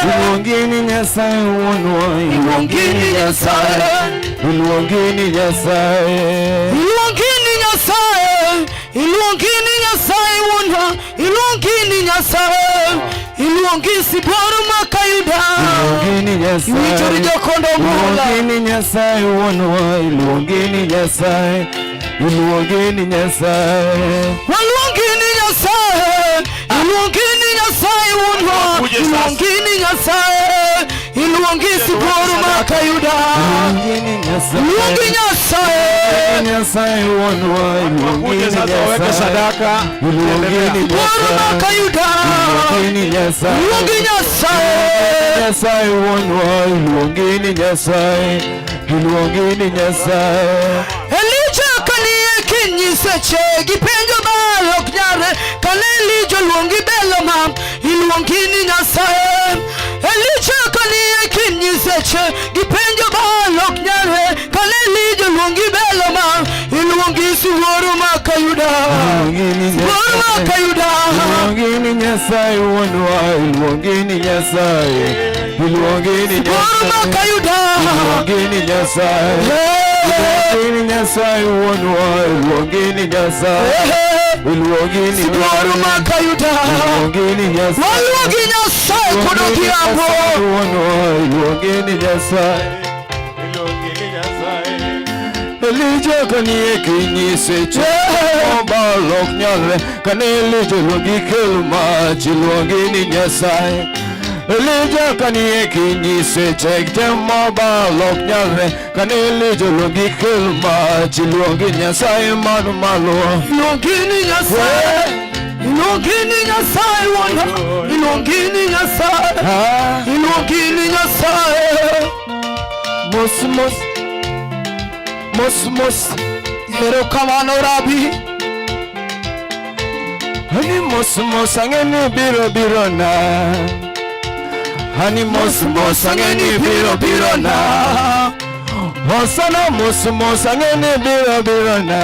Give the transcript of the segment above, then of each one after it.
Iluongini Nyasaye wonwa. Iluongini Nyasaye. Iluongini Nyasaye. Iluongini Nyasaye. Iluongini Nyasaye wonwa. Iluongini Nyasaye. Iluongisi bor makayuda. Iluongini Nyasaye. Iwichori jokondo mula. Iluongini Nyasaye wonwa. Iluongini Nyasaye. Iluongini Nyasaye. Iluongini Nyasaye. Iluongini Nyasaye wonwa. Iluongini Nyasaye. Iluongisi bor makayuda. Iluongini Nyasaye. Iluongini Nyasaye. Nyasaye wonwa. Iluongini Nyasaye. Sadaka. Iluongini Bor makayuda. Iluongini Nyasaye. Iluongini Nyasaye. Nyasaye wonwa. Iluongini Nyasaye. Iluongini Nyasaye. Elijah kanie kinyiseche gipenjo balok nyare kane Elijah luongi Belomam. Iluongini Nyasaye. Elijah kanie kinyiseche gipenjo balok nyare kane Elijah luongi Belomam. Iluongisi bor makayuda. Bor makayuda. Iluongini Nyasaye wonwa. Iluongini Nyasaye. Iluongini Bor Nyasaye. makayuda. Iluongini Nyasaye. Iluongini Nyasaye wonwa. Iluongini Nyasaye. Iluongini Bor makayuda. Iluongini Nyasaye. Waluongi Nyasaye kodo kiambo. Wonwa. Iluongini Nyasaye. Elijah kanie kinyiseche balok nyare kane Elijah luongi kel mach. Iluongini Nyasaye. Elijah kanie kinyiseche temo balok nyare kane Elijah luongi kel mach. Iluongi Nyasaye man malo. Iluongini Nyasaye. Iluongini Nyasaye wonwa. Iluongini Nyasaye. Iluongini Nyasaye. Mos mos mos mos. Erokamano Rabi. Hani mos mos angeni biro biro na. Hani mos mos angeni biro biro na. Hosana mos mos angeni biro biro na.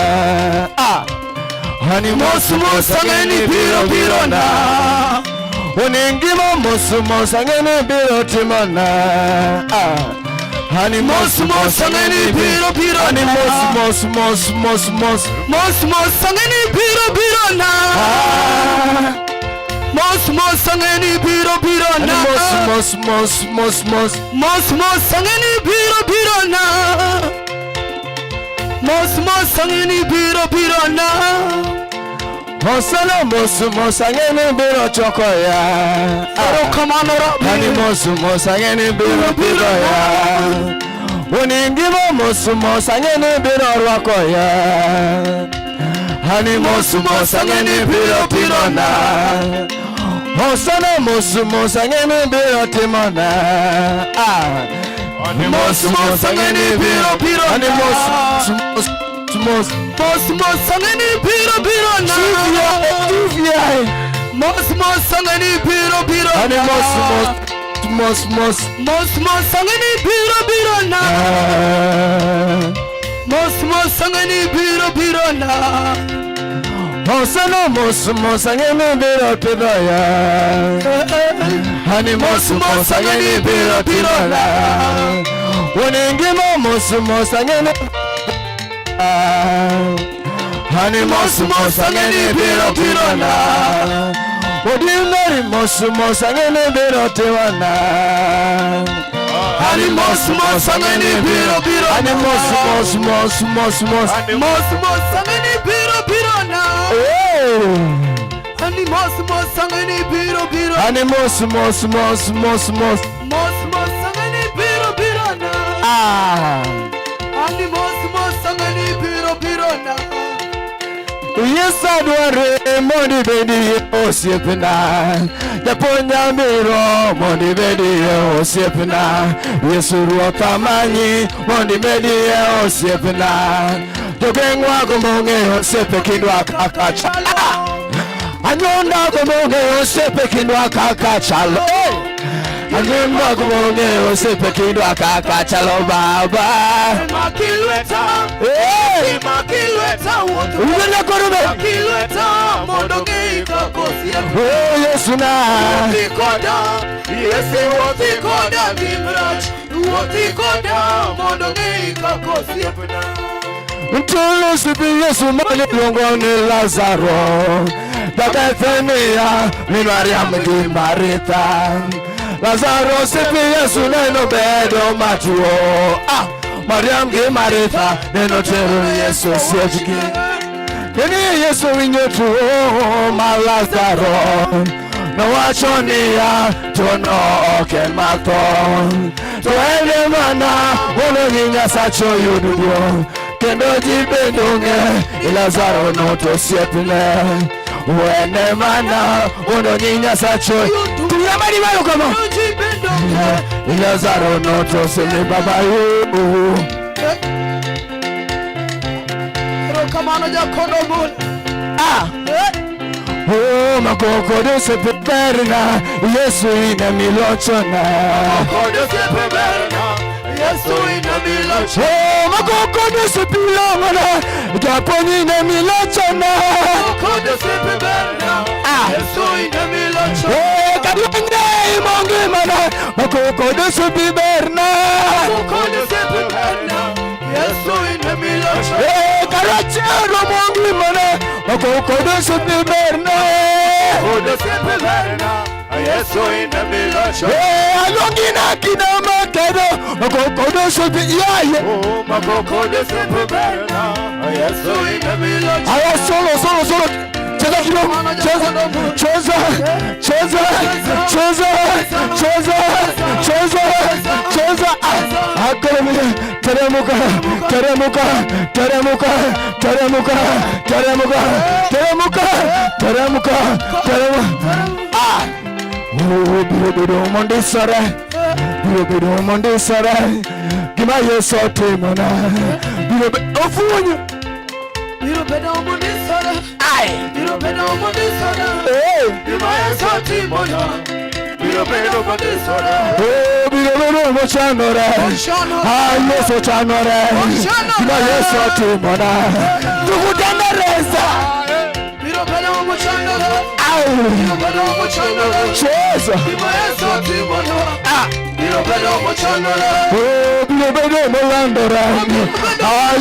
Hani mos mos angeni biro biro na. Oningima mos mos angeni biro timana. Hani mos mos angeni biro biro. Hani mos mos mos mos. Mos mos angeni biro biro na. Mos mos angeni biro biro Hani na. mos mos mos mos. Mos mos angeni biro biro na. Mos mos angeni biro biro na. Hosana mos mos angeni biro choko ya. Erokamano Rabi. Hani mos mos angeni biro biro ya. Oningima mos mos angeni biro rwako ya. Hani mos mos angeni biro biro na. Hosana mos mos angeni biro timana. Hani mos mos angeni biro biro. Hani mos mos mos. Mos mos angeni biro biro na. Mos mos angeni biro biro Hani na. mos mos mos. Mos mos angeni biro biro na. Mos mos angeni biro biro na. Hosana mos mos angeni biro biro ya. Hani mos mos angeni biro biro na. Oningima mos mos angeni. Hani mos mos angeni biro biro na. Ordinary mos mos angeni biro tiwana. Hani mos mos angeni biro biro. Hani mos mos mos mos mos. Mos mos angeni biro biro na. Ani mos mos angeni biro biro. Hani mos mos mos mos mos. Mos mos angeni biro biro na. Ani mos mos angeni biro biro na. Yes, I do money baby osiepna. Japonya miro money baby osiepna. Yesu ruota manyi money baby osiepna. Jogengwa gomonge osiepe kindwa kakacha. Anyonda gomonge osiepe kindwa kakachalo. Anyimba kumonge usipe kidu akaka chalo baba. Makilweta. Makilweta wotu. Ugenda korube. Makilweta mondonge ikakosia. Oh Yesu na. Wotikoda. Yesu wotikoda vimrach. Wotikoda mondonge ikakosia. Ntulu sipi Yesu mali longoni Lazaro. Dada Efemia ni Mariam di Marita. Lazaro sipi Yesu neno bedo matuo. Mariam di Marita neno teru Yesu siejiki. Kini Yesu winyotuo ma Lazaro. No wachonia tono oken maton. Toele mana wono ninya sacho yududio. Kendo jibendunge Lazaro no to siepile. Wene mana wono ninya sacho. Tuyamani mayo kama Lazaro no to sile baba yu. Rokamano ja kono. Oh, makokodo se peperna, Yesu ina milochona. Makokodo se peperna, Yesu ina milochona. Oh, makokodo se pilongona, Japoni ina milochona. Makokodo se peperna, Yesu ina milochona. Oh, kadwende imongi mana, makokodo se peperna. Makokodo se peperna, Yesu ina milochona. Oh, karachero mongi mana, makokodo se peperna. Makokodo se peperna, Yesu ina milochona. Alongina kina makedo, makokodo se peperna. Oh, makokodo se peperna, Yesu ina milochona. Aya solo. Cheza kidogo, cheza. Akalemi, teremuka. Birobido mondisare. Gima Yesu temana. Birobido ofunyo. Birobido mondisare. Birobido mondisare. Gima Yesu temana. Birobido mondisare. Birobido mochanore. Yesu chanore. Gima Yesu temana. Tukudandareza. Birobido mochanore. Birobido mochanore. Cheza. Gima Yesu temana. Birobido mochanore. Birobido molandora.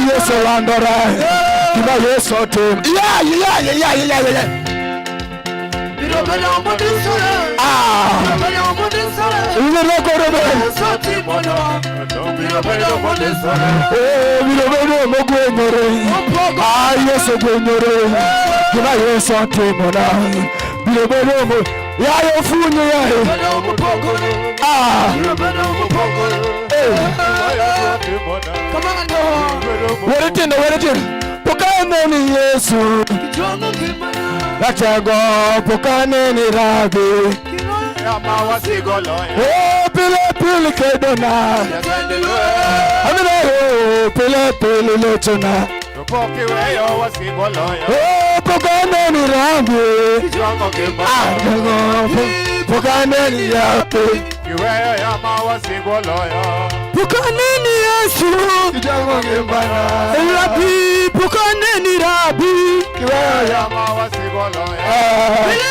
Yesu landora. Gima Yesu temana. Yeah. Birobido mondisare. Birobido mondisare. Yesu temana. Birobido mondisare. Birobido mogwenyore. Yesu gwenyore. Gima Yesu temana. Birobido mo. Yayo funyo yayo. Birobido mupokore. Birobido mupokore. Come on, no. Weretinda. Pokane ni Yesu. Kijongo kimana. Lachago pokane ni Rabi. Yama wasigoloya. Pile kedona. Yatendelwe. Amina pile lechona. Pokiweyo wasigoloya. Pokane ni Rabi. Kijongo kimana. Pokane ni Rabi. Kiweyo yama wasigoloya. Pokane ni Yesu. Kijongo kimana. Rabi, pokane ni Rabi. Kiweyo yama wasigoloya.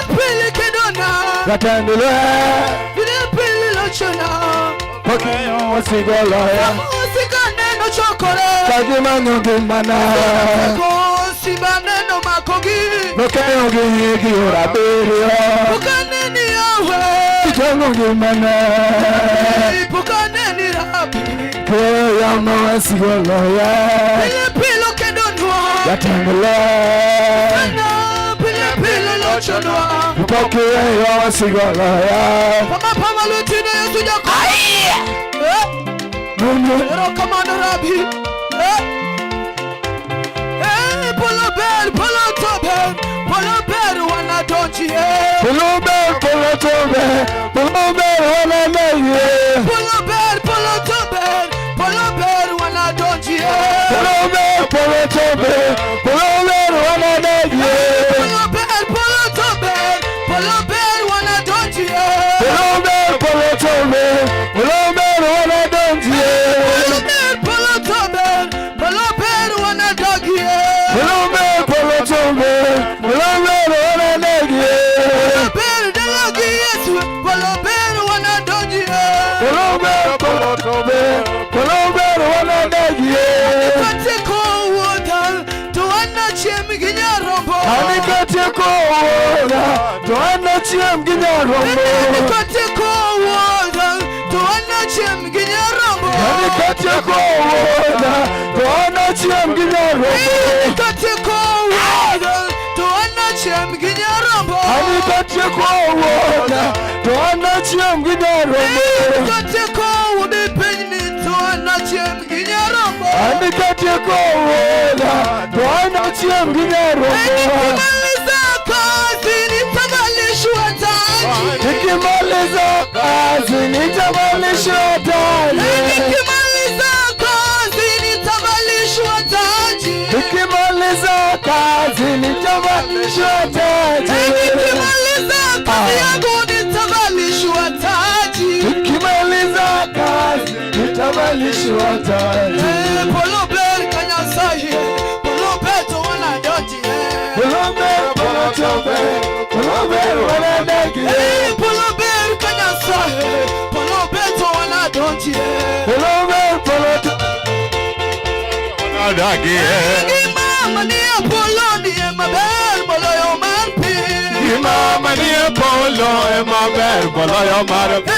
Pile kedona. Yatendelwe. Pili lochona. Pokiweyo wasigoloya. Musikane no chokole. Kagima nyongimana. Kosimane no makogi. Pokiweyo gigi urabirio. Pokane ni yawe. Nyongimana. Pokane ni Rabi. Yama wasigoloya. Pili kedonwa. Yatendelwe. Pili lochona. Pokiweyo wasigoloya. Pama lutine Yesu jako. Ero kamano Rabi. Polo bel wana donji. Polo tobe, wana meye. Polo bel wana donji. Polo tobe, wana meye. Polo bel wana donji. Polo tobe, chiem gi nyarombo. Katieko wuodha to an achiem gi nyarombo. Katieko wuodha to an achiem gi nyarombo. Katieko wuodha to an achiem gi nyarombo. Katieko wuodha to an achiem gi nyarombo. Katieko wuodha pinyni to an achiem gi nyarombo. Katieko wuodha to an achiem gi nyarombo. Nikimaliza kazi nitavalishwa taji. Nikimaliza kazi nitavalishwa taji. Nikimaliza kazi nitavalishwa taji. Nikimaliza kazi yangu nitavalishwa taji. Nikimaliza kazi nitavalishwa taji. Polo bel kanyasaye, polo beto wana doti. Polo bel wana dagi. Polo bel kanyasaye, polo beto wana doti. Polo bel wana dagi. Mama ni Apollo ni mabel bolo yo marpi. Mama ni Apollo mabel bolo yo marpi.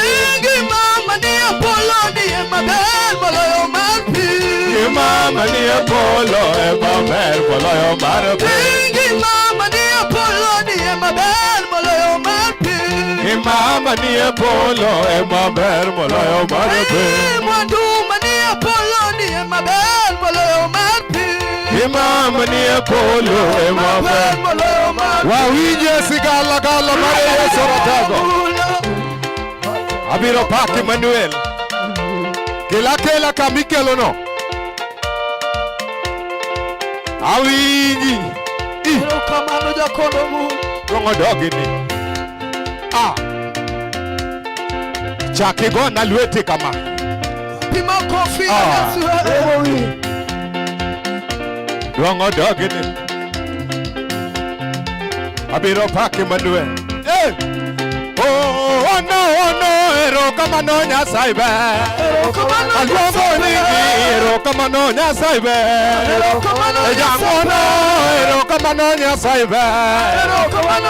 Mama ni Apollo ni mabel bolo yo marpi. Mama ni Apollo mabel bolo yo marpi. Mama ni Apollo ni mabel bolo yo marpi. Mama ni Apollo mabel bolo yo marpi. Mwanduma ni Apollo ni mabel bolo yo marpi. Mama ni Apollo mabel bolo yo marpi. Wawinje sigala gala mare soratago. Abiro paki Manuel. Kela kamikelo no. Awinji. Kamano jakondo mu. Rongo dogini. Chaki go na lwete kama. Pima kofi Yesu. Rongo dogini. Abiro paki Manuel. Oh no, ero kamano Nyasaye be. Alongo ni ero kamano Nyasaye be. Ejangono ero kamano Nyasaye be.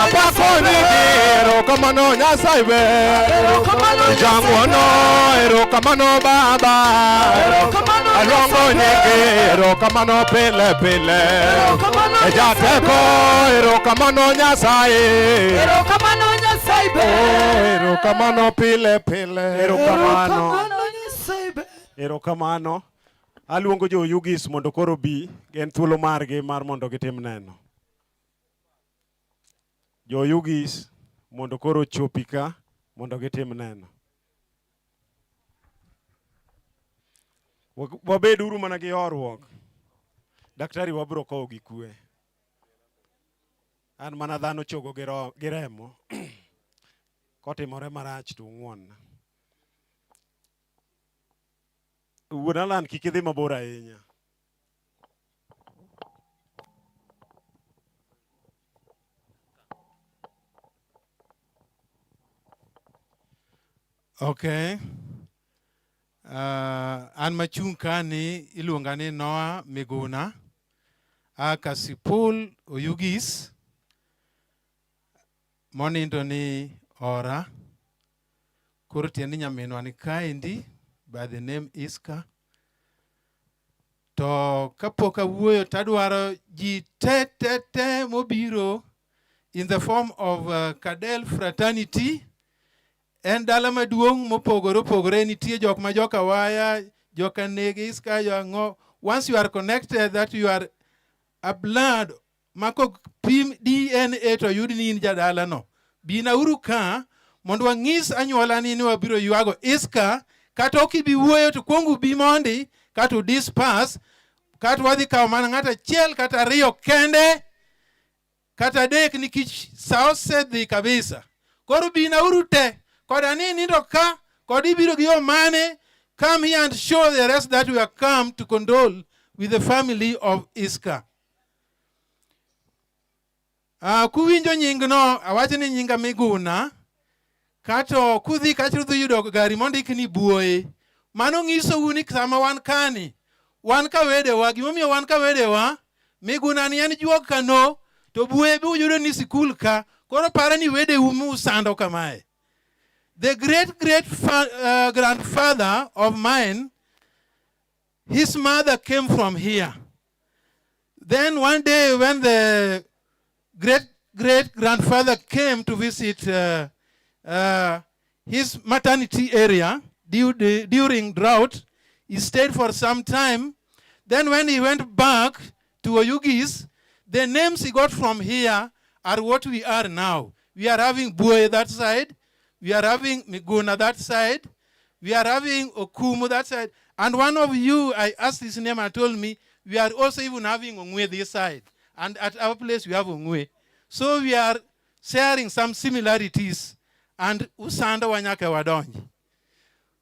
Apako ni ero kamano Nyasaye be. Ejangono ero kamano Baba. Alongo ni ero kamano pele pele. Ejateko ero kamano Nyasaye. Ero kamano pile pile. Ero kamano. Aluongo jo Yugis mondo koro bi gen thuolo margi mar mondo gitim neno. Jo Yugis mondo koro chopika mondo gitim neno. Wabed uru mana gi horruok. Daktari wabro kowo gi kwe. An mana dhano chogo gi remo. Kotimore marach to ng'won. Wuon Alan kik idhi mabor ahinya. Okay. An machung' kani iluonga ni Noah Miguna. Kasipul Oyugis. Monindo ni Ora. Koro tieni nyaminwa ni kaendi by the name Iska. To kapok awuoyo tadwaro ji te mobiro in the form of Cadel Fraternity. En dala maduong' mopogore nitie jok ma joka waya, joka negi Iska, ngo. Once you are connected, that you are a blood, mako pim DNA to yudi ni in jadala no. Bina uru ka, mondo wang'is anyuola ni wabiro yuago Iska, kata okibi wuoyo to kuongu bi mondi, kata disperse, kata wadhi kao mana ng'ata chiel, kata riyo kende, kata dek nikich sao sedhi kabisa. Koro bina uru te, koda ni nindo ka, kodi biro giyo mane, come here and show the rest that we have come to condole with the family of Iska. Kuwinjo nying no, awache ni nyinga Miguna, kato kudhi kachirudhu yudo gari mondik ni buoye. Mano ng'iso uni sama wan kani, wan ka wedewa, gimomiyo wan ka wedewa, Miguna ni en juok kano, to buoye bi uyudo ni sikul ka, Koro parani wede umu sando kamae. The grandfather of mine, his mother came from here. Then one day when the great-grandfather came to visit his maternity area during drought, he stayed for some time. Then when he went back to Oyugis, the names he got from here are what we are now. We are having Bue that side. We are having Miguna that side. We are having Okumu that side. And one of you, I asked his name and told me, we are also even having Ongwe this side. And at our place, we have Ongwe. So we are sharing some similarities. And Usanda Wanyaka Wadonji.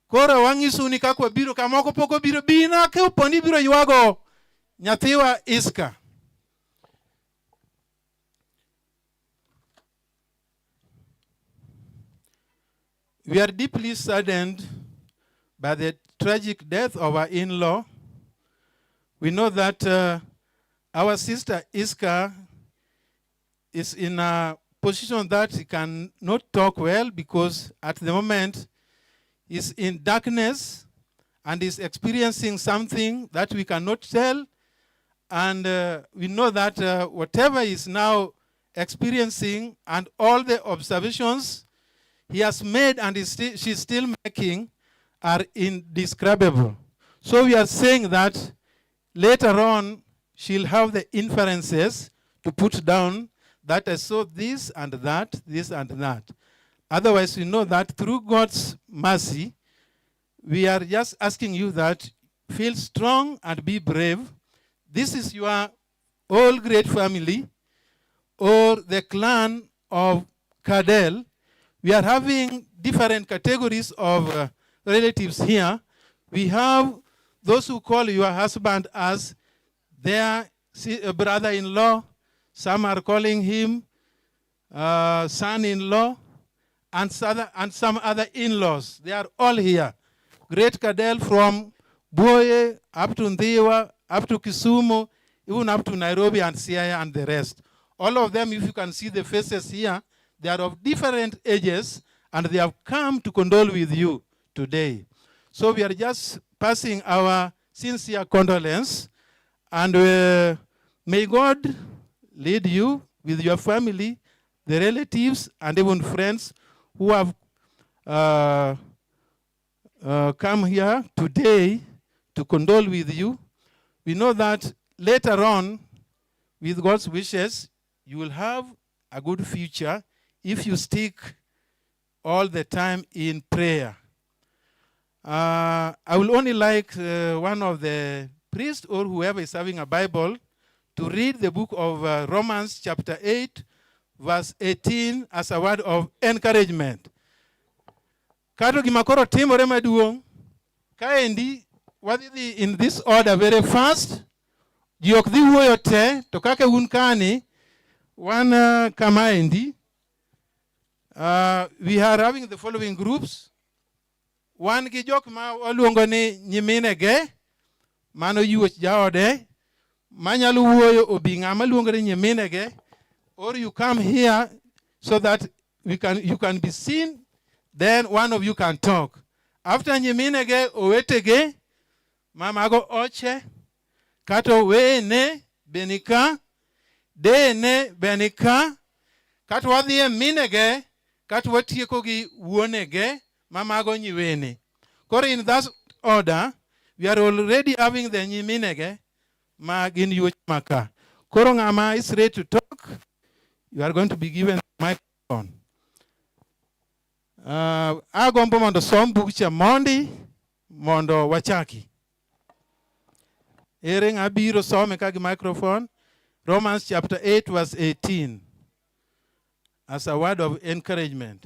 Kora wangisu ni kakwa biro kamoko poko biro bina ke uponi biro yuago nyathiwa Iska. We are deeply saddened by the tragic death of our in-law. We know that our sister Iska is in a position that he cannot talk well because at the moment is in darkness and is experiencing something that we cannot tell. And we know that whatever is now experiencing and all the observations he has made and she's still making are indescribable. So we are saying that later on she'll have the inferences to put down that I saw this and that, this and that. Otherwise, we know that through God's mercy, we are just asking you that feel strong and be brave. This is your whole great family or the clan of Cadell. We are having different categories of relatives here. We have those who call your husband as their brother-in-law. Some are calling him son-in-law. And some other in-laws. They are all here. Great Cadell from Boye up to Ndiwa, up to Kisumu, even up to Nairobi and Siaya and the rest. All of them, if you can see the faces here, they are of different ages and they have come to condole with you today. So we are just passing our sincere condolence and may God lead you with your family, the relatives and even friends who have come here today to condole with you. We know that later on, with God's wishes, you will have a good future if you stick all the time in prayer. I will only like one of the priests or whoever is having a Bible to read the book of Romans chapter 8, verse 18 as a word of encouragement. Kato gimakoro timore maduong. Kaendi wadhi in this order very fast. Jiok dhi wuoyo te to kake un kani wan kamaendi. We are having the following groups. Wan gi jok ma waluongo ni nyiminege mano yuoch jaode manyalo wuoyo obi ng'ama luongo ni nyiminege. Or you come here so that you can be seen, then one of you can talk. After nyiminege owetege, mamago oche, kato wene benika, dene benika, kato wadhie minege, kato watieko gi wuonege, mamago nyiwene. Koro in that order, we are already having the nyiminege, ma gin yuoch maka. Koro ng'ama is ready to talk. You are going to be given the microphone. Agombo mondo som bukcha mondi mondo wachaki. Ere ng'abiro some kagi microphone. Romans chapter 8 verse 18. As a word of encouragement.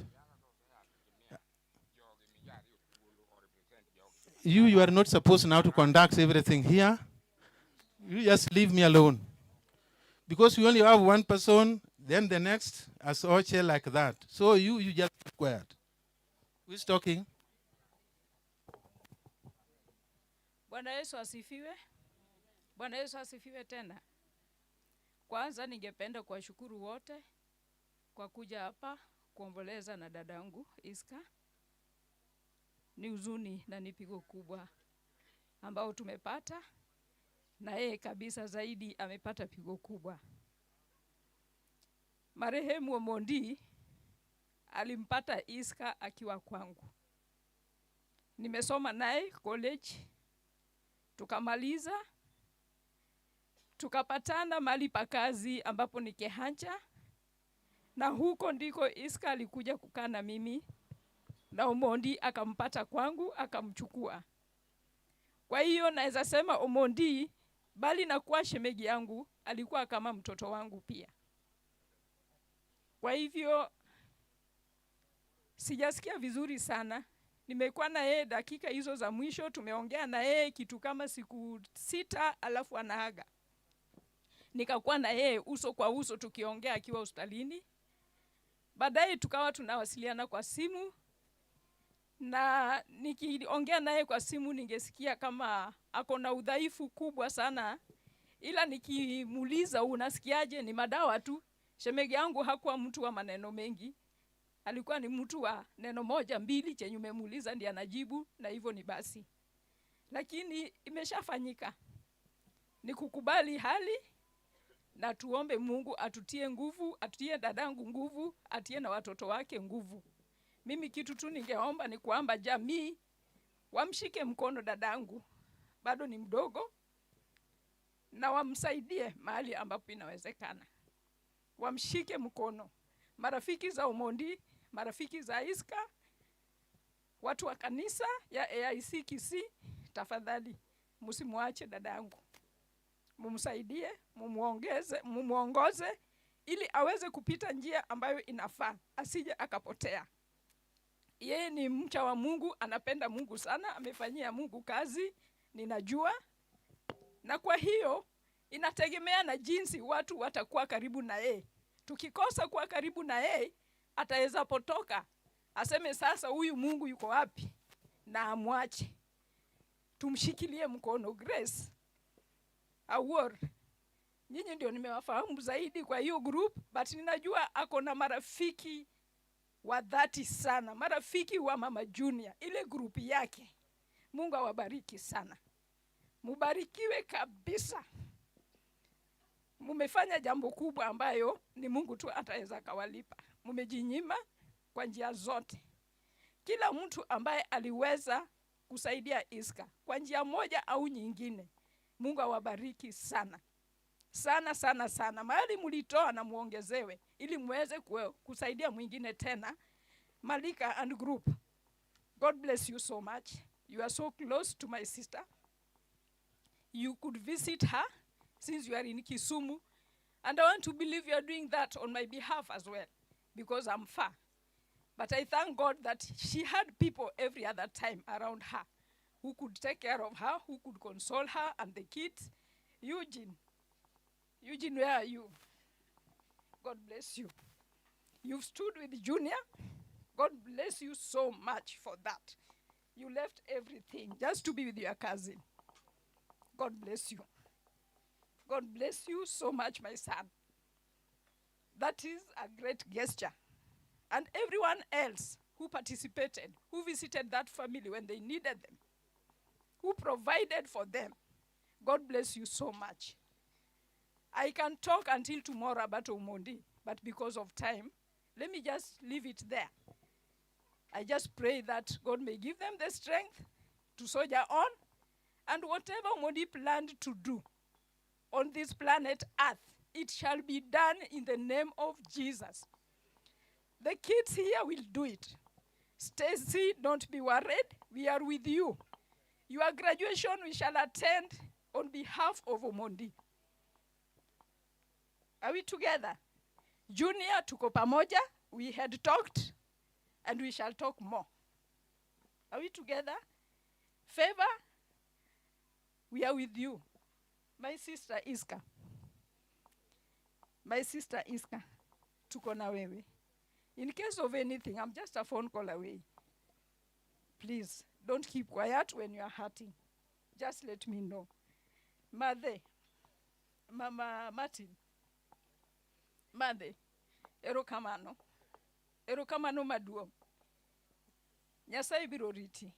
You are not supposed now to conduct everything here. You just leave me alone. Because we only have one person, then the next, as Oche like that. So you just keep quiet. Who is talking? Bwana Yesu asifiwe. Bwana Yesu asifiwe tena. Kwanza ningependa kuwashukuru wote kwa kuja hapa kuomboleza na dadangu Iska. Ni huzuni na ni pigo kubwa ambao tumepata, na yeye kabisa zaidi amepata pigo kubwa. Marehemu Omondi alimpata Iska akiwa kwangu. Nimesoma naye college, tukamaliza, tukapatana mahali pa kazi ambapo ni Kehancha, na huko ndiko Iska alikuja kukaa na mimi, na Omondi akampata kwangu akamchukua. Kwa hiyo naweza sema Omondi bali na kuwa shemegi yangu alikuwa kama mtoto wangu pia. Kwa hivyo sijasikia vizuri sana. Nimekuwa na yeye dakika hizo za mwisho, tumeongea na yeye kitu kama siku 6 alafu anaaga. Nikakuwa na yeye uso kwa uso tukiongea akiwa hospitalini. Baadaye tukawa tunawasiliana kwa simu, na nikiongea naye kwa simu ningesikia kama ako na udhaifu kubwa sana, ila nikimuuliza unasikiaje, ni madawa tu. Shemegi yangu hakuwa mtu wa maneno mengi, alikuwa ni mtu wa neno moja mbili chenye umemuuliza ndiye anajibu, na hivyo ni basi. Lakini imeshafanyika, ni kukubali hali na tuombe Mungu atutie nguvu, atutie dadangu nguvu, atie na watoto wake nguvu. Mimi kitu tu ningeomba ni kwamba jamii wamshike mkono dadangu, bado ni mdogo, na wamsaidie mahali ambapo inawezekana. Wamshike mkono. Marafiki za Omondi, marafiki za Iska, watu wa kanisa ya AIC Kisii, tafadhali msimuache dadangu. Mumsaidie, mumuongoze ili aweze kupita njia ambayo inafaa, asije akapotea. Yeye ni mcha wa Mungu, anapenda Mungu sana, amefanyia Mungu kazi, ninajua. Na kwa hiyo inategemea na jinsi watu watakuwa karibu na yeye. Tukikosa kuwa karibu na yeye, ataweza potoka, aseme sasa huyu Mungu yuko wapi, na amwache. Tumshikilie mkono. Grace Awor, nyinyi ndio nimewafahamu zaidi kwa hiyo group, but ninajua ako na marafiki wa dhati sana, marafiki wa Mama Junior, ile group yake. Mungu awabariki sana. Mubarikiwe kabisa. Mumefanya jambo kubwa ambayo ni Mungu tu ataweza kawalipa. Mumejinyima kwa njia zote. Kila mtu ambaye aliweza kusaidia Iska kwa njia moja au nyingine, Mungu awabariki sana. Sana sana sana. Mahali mulitoa na muongezewe ili muweze kusaidia mwingine tena. Malika and group, God bless you so much. You are so close to my sister. You could visit her since you are in Kisumu. And I want to believe you are doing that on my behalf as well, because I'm far. But I thank God that she had people every other time around her who could take care of her, who could console her and the kids. Eugene, where are you? God bless you. You've stood with Junior. God bless you so much for that. You left everything just to be with your cousin. God bless you. God bless you so much, my son. That is a great gesture. And everyone else who participated, who visited that family when they needed them, who provided for them, God bless you so much. I can talk until tomorrow about Omondi, but because of time, let me just leave it there. I just pray that God may give them the strength to soldier on, and whatever Omondi planned to do on this planet Earth, it shall be done in the name of Jesus. The kids here will do it. Stacy, don't be worried. We are with you. Your graduation we shall attend on behalf of Omondi. Are we together? Junior, tuko pamoja. We had talked, and we shall talk more. Are we together? Favor, we are with you. My sister Iska. My sister Iska, tuko na wewe. In case of anything, I'm just a phone call away. Please, don't keep quiet when you are hurting. Just let me know. Mother, Mama Martin, Mother, Erokamano. Erokamano maduong'. Nyasaye biro riti.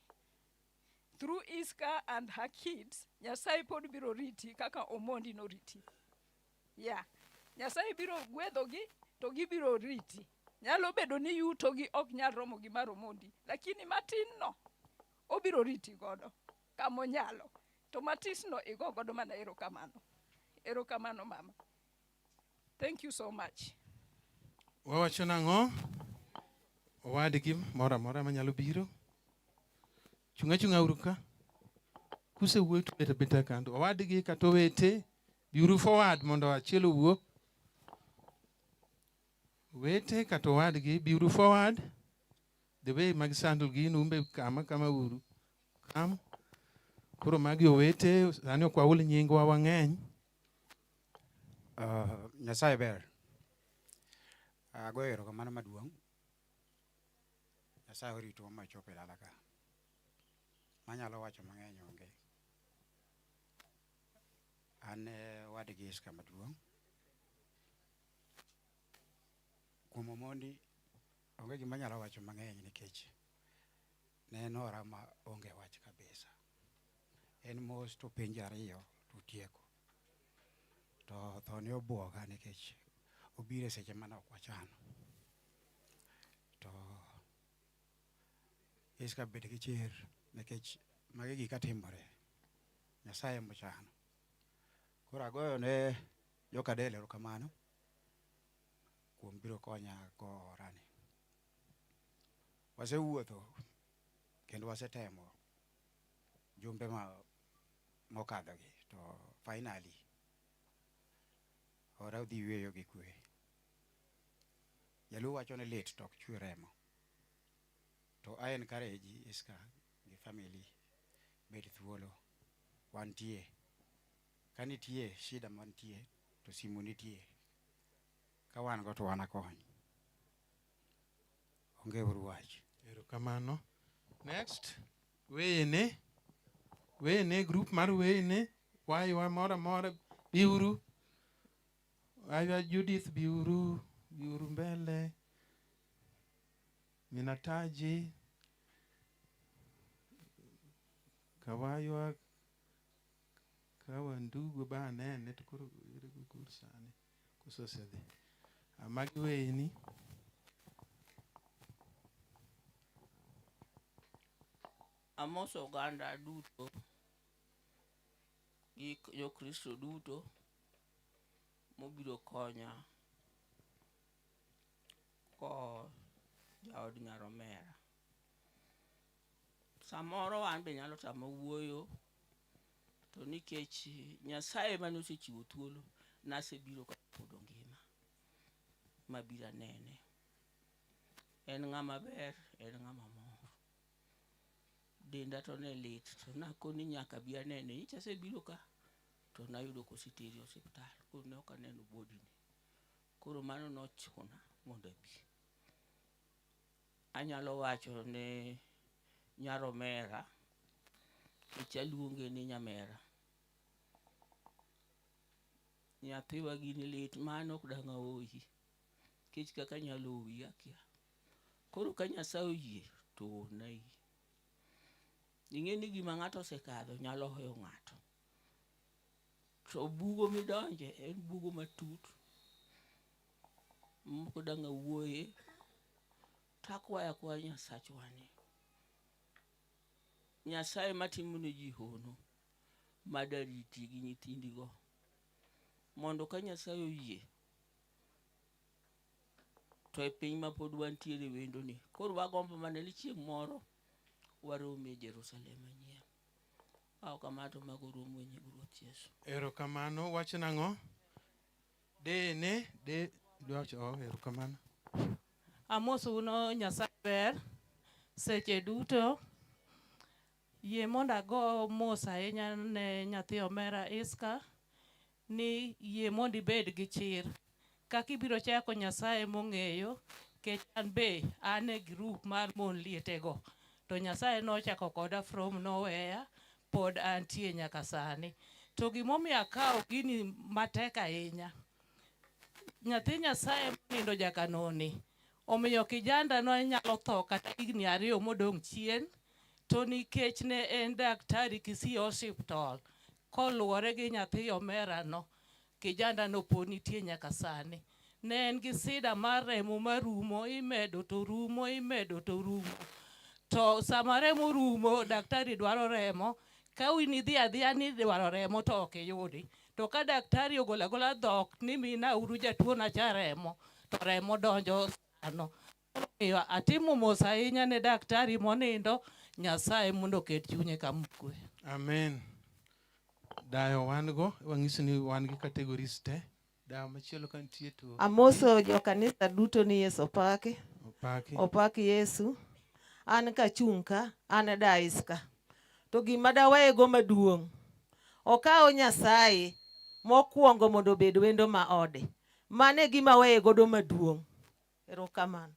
Through Iska and her kids, Nyasaye pod biro riti kaka Omondi no riti. Yeah. Nyasaye biro gwedhogi to gibiro riti. Nyalo bedo ni yuto gi ok nyal romo gi mar Omondi, lakini matin no obiro riti godo kamo nyalo. To matis no igo godo mana erokamano. Erokamano mama. Thank you so much. Wawacho nang'o? Owadgi mora mora manyalo biro. Chunga uru ka. Kuse wuoyo to beta kando. Owadgi kata owete biuru forward mondo achiel owuo. Wete kata owadgi biuru forward. The way mag sandal gi numbe kama uru. Kam. Koro magi owete sani ok waul nyingwa wang'eny. Nyasaye ber. Agoyo erokamano maduong'. Nyasaye orito machopo e dala ka. Manyalo wacho mang'eny onge. An wadgi Iska maduong'. Kuom Omondi onge gima nyalo wacho mang'eny nikech ne en ora ma onge wach kabisa. En mos to penjo ariyo to tieko. To tho ne obwoga nikech obiro seche mana ok wachano. To Iska bed gi chir nikech magi gika timore. Nyasaye mochano. Koro agoyo ne jokadel erokamano kuom biro konya go orani. Wasewuotho kendo wasetemo jumbe mokadhogi to finally ora dhi yweyo gi kwe. Jaluo wacho ni lit tok chwe remo. To I encourage Iska gi family bed thuolo. Wantie. Kanitie shida mantie to simu nitie. Ka wan go to wan akony. Onge uru wach. Erokamano. Next. Weyene group mar weyene. Waywa mora biuru. Waywa Judith biuru mbele. Minataji. Kawaywa kawandugu ba nene tukuru sani kusosede. Amagi weyeni. Amos oganda duto gi jo Kristo duto mobiro konya ko jaod Nyaromera. Samoro an be nyalo tamo wuoyo to nikech Nyasaye mane osechiwo thuolo nasebiro ka pod ngima mabira nene. En ng'ama ber, en ng'ama mor. Denda to ne lit to nakoni nyaka bi anene. Nyicha asebiro ka to nayudo kositeri osiptal. Koro ne ok aneno bodini. Koro mano nochuna mondo abi. Anyalo wacho ne Nyaromera, ichaluonge ni Nyamera. Nyathiwa gini lit mano ok dang' aoyi. Kech kaka nyalo oyi akia. Koro ka Nyasaye oyie to onai. Ing'e ni gima ng'ato osekadho nyalo hoyo ng'ato. To bugo midonje en bugo matut. Moko dang' awuoye. Takwaya kwa Nyasachwa ni. Nyasaye matimo ne ji hono. Madariti gi nyithindigo. Mondo ka Nyasaye oyie. To e piny ma pod wantiere wendo ni. Koro wagombo mana ni chieng' moro warome Jerusalem manyien. Aw kamato mago romo e nying Ruoth Yesu. Erokamano. Wach nang'o? Erokamano. Amos uno Nyasaye ber seche duto. Yie mondo ago mos ahinya ne nyathi Omera Iska ni yie mondo ibed gi chir. Kaka ibiro chako Nyasaye mong'eyo kech an be an e group mar mon lietego. To Nyasaye nochako koda from nowhere pod antie nyaka sani. To gimomiyo akawo gini matek ahinya. nyathi Nyasaye nindo jakanoni. Omiyo kijanda no nyalo tho kata higni 2 modong' chien, to nikech ne en daktari Kisii Hospital, koluwore gi nyathi omera no, kijanda no pod nitie nyaka sani. Ne en gi sida mar remo marumo, imedo to rumo, imedo to rumo. To sama remo rumo, daktari dwaro remo, ka wini dhi adhiya ni dwaro remo to ok yudi. To ka daktari ogolo agola dhok ni mina uru jatuo na cha remo, to remo donjo sano. Atimo mos ahinya ne daktari monindo, Nyasaye mondo oket chunye kama okwe. Amen. Dayo wan go, wang'iso ni wan gi categories te. Dayo machielo ka nitie to. Amoso jo kanisa duto ni Yesu opaki. Opaki. Opaki Yesu. An kachung' ka, an Daiska. To gima dawego maduong'. Okawo Nyasaye mokwongo mondo obed wendo ma ode. Mane gima weye godo maduong'. Erokamano.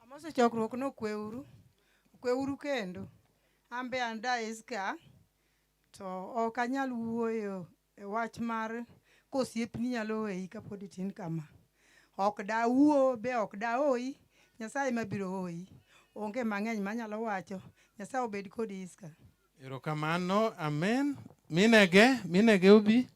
Amoso chokruok no kweuru kendo. Ambe an Daiska to ok anyal wuoyo e wach mar kosiepni nyalo weyi kapod itin kama. Ok da wuo be ok da hoyi, Nyasaye mabiro hoyi. Onge mang'eny manyalo wacho. Nyasaye obed kod Iska. Erokamano, amen. Minege ubi.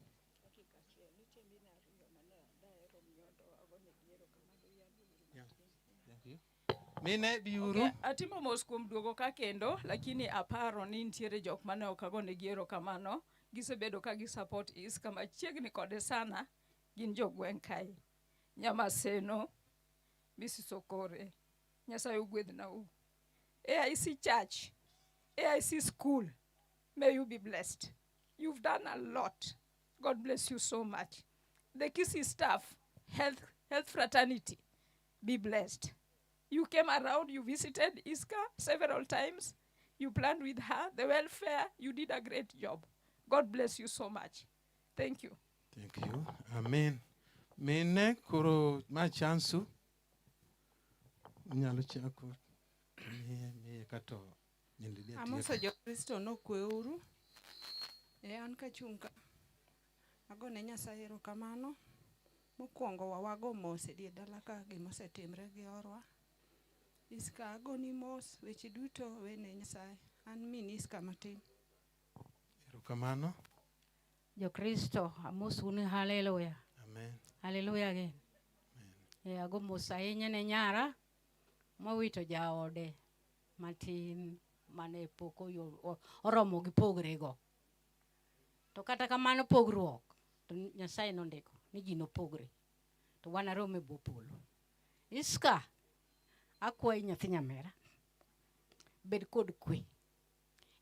Mine biuru. Okay, atimo mos kuom duogo ka kendo, lakini aparo ni nitiere jok mane okagone giero kamano, gisebedo ka gi support Iska machiegni kode sana, gin jo gweng' kae. Nyamaseno, Mrs. Okore, Nyasaye ogwedhna u. AIC Church, AIC School, may you be blessed. You've done a lot. God bless you so much. The Kisii staff, health fraternity, be blessed. You came around, you visited Iska several times. You planned with her, the welfare, you did a great job. God bless you so much. Thank you. Thank you. Amen. Mine kuro ma chansu. Nyalo chako. Miye kato. Amoso jo Kristo no kweuru. An kachunga. Agone Nyasaye erokamano. Mokwongo wawago mos e dier dala ka gimosetimre gi orwa. Iska agoni mos weche duto wene Nyasaye. An min Iska matin. Erokamano. Jo Kristo amosu ni haleluya. Amen. Haleluya again. Amen. Ago mos ahinya ne nyara mowito jaode matin mane pok oromo gi pogrego. To kata kamano pogruok to Nyasaye nondiko ni ji nopogre. To wan arome bo polo. Iska akwayi nyathi nyamera bed kod kwe.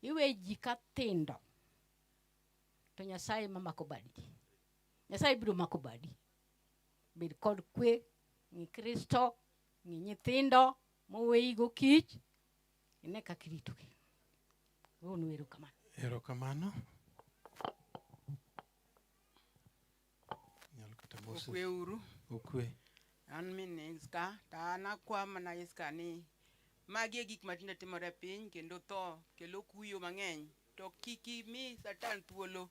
Iwe ji ka tindo to Nyasaye mamako badi. Nyasaye biro mako badi. Bed kod kwe, ni Kristo, ni nyithindo moweyi go kich. Ine kaka iritogi. Unu erokamano. Erokamano. Okweuru. Okwe. An min Iska, ta an akwa mana Iska ni magi e gik matindo timore piny kendo tho kelo kuyo mang'eny. To kiki mi Satan thuolo.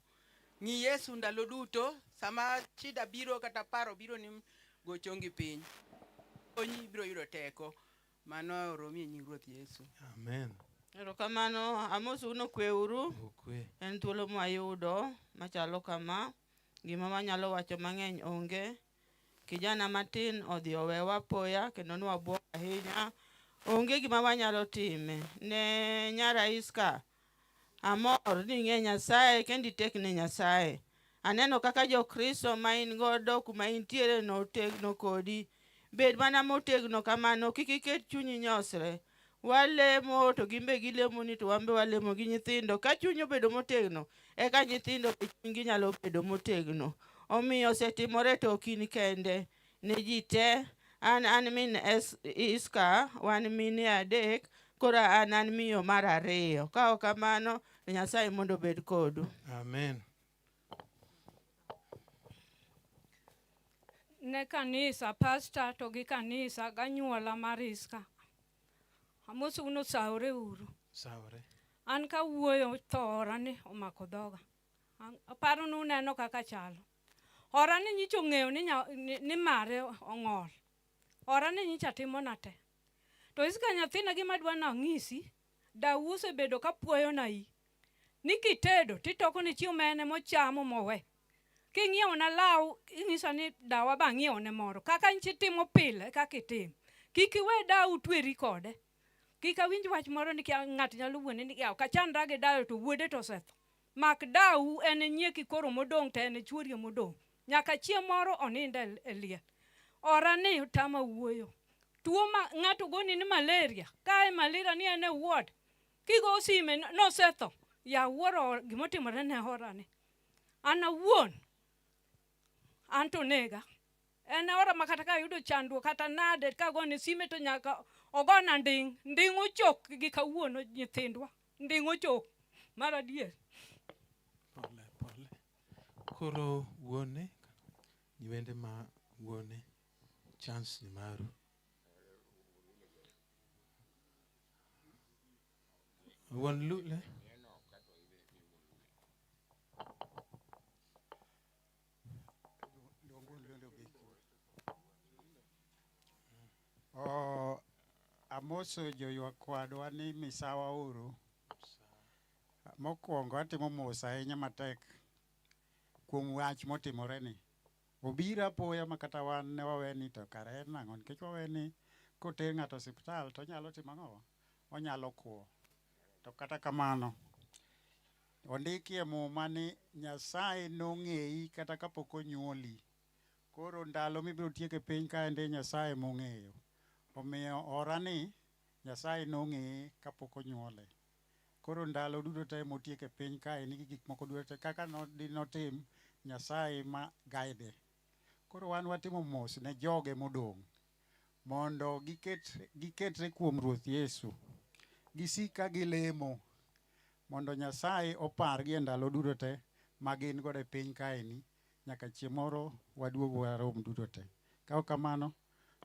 Ng'i Yesu ndalo duto, sama shida biro kata paro biro ni gochongi piny. Onyi biro yudo teko. Mano oromi e nying Ruoth Yesu. Amen. Erokamano, amosu uno kweuru. Okwe. En thuolo mwayudo machalo kama. Gima wanyalo wacho mang'eny onge. Kijana matin odhi owewa apoya kendo nwabuok ahinya. Onge gima wanyalo time. Ne nyara Iska. Amor ni ng'e Nyasaye kendi tekne Nyasaye. Aneno kaka jo Kristo ma in godo kuma intiere no tegno kodi. Bed mana motegno kamano, kik iket chunyi nyosre. Walemo to gimbe gilemo ni to wambe walemo gi nyithindo. Ka chunyi obedo motegno, eka nyithindo chunygi nyalo bedo motegno. Omiyo setimore to okini kende. Ne ji te, an min Iska, wan mine adek, kora an miyo mar 2. Ka ok kamano, Nyasaye mondo bed kodu. Amen. Ne kanisa, pastor to gi kanisa ganyuola mar Iska. Amosu uno saure uru. Saure. An ka wuoyo thora ni omako dhoga. Aparo nu neno kaka chalo. Ora ni nyicho ng'eyo ni mare ong'ol. Ora ni nyicha timo na te. To Iska nyathina gima dwa na ng'isi, dau osebedo ka puoyo na i. Ni kitedo titoko ni chiemo mene mochamo mowe. King'iewo na law, ing'isa ni dawa ba ng'iewo ne moro. Kaka inchi timo pile, kaka itim. Kik iwe dau tweri kode. Kik awinj wach moro ni ng'at nyalo wuone ni yaw kachandra gi dayo to wuode to osetho. Mak dau ene nyieki koro modong' te ene chuori modong'. Nyaka chieng' moro oninde e liel. Ora ni utama wuoyo. Tuo ma ng'ato goni ni malaria. Kae malaria ni ene ward. Kigo sime no setho. Ya wuoro gimotimore ne ora ni. Ana wuon. Anto nega. Ene ora makata ka yudo chandu kata nade ka goni sime to nyaka ogona nding. Nding ochok gi kawuono nyithindwa. Nding ochok. Mar adier. Pole. Koro wuone. Niwende ma wuone. Chance ni maru. Wuon lule. Amoso joywak kwadwa ni misawa uru. Mokwongo atimo mos ahinya matek kuom wach motimore ni. Obira apoya makata wan ne waweni to kare en nang'o nikech waweni koter ng'ato osiptal to onyalo timo ang'o? Onyalo kuo. To kata kamano ondiki e muma ni Nyasaye nong'eyi kata kapok onyuoli. Koro ndalo mibiro tieke piny ka ende Nyasaye mong'eyo. Omiyo ora ni Nyasaye nong'eye kapok onyuole. Koro ndalo duto te motieke piny ka nigi gik moko duto te kaka notim Nyasaye ma guide. Koro wan watimo mos ne joge modong' mondo giketre kuom Ruoth Yesu. Gisika gilemo mondo Nyasaye opargi e ndalo duto te magin godo e piny kaeni nyaka chieng' moro waduog warom duto te. Ka ok kamano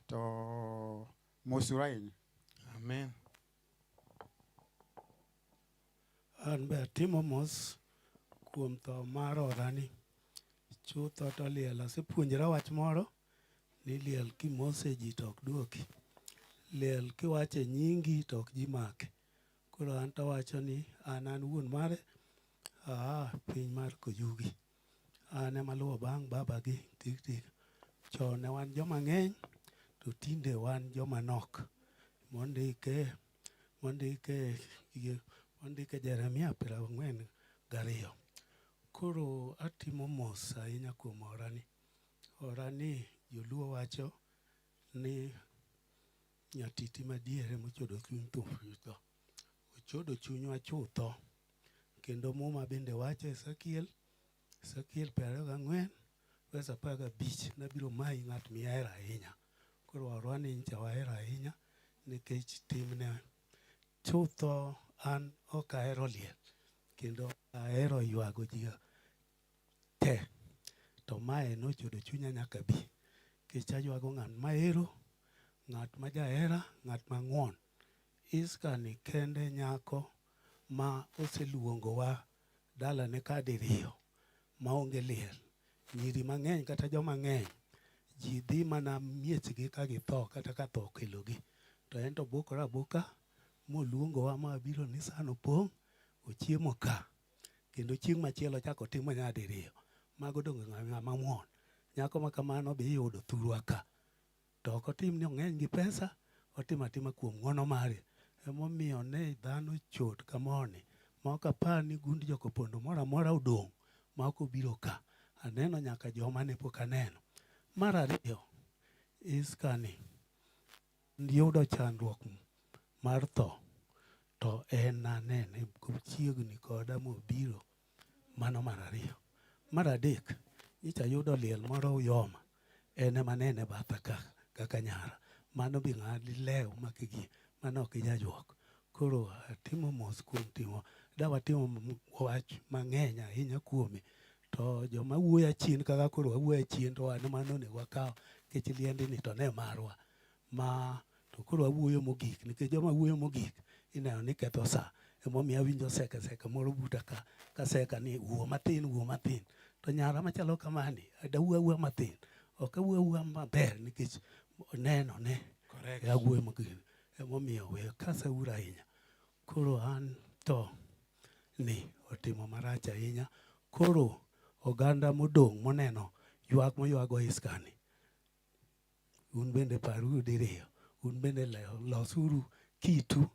to mosuru ahinya. Amen. An be atimo mos kuom tho mar orani. Chutho to liel asepuonjra wach moro ni liel kimose ji to ok duoki. Liel kiwache nyingi to ok ji make. Koro an to wacho ni an wuon mare piny mar Kojugi. An ema luwo bang' babagi tik. Chon ne wan joma ng'eny to tinde wan joma nok. Mondike Jeremia 42. Koro atimo mos ahinya kuom orani. Orani joluo wacho ni nyatiti madiere mochodo chuny thuth. Ochodo chunywa chutho. Kendo muma bende wacho Ezekiel 24 verse 15 nabiro mayi ng'at mihero ahinya. Koro orani nyicha wahero ahinya nikech timne chutho an ok ahero liel kendo ahero ywago ji te. To mae nochodo chunya nyaka bi. Kech aywago ng'at mahero, ng'at ma jahera, ng'at mang'won. Iska ni kende nyako ma oseluongowa dalane ka diriyo maonge liel. Nyiri mang'eny kata joma ng'eny ji dhi mana miechgi ka githo kata ka tho okelogi. To en to bokore aboka moluongowa ma wabiro ni sano pong' ochiemo ka. Kendo chieng' machielo chako timo nyadiriyo. Mago dongo ng'ama ng'won. Nyako ma kamano be iyudo thurwa ka. To ok otim ni ong'eny gi pesa, otimo atima kuom ng'wono mare. Emomiyo ne dhano chot kamoni. Ma ok apar ni gund jokopondo moro amora odong' ma ok obiro ka. Aneno nyaka joma ne pok aneno. Mar ariyo, Iska ni yudo chandruok mar tho. To en anene chiegni koda mobiro. Mano mar ariyo. Mar adek, nyicha yudo liel moro Uyoma. Ene manene batha kaka nyara. Mano bi ng'adi lew makigi. Mano ok ijajuok. Koro atimo mos kuom timo. Dawa timo wach mang'eny ahinya kuome. To joma wuoya chien kaka koro wawuoya chien to wan mano onego wakaw. Kech liendi ni to ne marwa. To koro wawuoyo mogik. Nikech joma wuoyo mogik ineno ni ketho sa. Emomiyo awinjo seka moro buta ka seka ni wuo matin. To nyara machalo kamani, awuo matin. Ok awuo maber nikech neno ne. Awuo matin. Emomiyo we kasaura ahinya. Koro an to ni otimo marach ahinya. Koro oganda modong' moneno ywak moywago iskani. Un bende paruru diriyo. Un bende losuru kitu.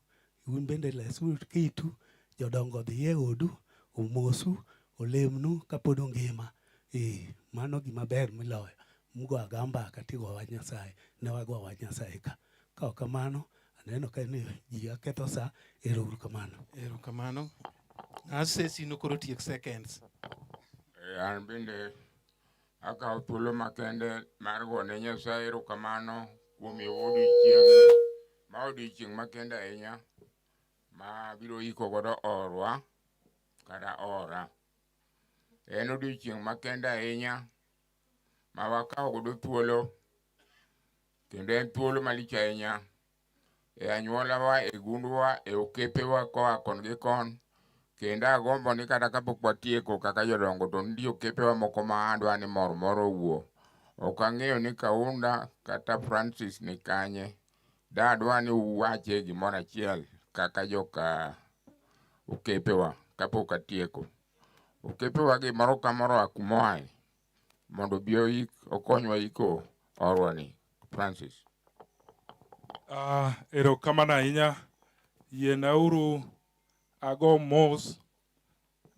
Un bende losuru kitu. Jodongo dhiye odu. Umosu. Olemnu kapod ongima. Mano gima ber miloyo. Mugo agamba katigo wach Nyasaye. Ne wago wach Nyasaye ka. Ka ok kamano, aneno ka ni ji aketho sa. Ero kamano. Asesi no koro tiek seconds. An bende akawo thuolo makende mar gone Nyasaye erokamano kuom odiochieng' ma odiochieng' makende ahinya ma biro iko godo orwa kata ora. En odiochieng' makende ahinya ma wakawo godo thuolo kendo en thuolo malich ahinya e anyuolawa, e gundwa, e okepewa koa kon gi kon. Kendo agombo ni kata kapok watieko kaka jodongo to nitie okepewa moko ma adwa ni moro owuo. Ok ang'eyo ni Kaunda kata Francis ni kanye. Adwa ni uwache gimoro achiel kaka joka okepewa kapok atieko. Okepewa gimoro kamoro akumoae mondo bi okonywa iko orwani. Francis. Erokamano ahinya. Yienauru ago mos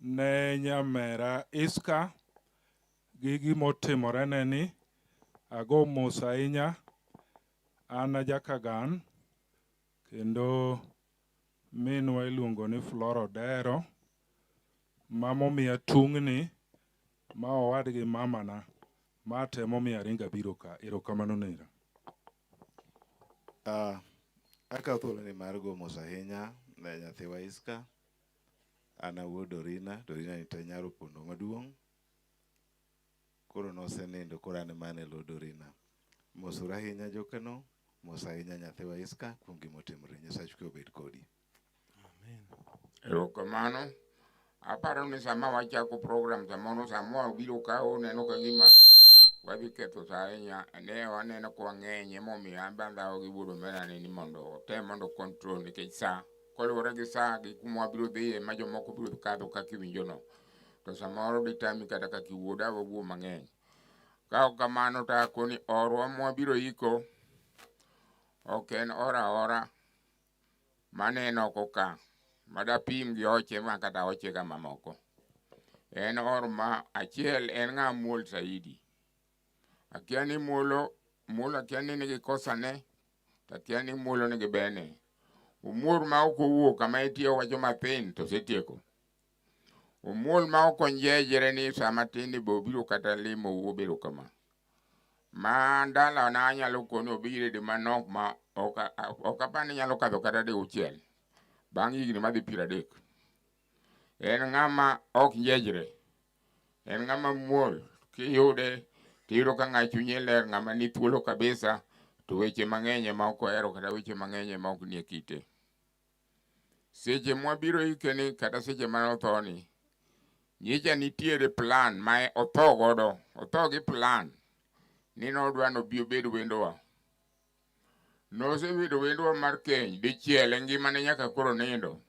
ne nyamera Iska gi gimotimorene ni. Ago mos ahinya. An jakagan kendo minwa iluongo ni Flora Odero. Mamomiya tung'ni ma owadgi mamana ma temomiya ringa biro ka. Erokamano nera. Akawo thuolo ni mar go mos ahinya ne nyathiwa Iska. An awuo Dorina ni te nyaro pondo maduong'. Koro nosenindo koro an ema ne lo Dorina. Mosuru ahinya jokano. Mos ahinya nyathiwa Iska kuom gimotimore. Nyasaye chwe obed kodi. Erokamano. Aparo ni sama wachako program samoro samwa biro kawo neno ka gima wadhi ketho sa ahinya. Ne waneno kwa ng'eny emomiyo an bende dhawo gi wuodo merani ni mondo tem mondo control nikech sa. Koluwore gi sa gi kuma wabiro dhiye ma jomoko biro kadho kaka iwinjono. To samoro ditami kata kaka iwuo wuo mang'eny. Ka ok kamano to akoni orwa mwabiro iko ok en ora maneno oko ka. Madapim gi oche ma kata oche ga mamoko. En or ma achiel en ng'a muol saidi. Akia ni muolo akia ni nigi kosane. Akia ni muolo nigi bene. Umuol ma ok owuok kama itiyo wacho mathin to setieko. Umuol ma ok onjejre ni sama tin ni bobiro kata limo obedo kama. Ma ndala na anyalo koni obire di manok ma ok apani nyalo kadho kata de uchiel. Bang' higni madhi 30. En ng'ama ok njejre. En ng'ama muol. Kiyude tiyudo ka ng'a chunye ler ng'ama ni thuolo kabisa to weche mang'eny ma ok ohero kata weche mang'eny ma ok nie kite. Seche mwabiro ikeni kata seche ma othoni. Nyicha nitiere plan ma otho godo. Otho gi plan. Ni nodwa nobi obed wendowa. Nosebedo wendowa mar keny. Dichiel e ngimane nyaka koro nindo.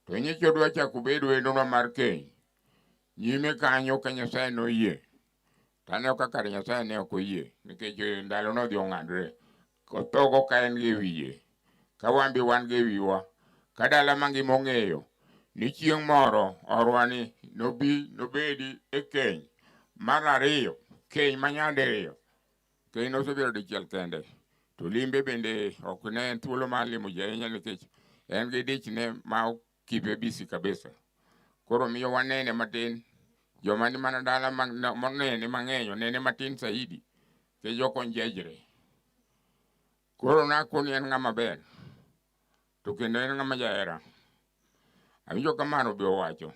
To nyicha odwa chako bedo wendowa mar keny. Nyime kanyo ka Nyasaye noyie. Taneno ka kar Nyasaye ne ok oyie. Nikech ndalo no dhi ong'adre. Othogo ka en gi wiye. Ka wan be wan gi wiwa. Ka dala mangima ong'eyo. Ni chieng' moro orwani nobedi e keny. Mar ariyo. Keny manyadiriyo. Keny nosebedo dichiel kende. To limbe bende ok ne en thuolo mar limo ji ahinya nikech en gi dichne ma kipe bisi kabisa. Koro miyo wanene matin. Joma ni mana dala monene mang'eny onene matin saidi. Ke jok onjejre. Koro nakoni en ng'ama ber. To kendo en ng'ama jahera. Awinjo kamano be owacho.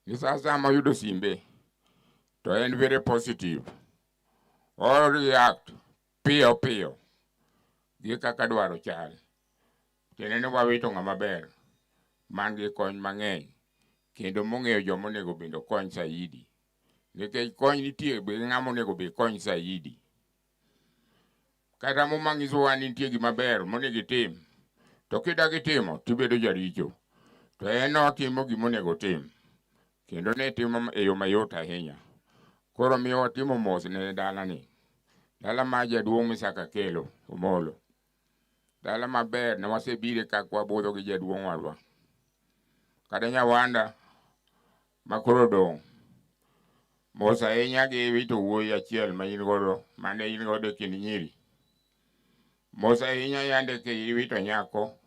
Ni sasa ma yudo simbe. To en very positive. All react piyo. Gi kaka dwaro chal. Kendo ne wawito ng'ama ber. man gi kony mang'eny kendo mong'eyo joma onego bendo kony saidi. Nikech kony nitie be ng'ama onego be kony saidi. Kata momanyisowa ni nitie gima ber monego itim, to kidagi timo tibedo jaricho. To en otimo gima onego tim, kendo ne timo e yo mayot ahinya. Koro miyo watimo mos ne dalani. Dala ma jaduong' Misaka kelo Omolo. Dala maber ne wasebire ka kwabudho gi jaduong' wadwa. Kada nyawanda makoro dong'. Mos ahinya gi wito wuoyi achiel ma in godo, mane in godo e kind nyiri. Mos ahinya yande ke iwito nyako,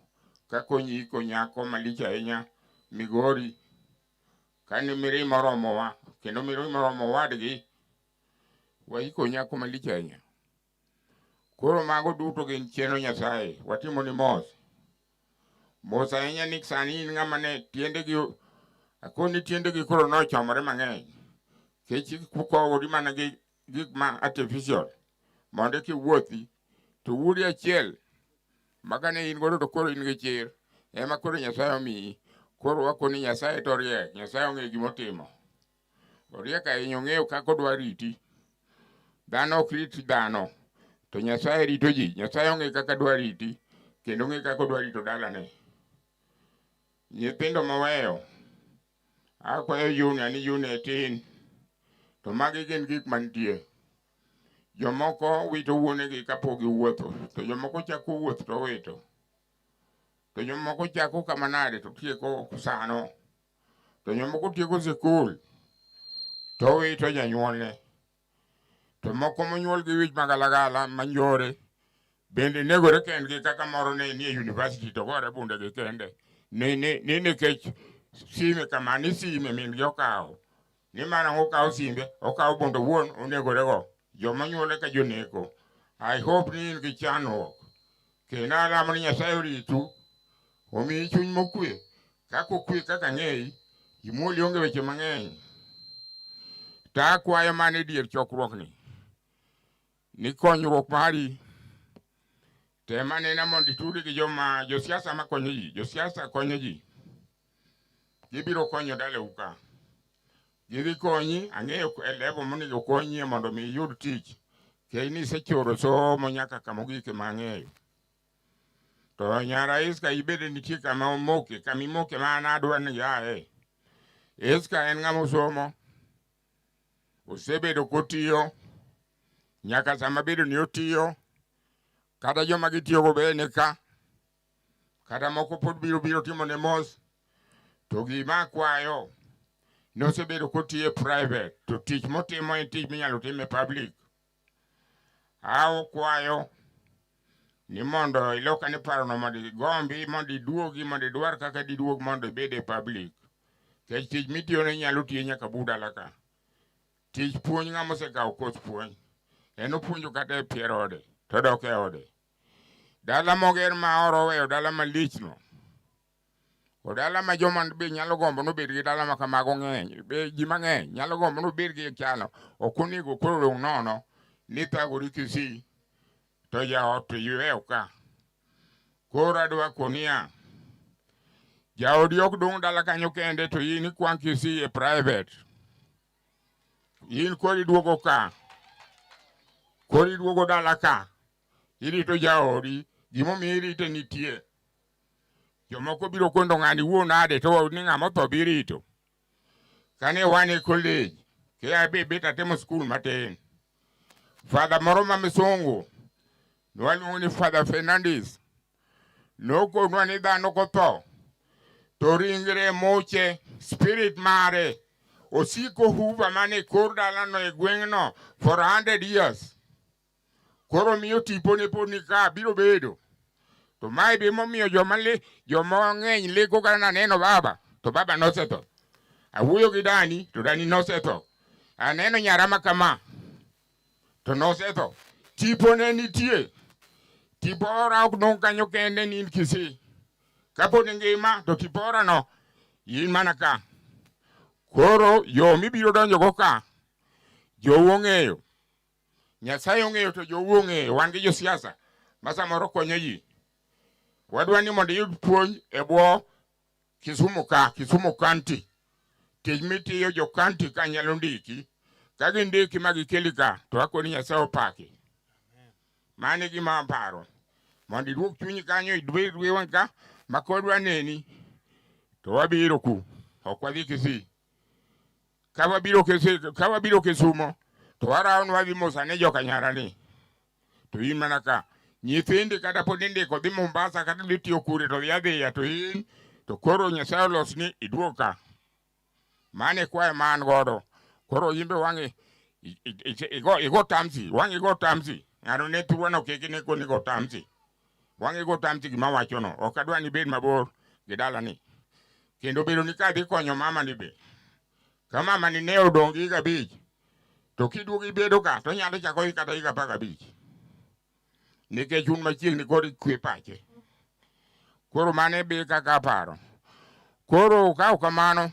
ka konyi iko nyako malich ahinya, Migori, kane mirima oromowa, kendo mirima oromo wadgi, waiko nyako malich ahinya. Koro mago duto gin chenro Nyasaye, watimo ni mos. Mos ahinya ni sani in ng'ama ne tiendegi, akoni tiendegi koro nochomore mang'eny. Kech kukowori mana gi gik ma artificial, mondo kiwuothi, to wuodi achiel, makane in godo to koro in gi chir, ema koro Nyasaye omiyi. Koro wakoni Nyasaye to riek, Nyasaye ong'e gimotimo. Oriek ahinya, ong'eyo kaka odwa riti. Dhano ok rit dhano, to Nyasaye rito ji. Nyasaye ong'e kaka dwa riti, kendo ong'e kaka odwa rito dalane. Nyithindo maweyo, akwayo Junior ni Junior tin, to magi gin gik mantie. Jomoko wito wuonegi kapok giwuotho, to jomoko chako wuoth to wito. To jomoko chako kamanade to tieko sano. To jomoko tieko sikul, to wito janyuolne. To moko monyuol gi wich magalagala manjore, bende negore kendgi kaka moro ne ni e university to gore bunde gi kende. Nikech sime kama ni sime min gi okawo. Ni mana okawo simbe, okawo bondo wuon onegore go. Joma nyuole ka joneko. I hope ni in gi chandruok. Kendo alamo ni Nyasaye oritu, omiyi chuny mokwe. Kaka okwe kaka ng'eyi, imuoli onge weche mang'eny. Ta akwayo mane dier chokruok ni konyruok mari, tema nena mondo itudi gi josiasa makonyo ji. Josiasa konyo ji. Gibiro konyo dalau ka. Gidhi konyi, ang'eyo e level monego konyie mondo mi iyud tich. Ke ni sechoro somo nyaka kamogike mang'eyo. To nyara Iska ibede nitie kama omoke, kamimoke ma an adwa ni yae. Iska en ng'ama osomo. Osebedo kotiyo. Nyaka sama bedo ni otiyo. Kata joma gitiyogo bene ka. Kata moko pod biro timo ne mos. To gima akwayo, nosebedo kotiyo private, to tich motimo en tich minyalo time e public. Akwayo ni mondo ilokane parono mondo igombi, mondo iduogi, mondo idwar kaka diduog mondo ibede public. Kech tich mitiyo ne nyalo tiyo nyaka budala ka. Tich puonj ng'ama osekawo kos puonj. En opuonjo kata e pier ode, to dok e ode. Dala moger ma oro weyo dala malichno. O dala ma joma be nyalo gombo nobed gi dala ma kamago ng'eny. Be ji mang'eny nyalo gombo nobed gi chalo. Ok onego koro dong' nono ni thagori Kisii to jaot to yweyo ka. Koro adwa konia, jaodi ok dong' dala kanyo kende to in ikwang' Kisii e private. In kori duogo ka. Kori duogo dala ka. Irito jaodi. Gimomiyo irite nitie. Jomoko biro kondo ng'ani wuon ade to ni ng'ama otho birito. Kane wan e college, ke abe bet atemo skul matin. Father moro ma misungu, nwaluongo ni Father Fernandez, nokonwa ni dhano kotho, to ringre moche, spirit mare, osiko huva mane kor dalano e gweng'no for 100 years. Koro miyo tipo ne pod ni ka biro bedo. To mae be momiyo joma ng'eny leko ka naneno baba, to baba nosetho. Awuoyo gi Dani, to Dani nosetho. Aneno nyara ma kama, to nosetho. Tipo ne nitie. Tipo ora ok dong' kanyo kende ni in Kisii. Kapod ngima, to tipo ora no, in mana ka. Koro yo mibiro donjogo ka, jowu ong'eyo. Nyasaye ong'eyo to jowu ong'eyo. Wan gi josiasa ma samoro konyo ji. Wadwa ni mondo iyud puonj e bwo Kisumu County. Tij mitiyo jo county ka nyalo ndiki. Ka gindiki ma gikeli ka, to akoni Nyasaye opaki. Mane gima aparo. Mondo iduog chunyi kanyo idwir wiwan ka, ma kodwa neni, to wabiro ku. Ok wadhi Kisii. Ka wabiro Kisumo, to waraon wadhi mos ane joka Nyarani. To in mana ka. Nyithindi kata pod indiko dhi Mombasa kata dhi tiyo kure to dhi adhiya to in, to koro Nyasaye olosni iduog ka. Mane kwae man godo. Koro yimbe wangi igo tamsi. Wangi igo tamsi. Ngano ne tuwano keki ne koni go tamsi. Wangi igo tamsi gima wachono. Okadwa ni bed mabor gidala ni. Kendo bedo ni ka dhi konyo mama ni be. Ka mama ni ne odongi higa 5. To kiduogi bedo ka to nyalo chako kata higa 15. Nikech un machiegni kod kwe pache. Koro mane be kaka paro. Koro ka kamano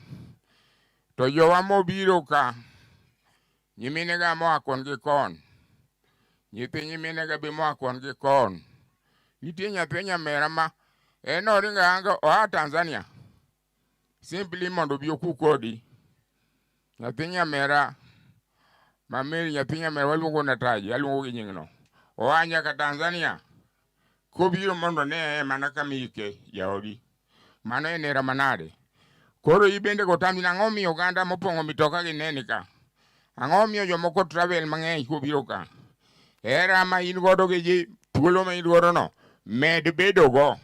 to jowa mobiro ka nyimine ga moa kon gi kon. Nyithi nyimine ga be moa kon gi kon. Nitie nyathi nyamera ma oringa anga oa Tanzania. Simply mondo bi oku kodi. Nyathi nyamera mameri nyathi nyamera waluongo na Taji, aluongo gi nyingno. Oa nyaka Tanzania. Kobiro mondo ne mana kamike jaodi. Mano en era manade. Koro ibende go tamni ang'o miyo oganda mopongo mitoka gi neni ka. Ang'o miyo jomoko travel mang'eny kobiro ka. Era ma in godo gi ji thuolo ma in godo no. Med bedo go.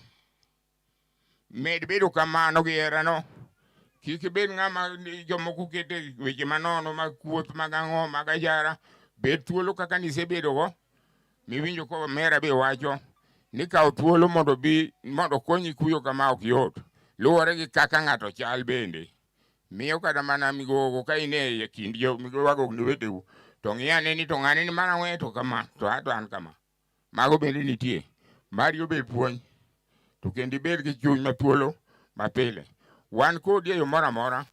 Med bedo kamano gi era no. Kik bed ng'ama jomoko kete weche manono mag kuoth mag ang'o mag ajara. Bed thuolo kaka nisebedo go. Miwinjo ko mera be wacho. Ni kao thuolo mondo konyi kuyo kama ok yot. Luwore gi kaka ng'ato chal bende. Miyo kada mana migogo ka ine kind migogo ni weteu. To ng'iyane ni to ng'ane ni mana weto kama. To ato an kama. Mago bende nitie. Mari obed puonj. To kendi bed gi chuny ma thuolo mapile. Wan kodi yo mora mora.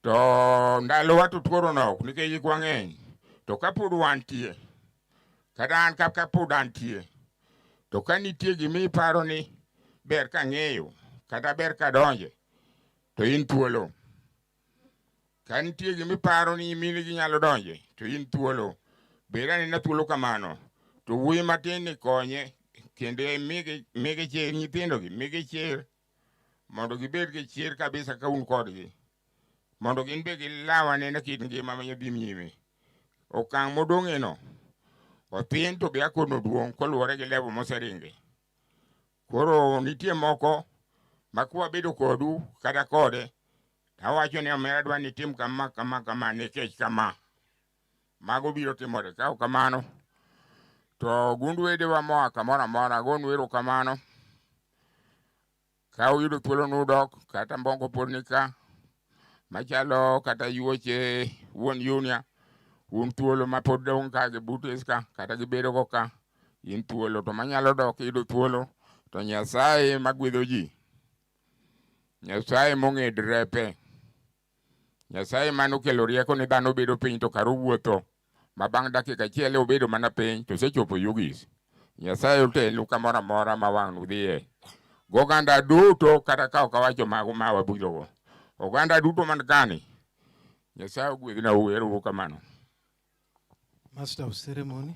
To ndalo watu tuoro nok. Nikech kwa ng'eny. To kapod wantie. Kada an kapod antie. To ka nitie gimi paro ni ber ka ng'eyo. Kata ber ka donje. To in thuolo. Ka nitie gimi paro ni mini gi nyalo donje. To in thuolo. Bera ni na thuolo kamano. To wuoyi matin ni konye. Kende mige chier nyithindo gi. Mige chier. Mondo gibed gi chier kabisa ka un kodgi. Mondo gin be gilawane na kit ngima ma nyadhi nyime. Okang' modong'e no. Othin to be akono duong' koluwore gi level moseringe. Koro nitie moko makwa bedo kodu kata kode. Awacho ni omera dwa ni tim kama nikech kama. Mago biro timore ka kamano. To gundu wedewa moa kamora mora gonu erokamano. Ka uyudo thuolo nudok kata mbongo pod nika. Machalo kata yuoche wuon Yunia. Un thuolo ma pod dong ka gi butes ka kata gibedo go ka. In thuolo to manyalo dok yudo thuolo. To Nyasaye magwedho ji. Nyasaye mong'e drepe. Nyasaye manokelo rieko ni dhano bedo piny to karo wuotho. Ma bang' dakika achiel obedo mana piny to sechopo Yugis. Nyasaye otelu kamora mora ma wang' udhiye. Goganda duto kata ka okawacho mago ma wabulogo. Oganda duto man kani. Nyasaye ogwedhna uero kamano. Master of Ceremony.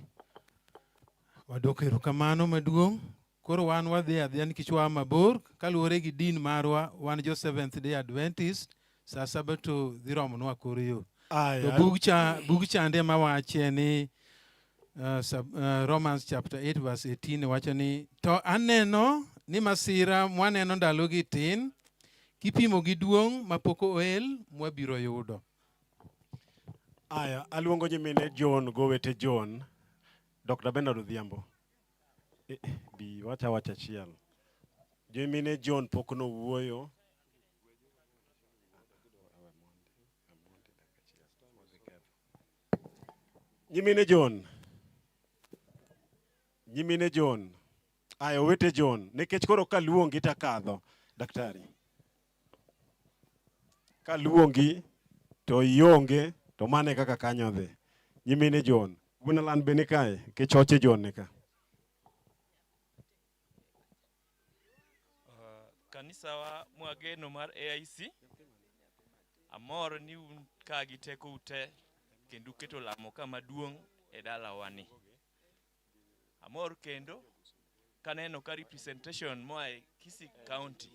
Wadok erokamano maduong'. Koro wan wadhi adhiya nikech wa mabor kaluwore gi din marwa wan jo Seventh Day Adventist saa Sabato dhi romonwa koro yo. To bug chande mawache ni Romans chapter 8 verse 18 wacho ni to aneno ni masira mwaneno ndalo gi tin kipimo gi duong' mapoko oel mwabiro yudo. Aya, aluongo nyimine John gowete John. Dr. Bernard Odhiambo. Bi wacha chiel. Nyimine John pok no wuoyo. Nyimine John. Nyimine John. Aya, owete John. Nikech koro kaluongi takadho. Daktari. Kaluongi to ionge to mane kaka kanyo dhi. Nyimine John. Wuonalan be nikae. Kechoche John nika. kanisa wa mwageno mar AIC. Amor ni un ka gi teko ute kendo keto lamo kama duong' e dala wani. Amor kendo kaneno ka representation moa e Kisii County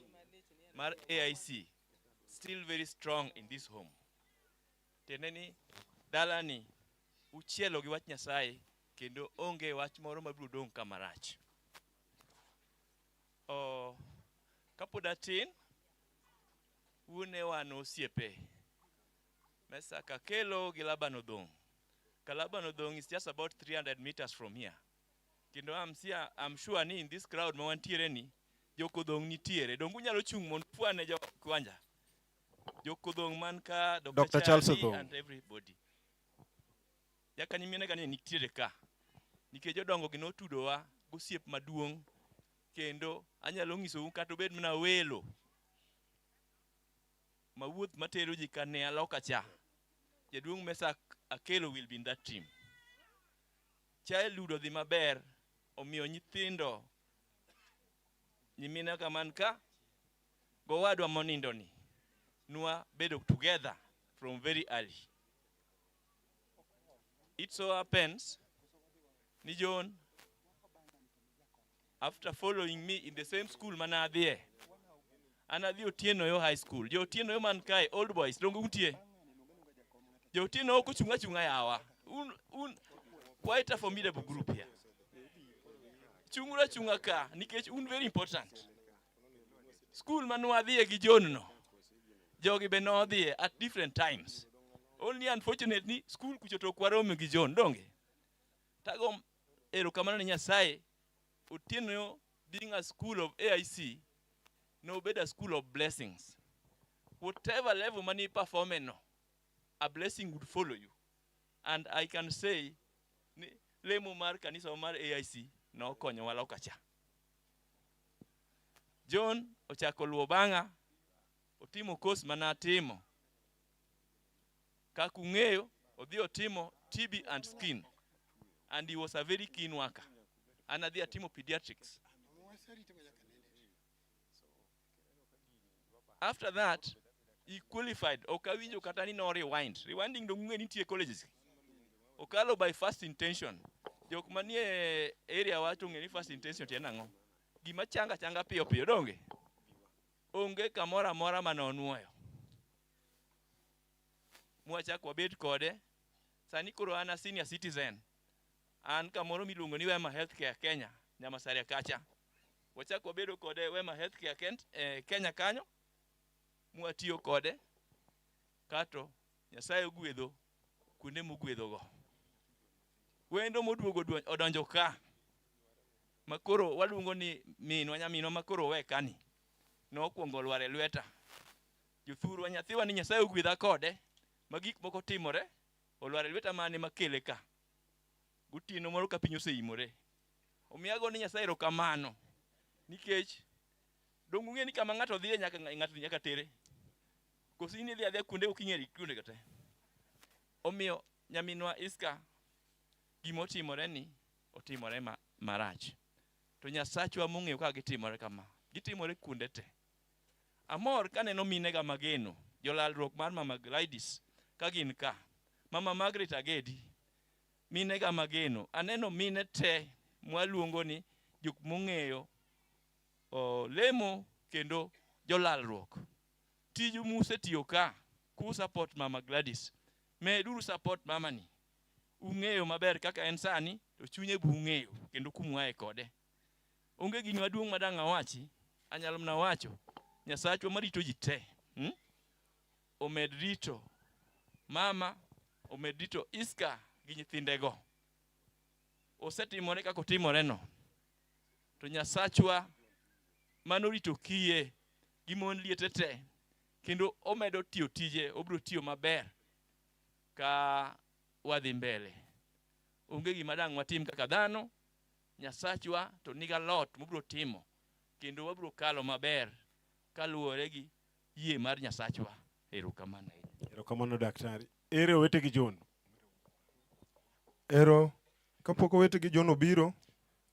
mar AIC still very strong in this home. Teneni dala ni uchielo gi wach Nyasaye kendo onge wach moro mabiro dong' kama rach. Kapod atin une wan osiepe. Mesa Kakelo gi Laban Odong. Laban Odong is just about 300 meters from here. Kendo I'm sure ni in this crowd ma wantiere ni Jok Odong nitiere. Dongu nyalo chung' mon puane jo kwanja. Jok Odong man ka Dr. Charles Odong and everybody. Yaka nyimine gani nitiere ka. Nikech jodongo gi notudowa gosiep maduong' kendo anyalo nyiso kata obed mana welo mawuoth matero ji kane aloka cha. Jaduong' Mesa Akelo will be in that team. Childhood odhi maber omiyo nyithindo nyimine kaman ka gowadwa monindo ni nwa bedo together from very early. It so happens ni John, after following me in the same school manadhie, anadhi Otieno Yo High School. Jo Otieno Yo man kae, old boys, dongo untie. Jo Otieno ko chunga yawa. Quite a formidable group here. Chunga ka, nikech very important. School manwadhie gi John no. Jogi be nodhie at different times. Only unfortunately, school kuchoto kwarome gi John, donge. Tagom erokamano ne Nyasaye. Otieno Yo being a school of AIC, no better school of blessings. Whatever level money performing, no, a blessing would follow you. And I can say, lemo mar kanisa mar AIC no konyo waloka cha. John ochako luwo bang'a, otimo course manatimo. Kakung'eyo, odhi otimo TB and skin. And he was a very keen worker. Anadhi atimo pediatrics. After that, he qualified. Okawinjo katani no rewind. Rewinding dongunge nitie colleges. Okalo by first intention. Jok manie area wacho ngeni first intention tiena ngo. Gima changa piyo donge. Onge kamora mora manonwoyo. Mwacha kwa bed kode. Sani koro ana senior citizen. An kamoro miluongo ni Wema Healthcare Kenya, Nyamasaria kacha. Wacha kwa bedo kode Wema Healthcare Kenya kanyo. Mwatiyo kode. Kato Nyasaye ogwedho kuonde mogwedho go. Wendo moduogo odonjo ka. Makoro waluongo ni minwa nyaminwa makoro we kani. Nokuongo lware lweta. Jothuru wa nyathiwa ni Nyasaye ogwedha kode. Magik moko timore. Olware lweta mane makele ka. Gutino moro ka piny oseimore. Omiyago ni Nyasaye erokamano. Nikech dongu ng'e ni kama ng'ato dhiye nyaka tere. Kosi ni dhi kuonde oking'eri kuonde kate. Omiyo nyaminwa Iska gimotimore ni otimore marach. To Nyasachwa mong'eyo ka gitimore kama. Gitimore kuonde te. Amor kaneno mine ga mageno, jolalruok mar Mama Gladys ka gin ka. Mama Margaret Agedi, mine ga mageno. Aneno mine te mwaluongo ni jok mong'eyo lemo kendo jolalruok. Tiju muse tiyo ka ku support Mama Gladys. Meduru support mama ni. Ung'eyo maber kaka en sani to chunye bu ung'eyo kendo kumwae kode. Onge gini maduong' madang' awachi, anyalo mna wacho Nyasachwa marito ji te. Omed rito mama, omed rito Iska gi nyithindego. Osetimore kako timore no. To Nyasachwa manorito kiye gi mon liete te. Kendo omedo tiyo tije, obro tiyo maber ka wadhi mbele. Onge gima dang' watim kaka dhano, Nyasachwa to niga lot mobro timo. Kendo wabro kalo maber kaluwore gi yie mar Nyasachwa. Erokamano. Erokamano daktari. Ere owete gi John. Ero kapok owete gi John obiro,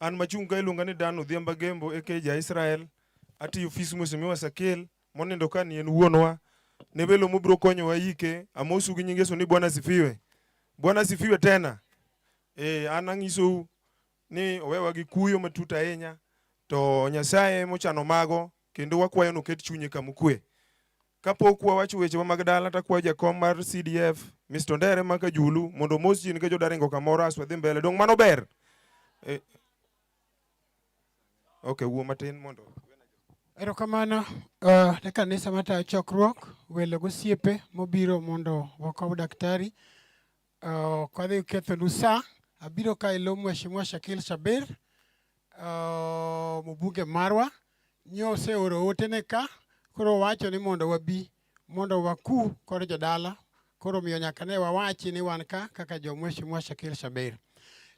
an machung' ka iluonga ni Dan Odhiambo Gembo eke ja Israel. ati ofis Mheshimiwa Sakil monindo ka ni en wuonwa ne belo mobro konyowa yike. Amosu gi nying Yesu ni Bwana sifiwe. Bwana sifiwe tena. An ang'isou ni owewa gi kuyo matut ahinya, to Nyasaye mochano mago kendo wakwayo no ket chunye kamukwe. Kapok wawacho wechewa mag dala, takwayo jakom mar CDF Mr. Ndere maka Julu mondo mos jin ka jodaringo kamoro aswa dhi mbele. Dong mano ber. Okay, wuo matin mondo. Erokamano ne kanisa matayo chokruok, welo gosiepe mobiro mondo wakow daktari. Kwadhi ketho nusa, abiro ka ilo Mheshimiwa Shakil Shabir, mbunge marwa, nyose oro ote ne ka, koro wacho ni mondo wabi, mondo waku kod jodala, koro miyo nyaka ne wawachi ni wan ka kaka jo Mheshimiwa Shakil Shabir.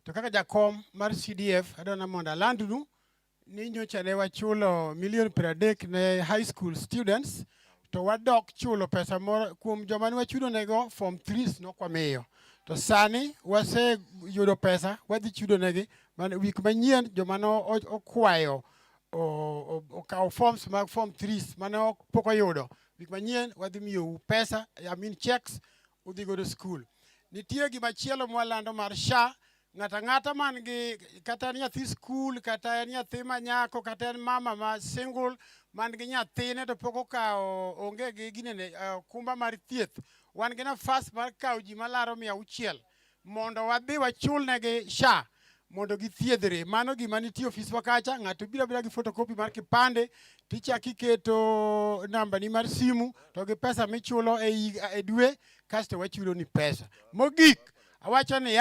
To kaka jakom mar CDF, adona mondo alandnu ni nyocha ne wachulo $30 million ne high school students, to wadok chulo pesa moro kuom joma ne wachulo nego form 3s nokwamiyo. To sani wase yudo pesa wadhi chudo negi wik manyien joma no okwayo okawo forms mag form 3s mane pok oyudo. Wik manyien wadhi miyo pesa, checks, udhi go to school. Nitie gima chielo mwalando mar SHA. Ng'ata man gi kata nyathi school, kata nyathi manyako, kata mama ma single man gi nyathine to pok okawo onge gi ginene kumba mar thieth. Wan gi nafas mar kawo ji malaro 600 mondo wadhi wachul negi SHA mondo githiedhre. Mano gima nitie ofiswa kacha. Ng'ato biro gi photocopy mar kipande, tichaki keto namba ni mar simu, to gi pesa michulo e dwe, kasto wachulo ni pesa. Mogik, awacho ni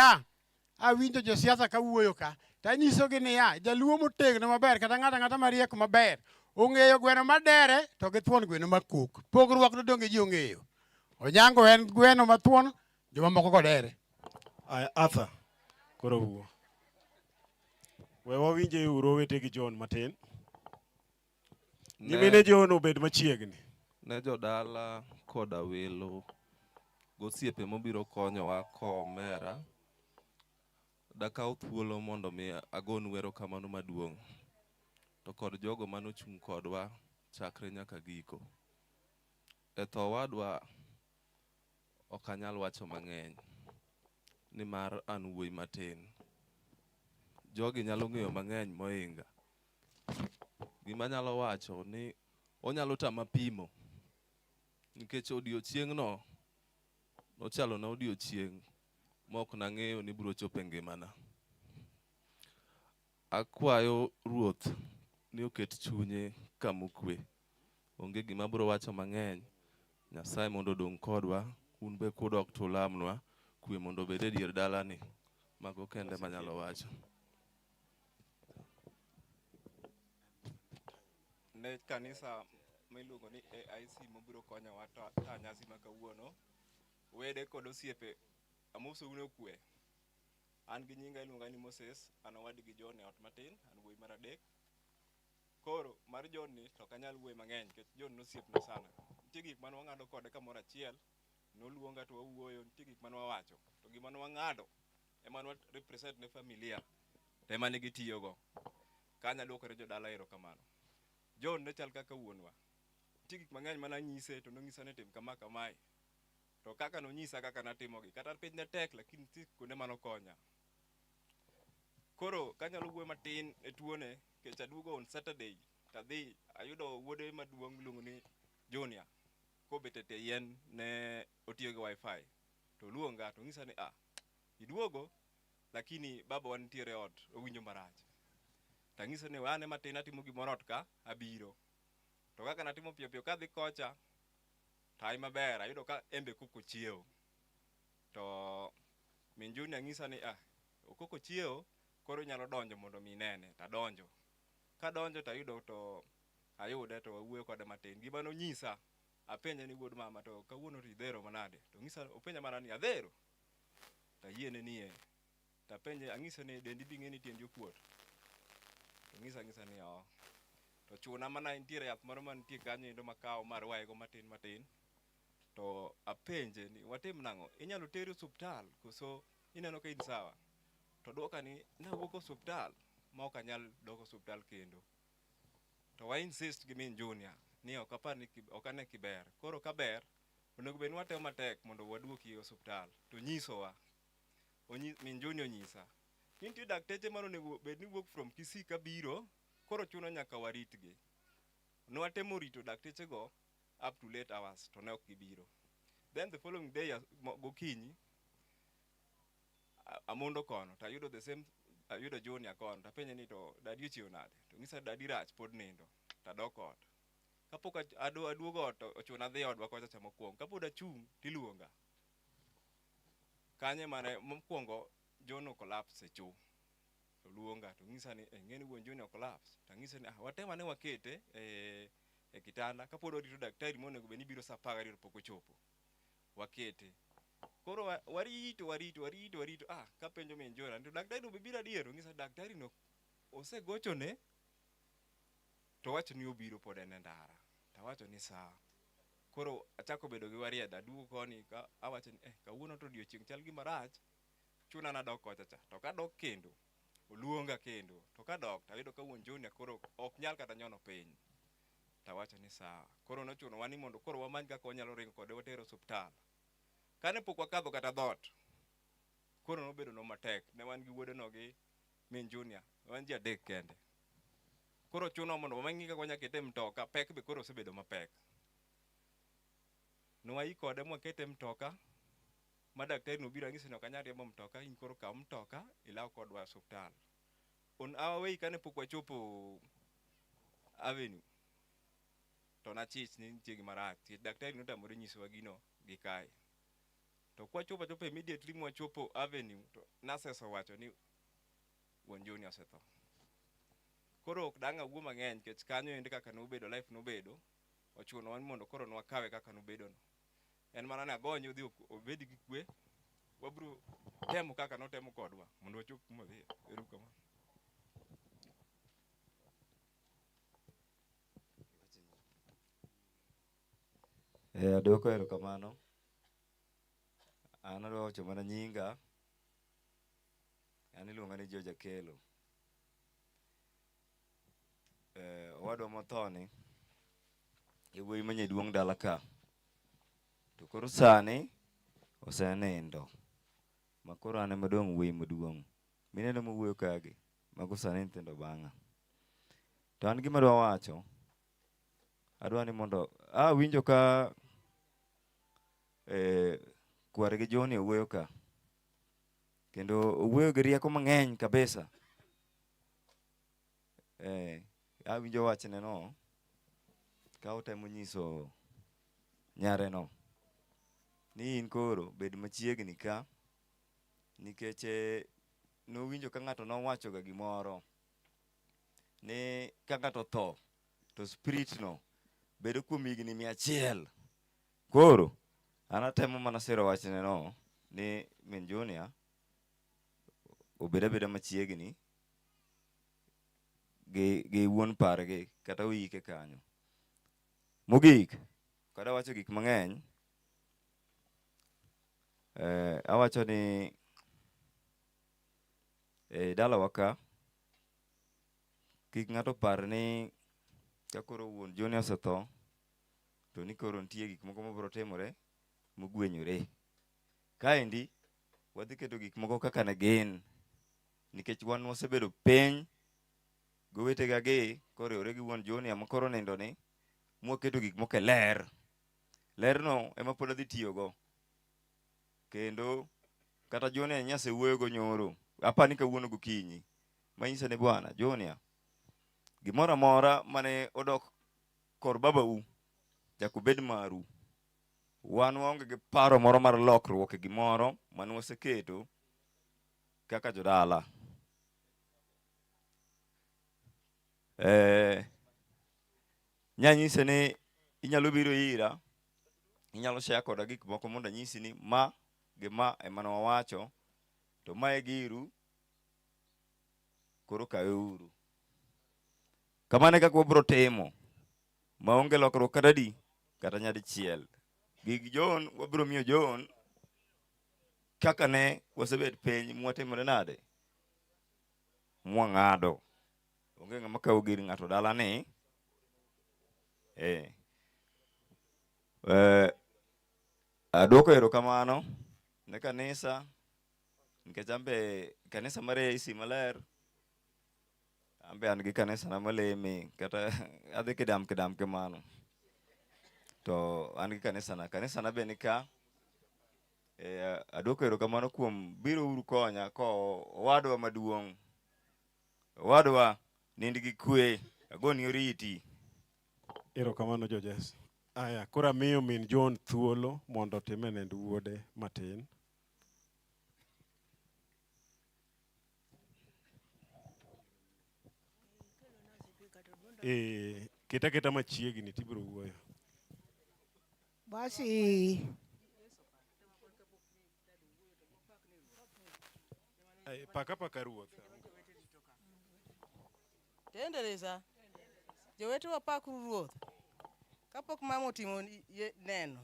awinjo josiasa kawuoyo ka, tanyisogi ni jaluo motegno maber, kata ng'ata mariek maber, ong'eyo gweno madere to gi thuon gweno makok. Pogruok donge ji ong'eyo. Onyango en gweno mathuon, joma moko godere. Arthur, koro wuo. We wawinje uro wete gi John matin. Nyimine John obed machiegni. Ne jodala koda welo gosiepe mobiro konyowa komera. Dakaw thuolo mondo mi agonu erokamano maduong'. To kod jogo manochung' kodwa chakre nyaka giko. E tho wadwa ok anyal wacho mang'eny, nimar an wuoyi matin. Jogi nyalo ng'eyo mang'eny mohinga. Gima nyalo wacho ni onyalo tama pimo, nikech odiochieng'no nochalo na odiochieng' mok nang'eyo ni biro chopo e ngimana. Akwayo Ruoth ni oket chunye kamukwe. Onge gima biro wacho mang'eny. Nyasaye mondo odong' kodwa, un be kudok tulamnwa, kwe mondo obed e dier dalani. Mago kende manyalo wacho. Ne kanisa miluongo ni AIC mobiro konyowa ta nyasi ma kawuono, wede kod osiepe amoso uno kwe. An gi nyinga iluonga ni Moses, an owadgi John e ot matin, an wuoyi mar adek. Koro mar John ni to kanyal wuoyi mang'eny, nikech John nosiepna sana. Nitie gik mane wang'ado kode kamoro achiel, noluonga to wawuoyo, nitie gik mane wawacho. To gima ne wang'ado ema ne represent ne familia, ema ne gitiyogo. Kanya dwokore jodala erokamano. John ne chal kaka wuonwa. Nitie gik mang'eny mane anyise to nonyisa ni tim kama kamae. To kaka nonyisa kaka natimogi, kata piny ne tek lakini nitie kuonde mane okonya. Koro kanyalo wuoyo matin e tuone, kech aduogo on Saturday, tadhi ayudo wuode maduong' miluongo ni Junior, kobet e yien ne otiyo gi wifi. To luonga to ng'isa ni iduogo, lakini baba wan nitiere ot, owinjo marach. Tang'isa ni wane matin atimo gimoro ot ka, abiro. To kaka natimo piyo piyo kadhi kocha, tai maber, ayudo ka embe koko chiewo. To min Junior ng'isa ni koko chiewo, koro nyalo donjo mondo mi nene, tadonjo. Kadonjo tayudo to ayude to wawuoyo kode matin. Gima nonyisa, apenje ni wuod mama to kawuono idhero manade. To ng'isa openja mana ni adhero. Tayiene niye. Tapenje ang'isa ni dendi bi ng'eni tiendi okuot. To ng'isa ni To chuna mana nitiere yath moro mantie kanyo endo makawo mar wayego matin matin. To apenje ni watim nang'o? Inyalo teri osuptal koso ineno ka in sawa? To dwoka ni nawuok osuptal ma ok anyal dok osuptal kendo. to wa insist gi min Junior ni ok apar ni ok ane kiber. Koro kaber onego bed ni watemo matek mondo waduoki osuptal. To nyisowa min Junior onyisa ni nitie dakteche ma onego bed ni wuok from Kisii kabiro, koro chuno nyaka waritgi. Nwatemo rito dakteche go up to late hours to ne ok gibiro. Then the following day gokinyi amondo kono tayudo the same, ayudo Junior kono tapenje ni to dadi ochiew nade, to ng'isa dadi rach pod nindo, tadok ot. Kapok aduogo ot ochuna dhi odwa kocha cha mokwongo, kapod achung' tiluonga. Kanye mane mokwongo John collapse e cho, to luonga to ng'isa ni ng'eni wuon Junior collapse, to ng'isa ni watema ne wakete e kitanda, kapod orito daktari monego bed ni biro saa 12 pok ochopo, wakete. Koro warito kapenjo min Junior to daktari no be biro adier, ng'isa daktari no osegochone to wacho ni obiro pod en e ndara. Tawacho ni sawa. Koro achako bedo gi warieda, aduogo koni ka awacho ni kawuono to odiochieng' chal gima rach, chuna nadok kocha cha. To kadok kendo oluonga kendo, to kadok tayudo ka wuon Junior koro ok nyal kata nyono piny. Tawacho ni sawa. Koro nochuno wa ni mondo koro wamany kaka wanyalo ringo kode watero osuptal. Kane pok wakadho kata dhot, koro nobedo no matek. Ne wan gi wuodeno gi min Junior, wan ji adek kende. Koro chuno mondo wamany kaka wanyalo kete mtoka, pek be koro osebedo mapek. Nwai kode mwakete mtoka, ma daktari nobiro ang'isi ni ok anyal riembo mtoka, in koro kaw mtoka ilaw kodwa osuptal. On our way kane pok wachopo Avenue, to nachich ni nitie gima rach. Daktari notamore nyisowa gino gi kae. To kwachopo immediately mwachopo Avenue, to nurses owacho ni wuon Junior osetho. Koro ok dang' awuo mang'eny kech kanyo ende kaka nobedo, life nobedo, ochuno wan mondo koro nwakawe kaka nobedo no. En mana ni agonye odhi obed gi kwe, wabro temo kaka notemo kodwa mondo wachop kuma odhi. Erokamano. Adwoko erokamano. An adwa wacho mana nyinga. An iluonga ni George Akelo. Owadwa mothoni yawuoyi manyaduong' dala ka. To koro sani osenindo. Makoro an ema dong' wuoyi maduong'. Mineno mowuoyo kagi, mago sani nyithindo bang'a. To an gima dwa wacho, adwa ni mondo winjo ka kwar gi Joni owuoyo ka. Kendo owuoyo gi rieko mang'eny kabisa. Awinjo wachne no ka otemo nyiso nyare no ni in koro bed machiegni ka, nikech nowinjo ka ng'ato nowacho ga gimoro ni ka ng'ato tho to spirit no bedo kuom higni 100. Koro an atemo mana siro wachne no ni min Junior obed abeda machiegni gi wuon pargi kata oike kanyo. Mogik, kada wacho gik mang'eny, awacho ni dalawa ka kik ng'ato par ni ka koro wuon Junior osetho to ni koro nitie gik moko mabiro timore mogwenyore. Kaendi wadhi keto gik moko kaka ne gin, nikech wan wasebedo piny gowetega gi koriwore gi wuon Junior ma koro nindo ni, mwaketo gik moko e ler. Ler no ema pod adhi tiyogo. Kendo kata Junior nyase wuoyogo nyoro, apani kawuono gokinyi, manyisa ni bwana Junior, gimoro amora mane odok kor babau chako bed maru. Wan waonge gi paro moro mar lokruok e gimoro mane waseketo kaka jodala. Nyanyise ni inyalo biro ira, inyalo share koda gik moko mondo anyisi ni ma gi ma ema ne wawacho, to mae giru koro kawe uru. Kamane kaka wabiro timo maonge lokruok kata di kata nyadichiel. Gig John wabiro miyo John kaka ne wasebet piny mwatimore nade, mwang'ado. Onge ng'ama kawo gir ng'ato dalani Adwoko erokamano ne kanisa nikech ambe kanisa mar AIC maler, ambe an gi kanisa na maleme kata adhi kidam kamano. To an gi kanisa na be nika. Adwoko erokamano kuom biro uru konya ko owadwa maduong'. Owadwa nind gi kwe, agoni oriti. Erokamano Georges. Aya, kora miyo min John thuolo mondo time nend wuode matin. Keta machiegni tibiro wuoyo. Basi Paka ruoth. Tendereza. Jowete wapak ruoth. Kapok mama otimo neno.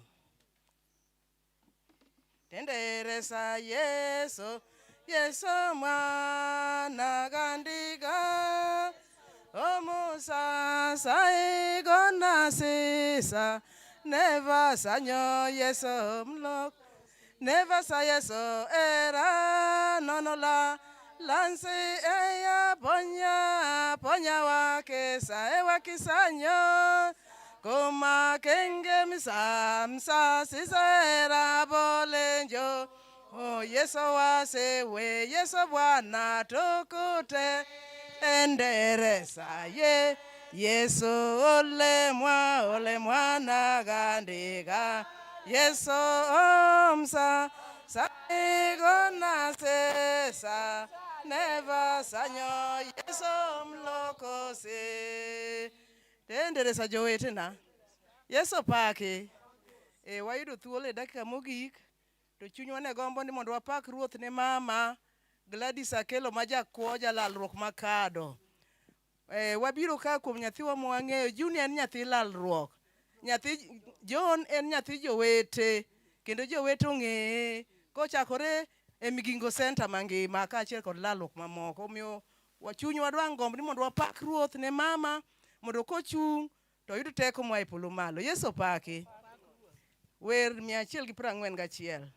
Tendereza Yeso, Yeso mwana gandiga. Omusa saigona sisa. Never sanyo Yeso mlok. Never sa Yeso era nonola. Lansi eya ponya wake sa ewa kisanyo. Kuma kenge misa sisera bolenjo. Oh Yeso wasewe Yeso Bwana tukute. Endereza Yeso ole mwana gandiga. Yeso omsa saigona sesa. Never sanyo Yeso mloko se. Tendereza jowete na. Yeso pake. Wayudo thuolo dakika mogik. To chunywa ne gombo ni mondo wapak ruoth ne mama Gladys Akelo majakwo jalalruok makado. Wabiro ka kuom nyathiwa mwang'eyo. Junior en nyathi lalruok. Nyathi John en nyathi jowete. Kendo jowete ong'eye. Kochakore Migingo Center mangima kaachiel kod lalruok mamoko. Omiyo wachunywa dwang' gombo ni mondo wapak ruoth ne mama mondo kochung' to yud teko moa e polo malo. Yeso pake. Wer 141.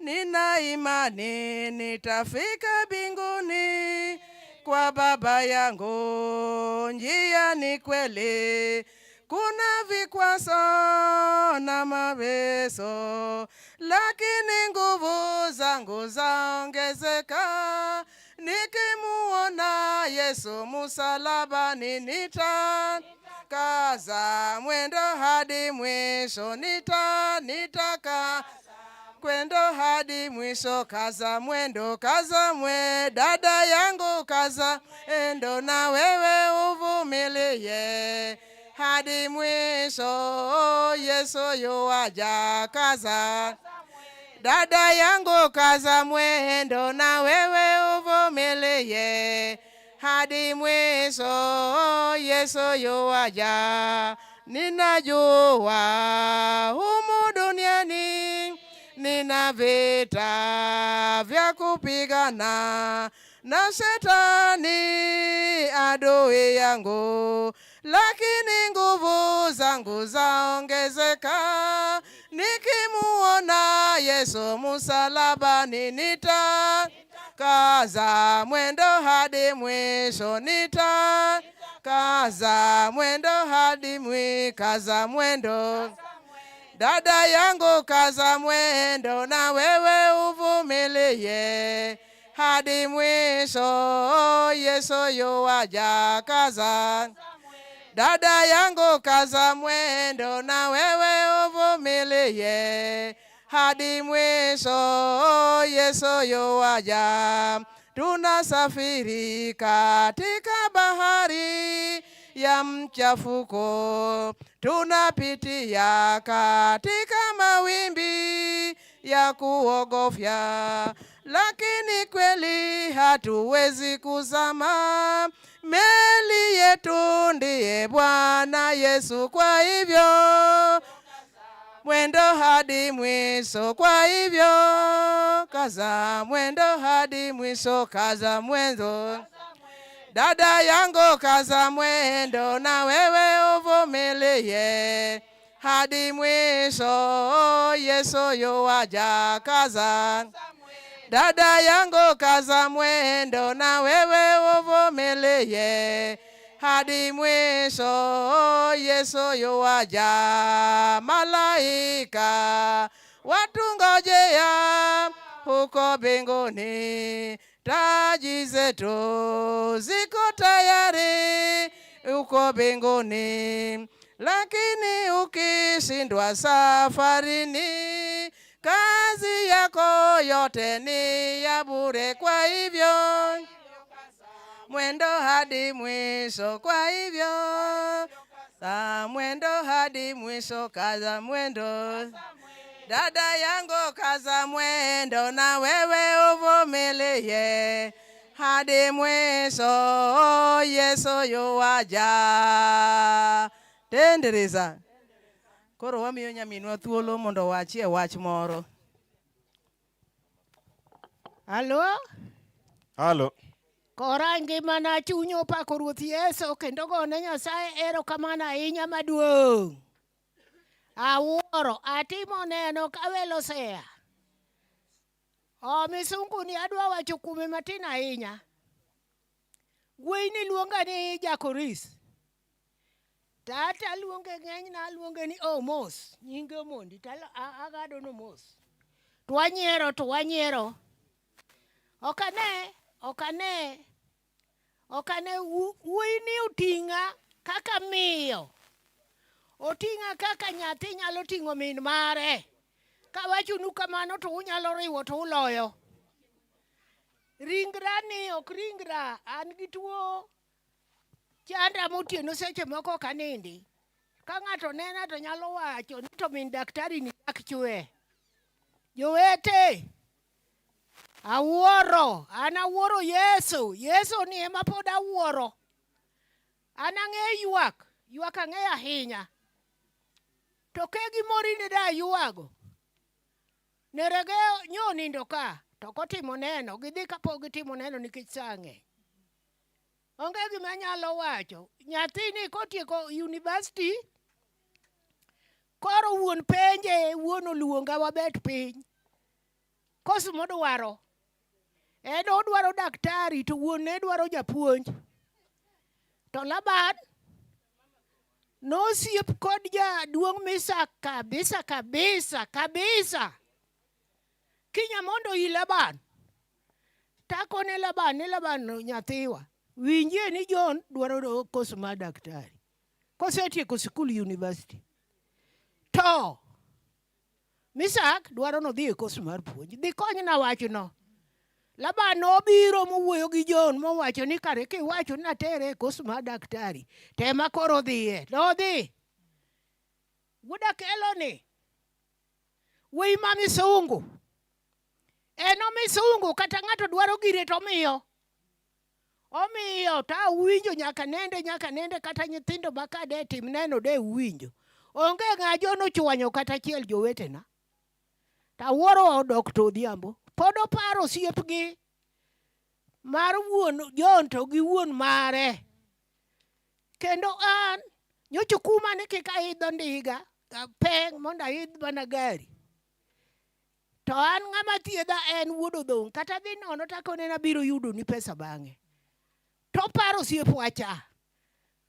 Nina imani nitafika mbinguni kwa baba yangu, njia ni kweli. Kuna vikwazo na mawezo, lakini nguvu zangu zaongezeka. Nikimuona Yesu msalabani nitakaza mwendo hadi mwisho. Nitaka kwendo hadi mwisho. Kaza mwendo, dada yangu kaza endo, na wewe uvumilie hadi mwisho. Yesu yuaja, kaza dada yangu kaza mwendo, na wewe uvumilie hadi mwisho. Yesu yuaja. Ninajua humu duniani nina vita vya kupigana na shetani adui yangu, lakini nguvu zangu zaongezeka. Nikimuona Yesu msalabani nitakaza mwendo hadi mwisho. Kaza mwendo hadi mwisho. Kaza mwendo, dada yangu kaza mwendo, na wewe uvumilie hadi mwisho. Yesu yuaja, kaza dada yangu kaza mwendo, na wewe uvumilie hadi mwisho. Yesu yuaja. Tunasafiri katika bahari ya mchafuko, tunapitia katika mawimbi ya kuogofya, lakini kweli hatuwezi kuzama. Meli yetu ndiye Bwana Yesu, kwa hivyo mwendo hadi mwisho. Kwa hivyo kaza mwendo hadi mwisho. Kaza mwendo, Dada yangu kaza mwendo na wewe uvumilie hadi mwisho, Yesu yuaja kaza. Dada yangu kaza mwendo na wewe uvumilie hadi mwisho, Yesu yuaja. Malaika watungojea huko mbinguni, taji zetu ziko tayari huko mbinguni. Lakini ukishindwa safarini, kazi yako yote ni ya bure. Kwa hivyo mwendo hadi mwisho, kwa hivyo mwendo hadi mwisho, kaza mwendo. Dada yangu kaza mwendo na wewe uvumilie hadi mwisho, Yesu yuaja. Tendereza. Koro wamiyo nyaminwa thuolo mondo wachie wach moro. Halo? Halo. Kora ngimana chuny opako Ruoth Yesu kendo gone Nyasaye erokamano ahinya maduong'. Awuoro atimo neno ka welo sea. Misungu ni adwa wacho kume matin ahinya. Gweyni luonga ni Jakoris. Tata luonge ng'eny na luonge ni Mos. Nyinge mondi agado no Mos. Twanyiero. Okane wuoyini oting'a kaka miyo. Oting'a kaka nyathi nyalo ting'o min mare. Kawachonu kamano to unyalo riwo to uloyo. Ringra ni ok ringra, an gi tuo chanda motieno seche moko kanindi. Ka ng'ato nena to nyalo wacho ni to min daktari ni dak chwe. Jowete, an awuoro Yesu. Yesu ni ema pod awuoro. An ang'e ywak ang'e ahinya. To ke gimori ne da yuago. Nerege nyo nindo ka, to kotimo neno, gidhi kapok gitimo neno nikech sang'e. Onge gima nyalo wacho. Nyathini kotieko university, koro wuon penje, wuon oluonga wabet piny. Kosu modwaro. En odwaro daktari to wuon ne dwaro japuonj. To Laban nosiep kod jaduong' Misak kabisa. Kinya mondo i Laban. Tako ne Laban nyathiwa. Winjie ni John dwaro kosu mar daktari. Kosetieko sikul university. To Misak dwaro no dhi e kosu mar puonj. Dhi kony na wachno. Laban nobiro mowuoyo gi John mowacho ni kare kiwacho na tere e kosu mar daktari. Tema koro dhiye. Nodhi. Wuoda kelo ni. Wuoyi ma misungu. En omisungu kata ng'ato dwaro gire to omiyo. Omiyo ta uwinjo nyaka nende kata nyithindo makade tim neno de uwinjo. Onge ng'ajo nochwanyo kata chiel jowetena. Ta wuoro odok to odhiambo. Pod oparo osiepgi mar wuon John to gi wuon mare. Kendo an nyocha kuma ni kik aidho ndiga peng mondo aidh mana gari. To an ng'ama thiedha en wuod odong'. Kata dhi nono takone nabiro yudo ni pesa bang'e. To paro osiepwa cha.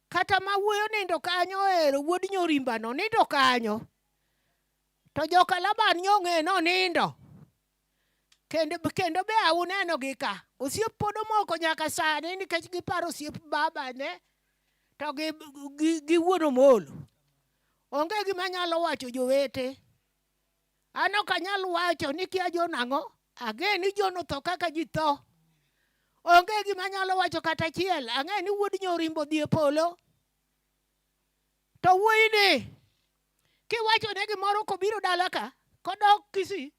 Kata ma wuoyo nindo kanyo ero wuod nyorimbano nindo kanyo. To joka Laban nyong'e no nindo. Kendo be uneno gi ka. Osiep pod omoko nyaka sani nikech giparo osiep babane to gi wuon omolo. Onge gima nyalo wacho jowete. An ok anyal wacho ni kia John ang'o. Ang'e ni John otho kaka ji tho. Onge gima nyalo wacho kata chiel. Ang'e ni wuod nyorimbo dhi e polo. To wuoyi ni kiwacho ne gimoro kobiro dala ka kodok Kisii.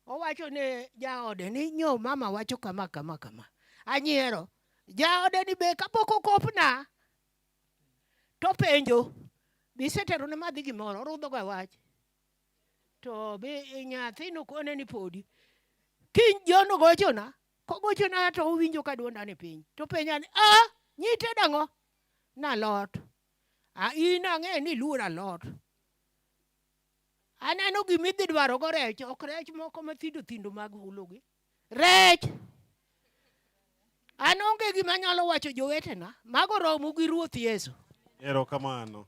Owacho ne jaode ni nyo mama wacho kama. Anyiero. Jaode ni be kapok okopna. To penjo. Bisetero ne madhi gimoro. Rudho ga wach. To be nyathino kone ni podi. Kiny John gochona. Kogochona to owinjo ka duonda ni piny. To penja ni Nyite dango na lot. In ang'e ni luor alot. Aneno gimidhi dwaro go rech, ok rech moko mathindo thindo mag hulogi. Rech! An onge gima nyalo wacho jowetena, mago romo gi Ruoth Yesu. Erokamano.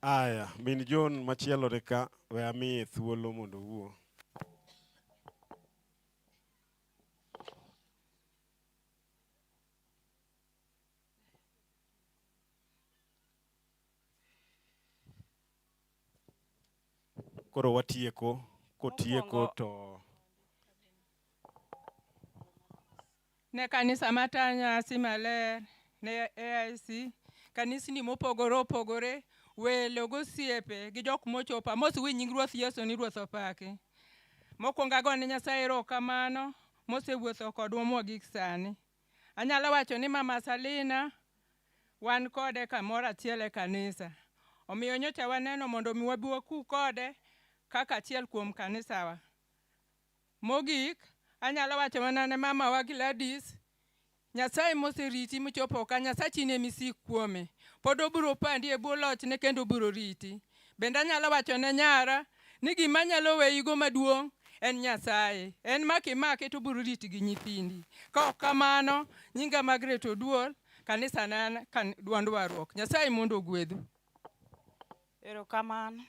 Aya, min John machielo ka we amiye thuolo mondo owuo. Koro watieko, kotieko to ne kanisa mata nyasi maler, ne AIC, kanisni mopogore opogore, welo gosiepe gi jok mochopo. Mos wi nying Ruoth Yesu ni Ruoth opaki. Mokwongo agone Nyasaye erokamano mosewuotho kodwa mogik sani. Anyalo wacho ni Mama Salina wan kode kamoro achiel e kanisa. Omiyo nyocha waneno mondo mi wabi waku kode kaka achiel kuom kanisawa. Mogik, anyalo wacho mana ne mama wa Gladys, Nyasaye moseriti mochopo ka, Nyasachi ne misik kuome. Pod obiro pandi e bwo lochne kendo obiro riti. Bende anyalo wacho ne nyara ni gima nyalo weyigo maduong' en Nyasaye. En makimake to obiro riti gi nyithindi. Ka ok kamano, nyinga Margaret Oduol, kanisa nan duond warruok. Nyasaye mondo ogwedhu. Erokamano.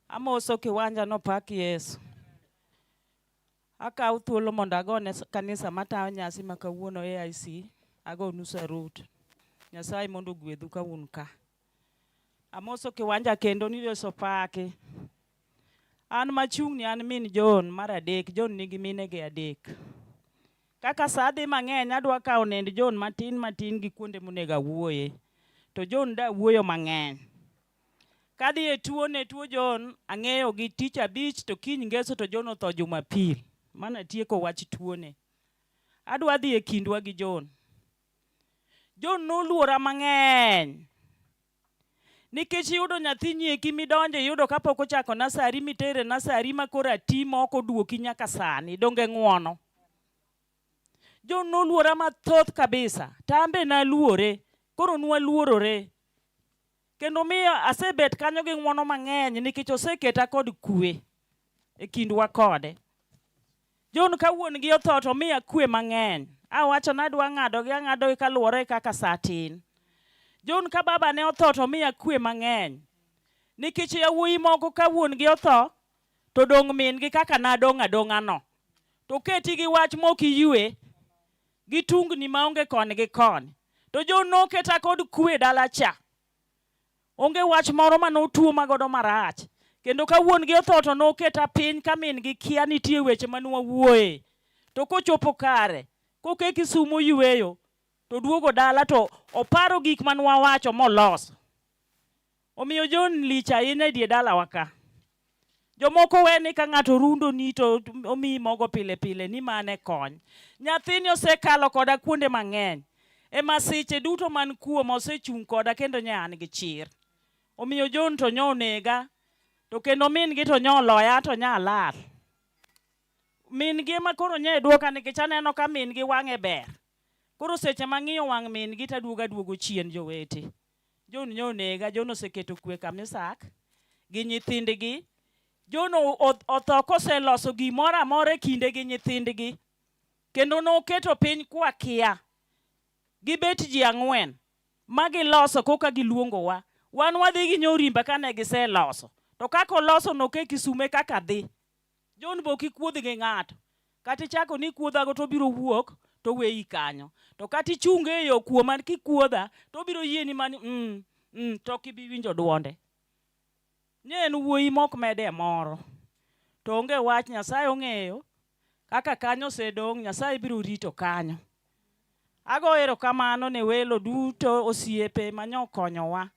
Amoso kiwanja nopaki Yesu. Akaw thuolo mondo agone kanisa matayo nyasi ma kawuono AIC, agonu sarut. Nyasaye mondo ogwedhu ka un ka. Amoso kiwanja kendo ni Yesu opaki. An machung'ni an min John mar adek, John nigi minege adek. Kaka sa dhi mang'eny adwa kawo nend John matin gi kuonde monego awuoye. To John da wuoyo mang'eny. Kadhi e tuo John ang'eyo gi tich abich to kiny ngeso to John otho Jumapil. Mana tieko wach tuone. Adwa dhi e kindwa gi John. John noluora mang'eny. Nikech yudo nyathi nyieki midonje yudo kapok ochako nasari mitere nasari makoro ati moko duoki nyaka sani donge ng'uono. John noluora mathoth kabisa. Tambe naluore. Koro nwaluorore. Kendo miyo asebet kanyo gi ng'uono mang'eny nikech oseketa kod kwe e kindwa kode. John ka wuon gi otho to miya kwe mang'eny. Awacho nadwa ng'adogi kaluwore kaka sa tin. John ka baba ne otho to miya kwe mang'eny. Nikech yawuoyi moko ka wuon gi otho to dong' min gi kaka nadong' adong'a no. To keti gi wach mokiyue gi tungni maonge koni gi koni. To John noketa kod kwe dala cha. Onge wach moro manotuo magodo marach. Kendo ka wuon gi otho to noketa piny ka min gi kia nitie weche manwa wuoye. To kochopo kare, koke Kisumu yueyo, to duogo dala to oparo gik manwa wacho moloso. Omiyo John lich ahinya e die dala waka. Jomoko weni ka ng'ato rundo ni to omiyi mogo pile pile ni mane kony. Nyathini osekalo koda kuonde mang'eny. E masiche duto man kuom osechung' koda kendo nyan gi chir. Omiyo John to nyo nega. To kendo min gi to nyo loya to nya lal. Min gi ma koro nye duoka nikech aneno ka min gi wang'e ber. Koro seche mang'iyo wang' min gi taduogo chien jowete. John nyo nega, John oseketo kwe kamisak gi nyithindgi. John otho koseloso gimoro amora e kinde gi nyithindgi. Kendo noketo piny kwa kia. Gibet ji 4 ma giloso koka giluongowa. Wan wadhi gi nyorimba kane giseloso. To kako loso noke Kisume kaka dhi. John boki kuodhi gi ng'ato. Kati chako ni kuodhago to biro wuok to weyi kanyo. To kati chunge e yo kuoma kikuodha to biro yieni mani to kibi winjo duonde. Nye en wuoyi mok mede moro. To onge wach Nyasaye ong'eyo kaka kanyo sedong' Nyasaye biro rito kanyo. Ago erokamano ne welo duto osiepe manyokonyowa.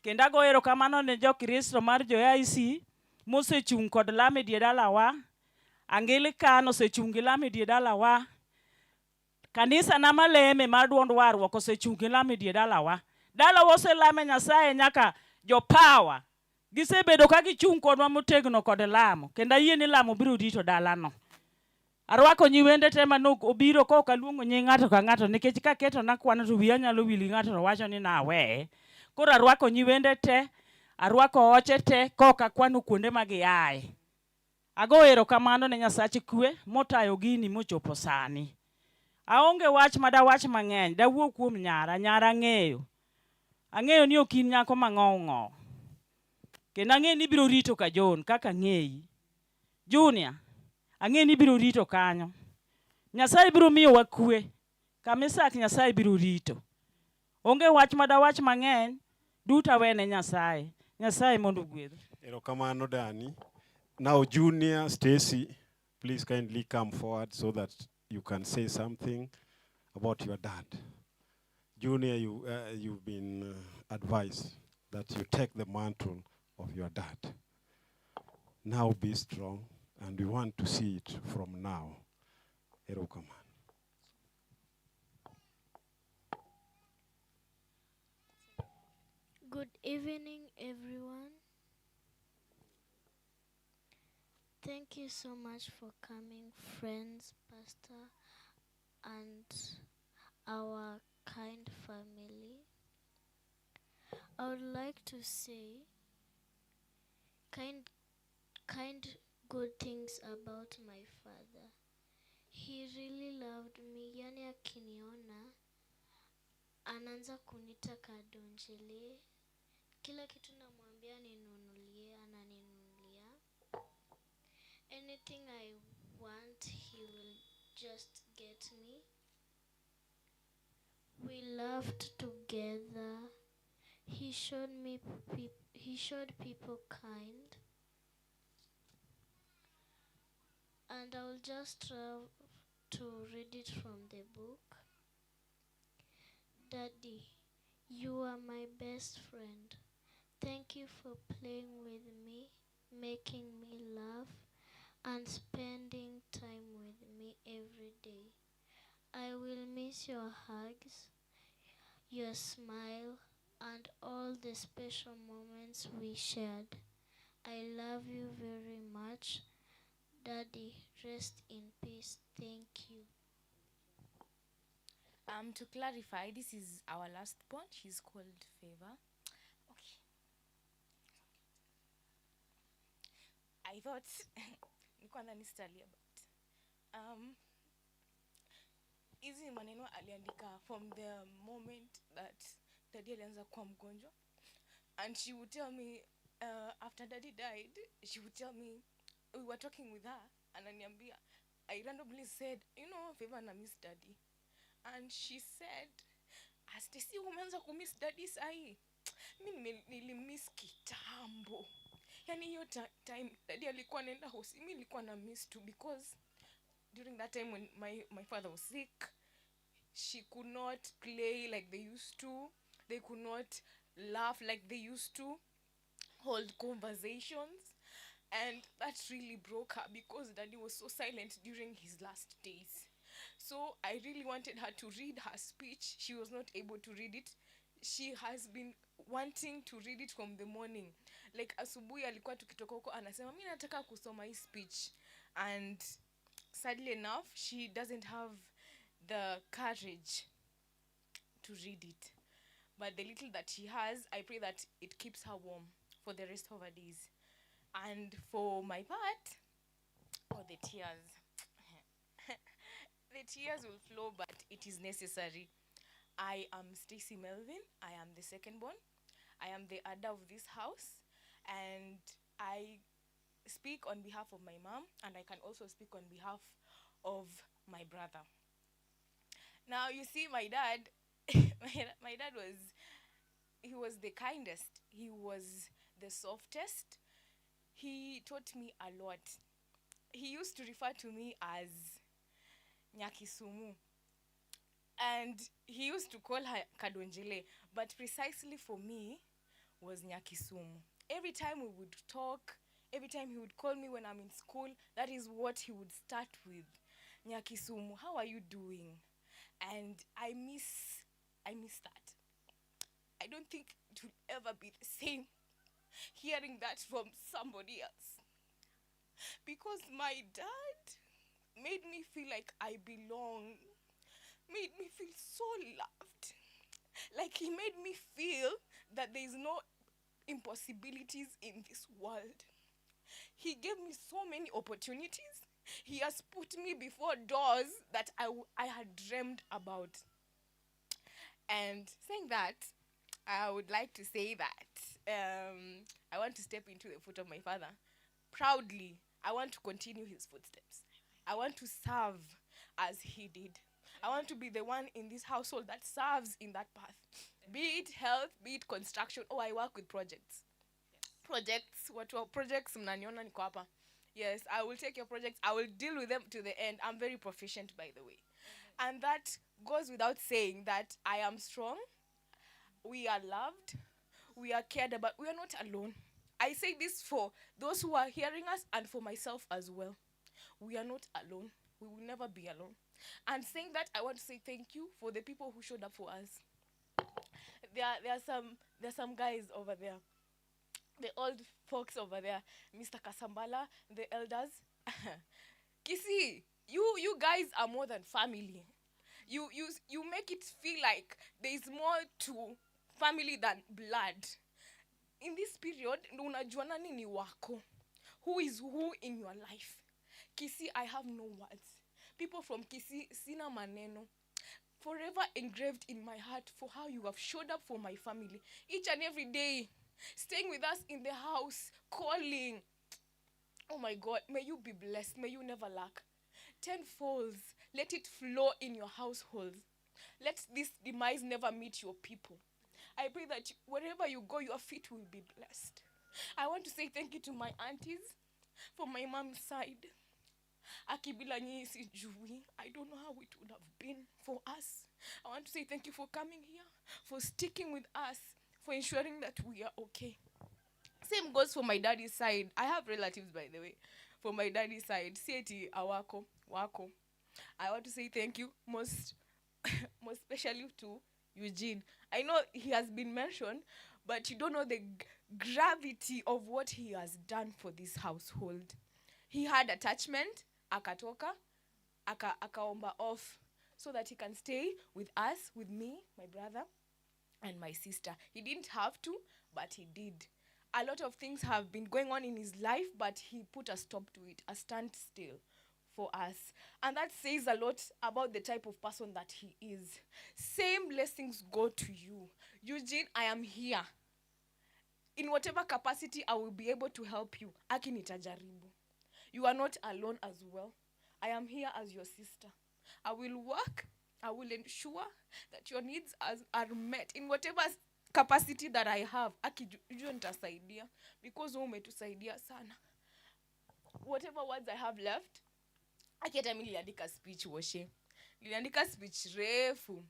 Kendo ago erokamano ne jokristo mar jo-AIC mosechung' kod lamo e die dalawa. Anglican osechung' gi lamo e die dalawa. Kanisa na maleme mar duond warruok osechung' gi lamo e die dalawa. Dalawa oselame Nyasaye nyaka jopawa. Gisebedo ka gichung' kodwa motegno kod lamo. Kendo ayie ni lamo biro rito dalano. Arwako nyiwende te manok obiro ko kaluongo nying ng'ato ka ng'ato nikech kaketo nakwano to wiya nyalo wili ng'ato to wacho ni nawe. Koro arwako nyiwende te, arwako oche te koka kwano kuonde ma giaye. Ago erokamano ne Nyasach kwe motayo gini mochopo sani. Aonge wach madawach mang'eny, dawuo kuom nyara, nyara ng'eyo. Ang'eyo ni ok in nyako mang'ong'o. Kendo ang'eyo ni biro rito ka John kaka ng'eyi. Junior, ang'eyo ni biro rito kanyo. Nyasaye biro miyowa kwe. Kamisak Nyasaye biro rito. Onge wach madawach mang'eny, duta wene Nyasaye. Nyasaye mondo gwedhu. Erokamano Dani. Now Junior, Stacy, please kindly come forward so that you can say something about your dad. Junior, you've been advised that you take the mantle of your dad. Now be strong, and we want to see it from now. Erokamano. Good evening, everyone. Thank you so much for coming, friends, Pastor, and our kind family. I would like to say kind good things about my father. He really loved me. Yani akiniona anaanza kunita Kadonjele. Kila kitu namwambia ninunulie, ananinunulia. Anything I want, he will just get me. We laughed together. He showed people kind. And I'll just try to read it from the book. Daddy, you are my best friend. Thank you for playing with me, making me laugh, and spending time with me every day. I will miss your hugs, your smile, and all the special moments we shared. I love you very much. Daddy, rest in peace. Thank you. To clarify, this is our last born. She's called Favor. Okay. I thought nilikuwa nanistalia but hizi maneno aliandika from the moment that daddy alianza kuwa mgonjwa, and she would tell me after daddy died, she would tell me, we were talking with her, ananiambia, I randomly said, you know, Favor na miss daddy. And she said, Stacy, umeanza kumiss daddy sahi. Mimi nilimiss kitambo. Yani hiyo time daddy alikuwa anaenda hosi, mimi nilikuwa na miss too, because during that time when my father was sick, she could not play like they used to. They could not laugh like they used to, hold conversations. And that really broke her because daddy was so silent during his last days. So I really wanted her to read her speech. She was not able to read it. She has been wanting to read it from the morning. Like asubuhi alikuwa tukitoka huko anasema mimi nataka kusoma hii speech. And sadly enough, she doesn't have the courage to read it. But the little that she has, I pray that it keeps her warm for the rest of her days. And for my part, the tears. The tears will flow, but it is necessary. I am Stacy Melvin. I am the second born. I am the Ada of this house. And I speak on behalf of my mom, and I can also speak on behalf of my brother. Now, you see, my dad, my dad was the kindest. He was the softest. He taught me a lot. He used to refer to me as Nyakisumu. And he used to call her Kadonjele, but precisely for me was Nyakisumu. Every time we would talk, every time he would call me when I'm in school, that is what he would start with. Nyakisumu, how are you doing? And I miss that. I don't think it will ever be the same hearing that from somebody else. Because my made me feel like I belong, made me feel so loved. Like he made me feel that there is no impossibilities in this world. He gave me so many opportunities. He has put me before doors that I had dreamed about. And saying that, I would like to say that I want to step into the foot of my father. Proudly, I want to continue his footsteps. I want to serve as he did. I want to be the one in this household that serves in that path. Be it health, be it construction. Oh, I work with projects. Projects, what projects mnaniona niko hapa. Yes, I will take your projects. I will deal with them to the end. I'm very proficient, by the way. And that goes without saying that I am strong. We are loved. We are cared about. We are not alone. I say this for those who are hearing us and for myself as well. We are not alone. We will never be alone. And saying that, I want to say thank you for the people who showed up for us. There are some guys over there. The old folks over there, Mr. Kasambala, the elders. Kisi, you guys are more than family. You make it feel like there is more to family than blood. In this period, unajuana nini wako? Who is who in your life? Kisi, I have no words. People from Kisi, sina maneno. Forever engraved in my heart for how you have showed up for my family. Each and every day, staying with us in the house, calling. Oh my God, may you be blessed. May you never lack. Tenfold, let it flow in your household. Let this demise never meet your people. I pray that wherever you go, your feet will be blessed. I want to say thank you to my aunties for my mom's side. Akibila nyi sijui. I don't know how it would have been for us. I want to say thank you for coming here, for sticking with us, for ensuring that we are okay. Same goes for my daddy's side. I have relatives, by the way, for my daddy's side. Sieti awako, wako. I want to say thank you most especially to Eugene. I know he has been mentioned, but you don't know the gravity of what he has done for this household. He had attachment, akatoka, akaomba off, so that he can stay with us, with me, my brother, and my sister. He didn't have to, but he did. A lot of things have been going on in his life, but he put a stop to it, a standstill for us. And that says a lot about the type of person that he is. Same blessings go to you. Eugene, I am here. In whatever capacity I will be able to help you. Aki nitajaribu. You are not alone as well. I am here as your sister. I will work. I will ensure that your needs are met in whatever capacity that I have. Akijua nitasaidia because umetusaidia sana. Whatever words I have left, akieta mimi niliandika speech washe. Niliandika speech refu.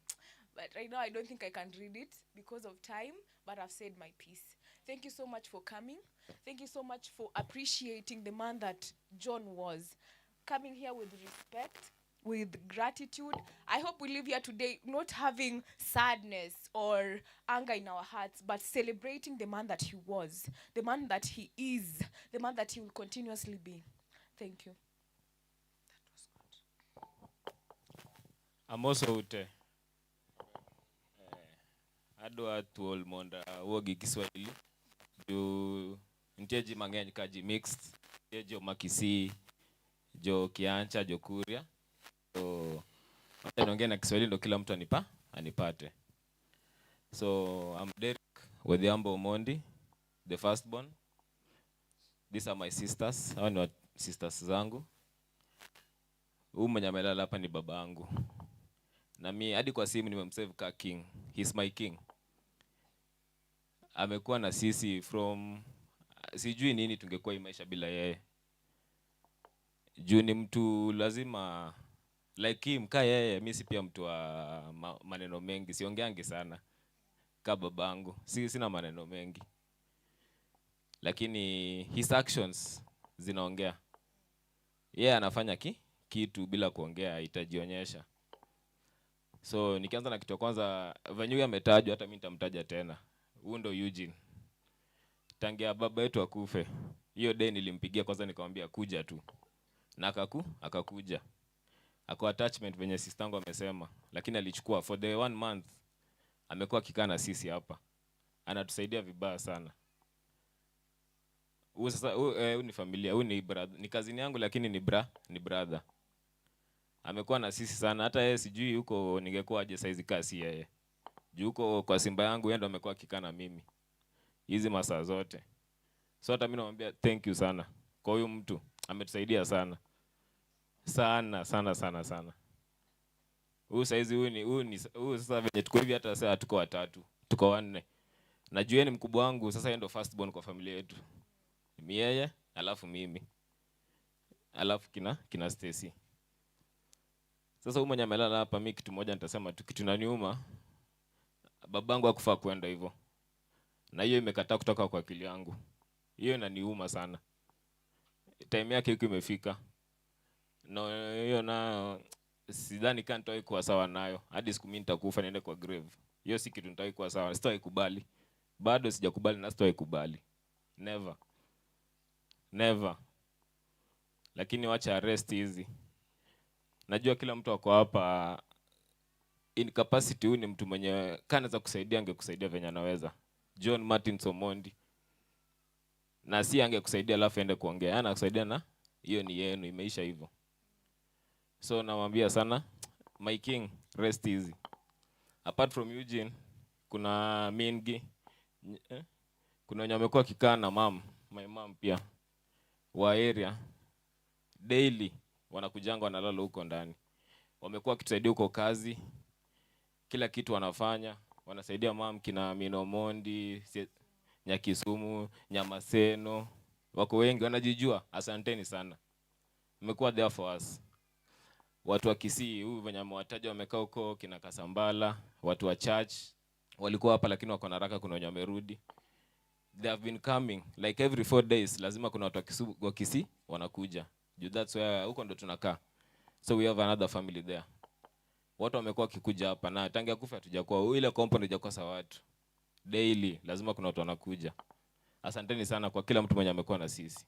But right now I don't think I can read it because of time, but I've said my piece. Thank you so much for coming. Thank you so much for appreciating the man that John was. Coming here with respect, with gratitude. I hope we leave here today not having sadness or anger in our hearts, but celebrating the man that he was, the man that he is, the man that he will continuously be. Thank you. Amoso ute. Adwa tuol monda wogi Kiswahili. Jo nitie ji mang'eny ka ji mixed, nitie jo Makisi, jo Kiancha, jo Kuria. So naongea na Kiswahili ndo kila mtu anipate. So I'm Derek Wethiambo Omondi, the firstborn. These are my sisters. Hawa ni sisters zangu. Huyu mwenye amelala hapa ni babangu. Na mimi hadi kwa simu nimemsave ka king. He's my king. Amekuwa na sisi from sijui nini tungekuwa hii maisha bila yeye. Juu ni mtu lazima like him ka yeye, mimi si pia mtu wa maneno mengi, siongeangi sana ka babangu. Sina maneno mengi. Lakini his actions zinaongea. Yeye anafanya kitu bila kuongea, itajionyesha. So nikianza na kitu kwanza, venye ametajwa hata mimi nitamtaja tena. Huyu ndo Eugene. Tangia baba yetu akufe. Hiyo day nilimpigia kwanza nikamwambia kuja tu. Na akakuja. ako attachment venye sistangu amesema, lakini alichukua for the 1 month amekuwa akikaa na sisi hapa, anatusaidia vibaya sana. Huyu sasa huyu ni familia, huyu ni brother, ni cousin yangu lakini ni brother. Amekuwa na sisi sana, hata yeye sijui huko ningekuwa aje saizi kasi yeye. Juu huko kwa Simba yangu yeye ndo amekuwa akikaa na mimi hizi masaa zote. So hata mimi namwambia thank you sana kwa huyu mtu, ametusaidia sana. Sana. Huyu saizi huyu sasa venye tuko hivi hata sasa tuko 3, tuko 4. Najua yeye ni mkubwa wangu, sasa yeye ndo first born kwa familia yetu. Mimi yeye, alafu mimi. Alafu kina Stacy. Sasa huyu mwenye amelala hapa, mimi kitu moja nitasema tu, kitu inaniuma. Babangu hakufaa kwenda hivyo. Na hiyo imekataa kutoka kwa akili yangu. Hiyo inaniuma sana. Time yake iko imefika. No, hiyo na sidhani kama nitawai kuwa sawa nayo. Hadi siku mimi nitakufa niende kwa grave. Hiyo si kitu nitawai kuwa sawa. Sitawai kubali. Bado sijakubali na sitawai kubali. Never. Lakini wacha arrest hizi. Najua kila mtu wako hapa incapacity, huyu ni mtu mwenye kana za kusaidia, angekusaidia venye anaweza. John Martin Omondi. Na si angekusaidia alafu ende kuongea. Ana kusaidia na hiyo ni yenu, imeisha hivyo. So namwambia sana, my king, rest easy. Apart from Eugene, kuna Mingi. Kuna wenye wamekuwa kikaa na my mom pia. Wa area daily wanakujanga wanalala huko ndani. Wamekuwa kitusaidia huko kazi. Kila kitu wanafanya, wanasaidia mom kina Minomondi, Nyakisumu, Nyamaseno. Wako wengi wanajijua, asanteni sana. Mmekuwa there for us. Watu wa Kisii, huyu venye mwataja wamekaa huko kina Kasambala, watu wa church walikuwa hapa lakini wako na haraka, kuna wenye wamerudi. They have been coming like every 4 days, lazima kuna watu wa Kisii wanakuja. That's where huko ndo tunakaa. So we have another family there. Watu wamekuwa kikuja hapa na tangia kufa hatujakuwa ile compound haijakosa watu. Daily lazima kuna watu wanakuja. Asanteni sana kwa kila mtu mwenye amekuwa na sisi.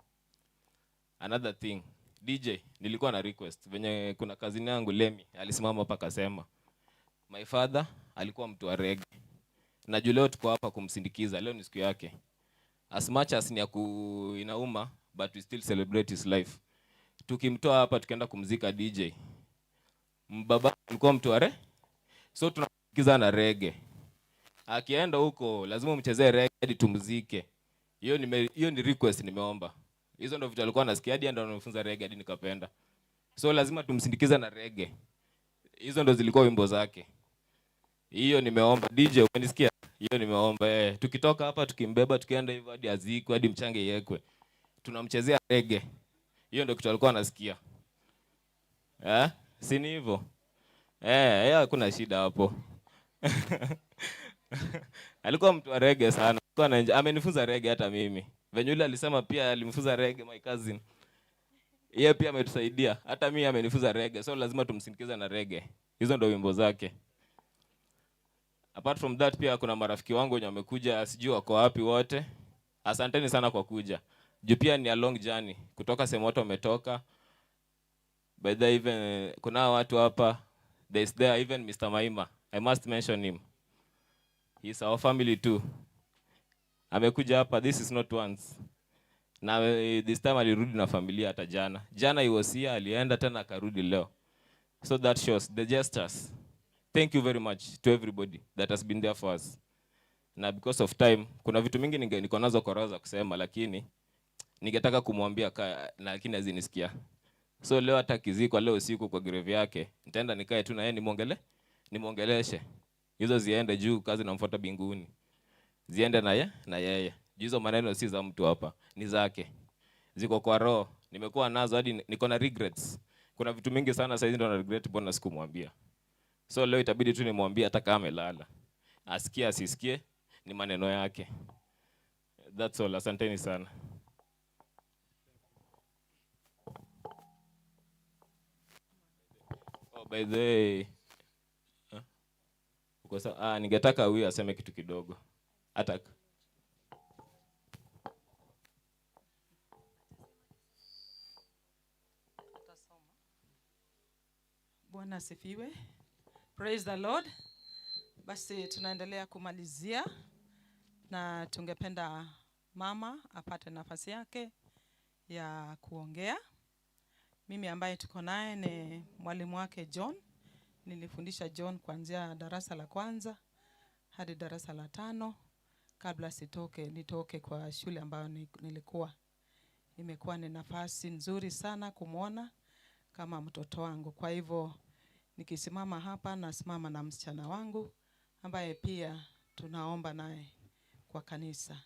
Another thing, DJ, nilikuwa na request. Venye kuna cousin yangu Lemi alisimama hapa akasema, my father alikuwa mtu wa reggae. Na leo tuko hapa kumsindikiza. Leo ni siku yake. As much as ni inauma, but we still celebrate his life. Tukimtoa hapa tukaenda kumzika DJ. Mbaba alikuwa mtu wa reggae. So tunamsikiza na reggae. Akienda huko lazima mchezee reggae hadi tumzike. Hiyo ni request nimeomba. Hizo ndo vitu alikuwa anasikia hadi ndo anafunza reggae hadi nikapenda. So lazima tumsindikize na reggae. Hizo ndo zilikuwa wimbo zake. Hiyo nimeomba DJ, umenisikia? Hiyo nimeomba. Tukitoka hapa tukimbeba tukienda hivyo hadi azikwe hadi mchange yekwe. Tunamchezea reggae. Hiyo ndo kitu alikuwa anasikia. Si ni hivyo? Hakuna shida hapo. Alikuwa mtu wa reggae sana. Amenifunza reggae hata mimi. Venye yule alisema pia alimfunza reggae my cousin. Yeye pia ametusaidia. Hata mimi amenifunza reggae. So lazima tumsindikize na reggae. Hizo ndo wimbo zake. Apart from that pia kuna marafiki wangu wenye wamekuja, sijui wako wapi wote. Asanteni sana kwa kuja. Juu pia ni a long journey. Kutoka sehemu watu wametoka. By the even kuna watu hapa. There's there even Mr. Maima. I must mention him. He's our family too. Amekuja hapa, this is not once. Na this time alirudi na familia hata jana. Jana he was here, alienda tena akarudi leo. So that shows the gestures. Thank you very much to everybody that has been there for us. Na because of time, kuna vitu mingi niko nazo kwa roho za kusema, lakini ningetaka kumwambia lakini hazinisikia. So leo hata kiziko leo usiku kwa grave yake, nitaenda nikae tu na yeye nimuongeleshe. Hizo ziende juu, kazi namfuata binguni. Ziende na yeye. Hizo maneno si za mtu hapa, ni zake. Ziko kwa roho. Nimekuwa nazo hadi niko na regrets. Kuna vitu mingi sana sasa hizi ndo na regret mbona sikumwambia. So leo itabidi tu nimwambie hata kama amelala. Asikie asisikie ni maneno yake. That's all. Asanteni sana. Oh, by the way, ningetaka huyu aseme kitu kidogo. Ataka. Bwana asifiwe. Praise the Lord. Basi tunaendelea kumalizia na tungependa mama apate nafasi yake ya kuongea. Mimi ambaye tuko naye ni mwalimu wake John. Nilifundisha John kuanzia darasa la kwanza hadi darasa la 5 kabla nitoke kwa shule ambayo nilikuwa. Imekuwa ni nafasi nzuri sana kumwona kama mtoto wangu. Kwa hivyo nikisimama hapa nasimama na msichana wangu ambaye pia tunaomba naye kwa kanisa.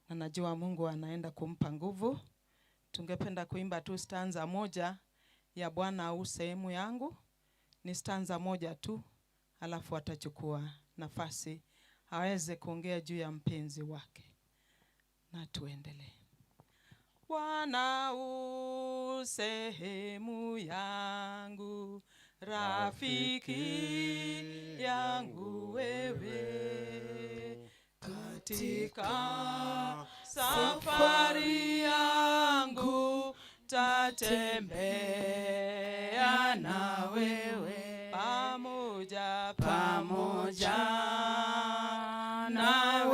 Na najua Mungu anaenda kumpa nguvu. Tungependa kuimba tu stanza moja ya Bwana au sehemu yangu. Ni stanza moja tu, alafu atachukua nafasi aweze kuongea juu ya mpenzi wake. Na tuendelee. Bwana u sehemu yangu, rafiki yangu wewe, katika safari yangu tatembea na wewe, pamoja na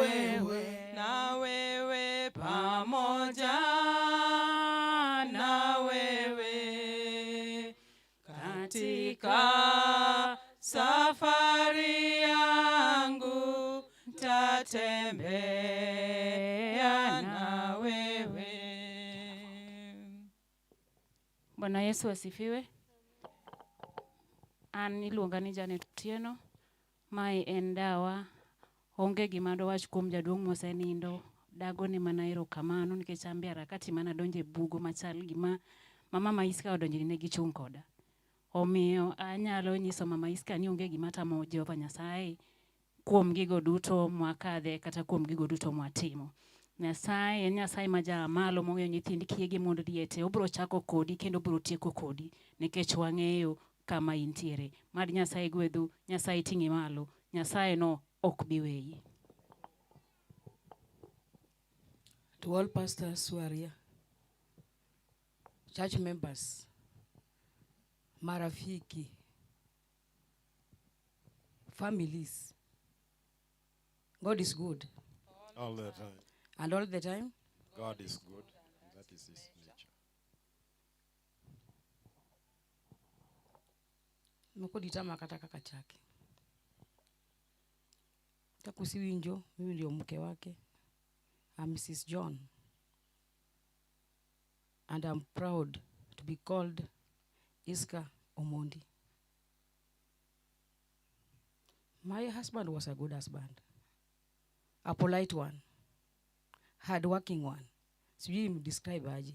wewe, pamoja na wewe, katika safari yangu tatembea na wewe. Bwana Yesu asifiwe. An iluonga ni Janet Otieno. Mae en dawa. Onge gima dwach kuom jaduong' mosenindo. Dago ni mana erokamano nikech an be harakati mana donje bugo machal gima mama Maiska odonjone gi chung' koda. Omiyo anyalo nyiso mama Iska ni onge gima tamo Jehova Nyasaye kuom gigo duto mwakadhe kata kuom gigo duto mwatimo. Nyasaye en Nyasaye ma jamalo moweyo nyithindi kiege mondo diete. Obro chako kodi kendo obro tieko kodi nikech wang'eyo kama intiere. Mad Nyasaye gwedhu, Nyasaye ting'i malo, Nyasaye no ok bi weyi. To all pastors who are here, church members, marafiki, families, God is good. All the time. And all the time? God is good. And that is his nature. Mkoditama kata kaka chake. Takusiwinjo, mimi ndio mke wake. I'm Mrs. John. And I'm proud to be called Iska Omondi. My husband was a good husband. A polite one. Hard-working one. Sijui describe aje.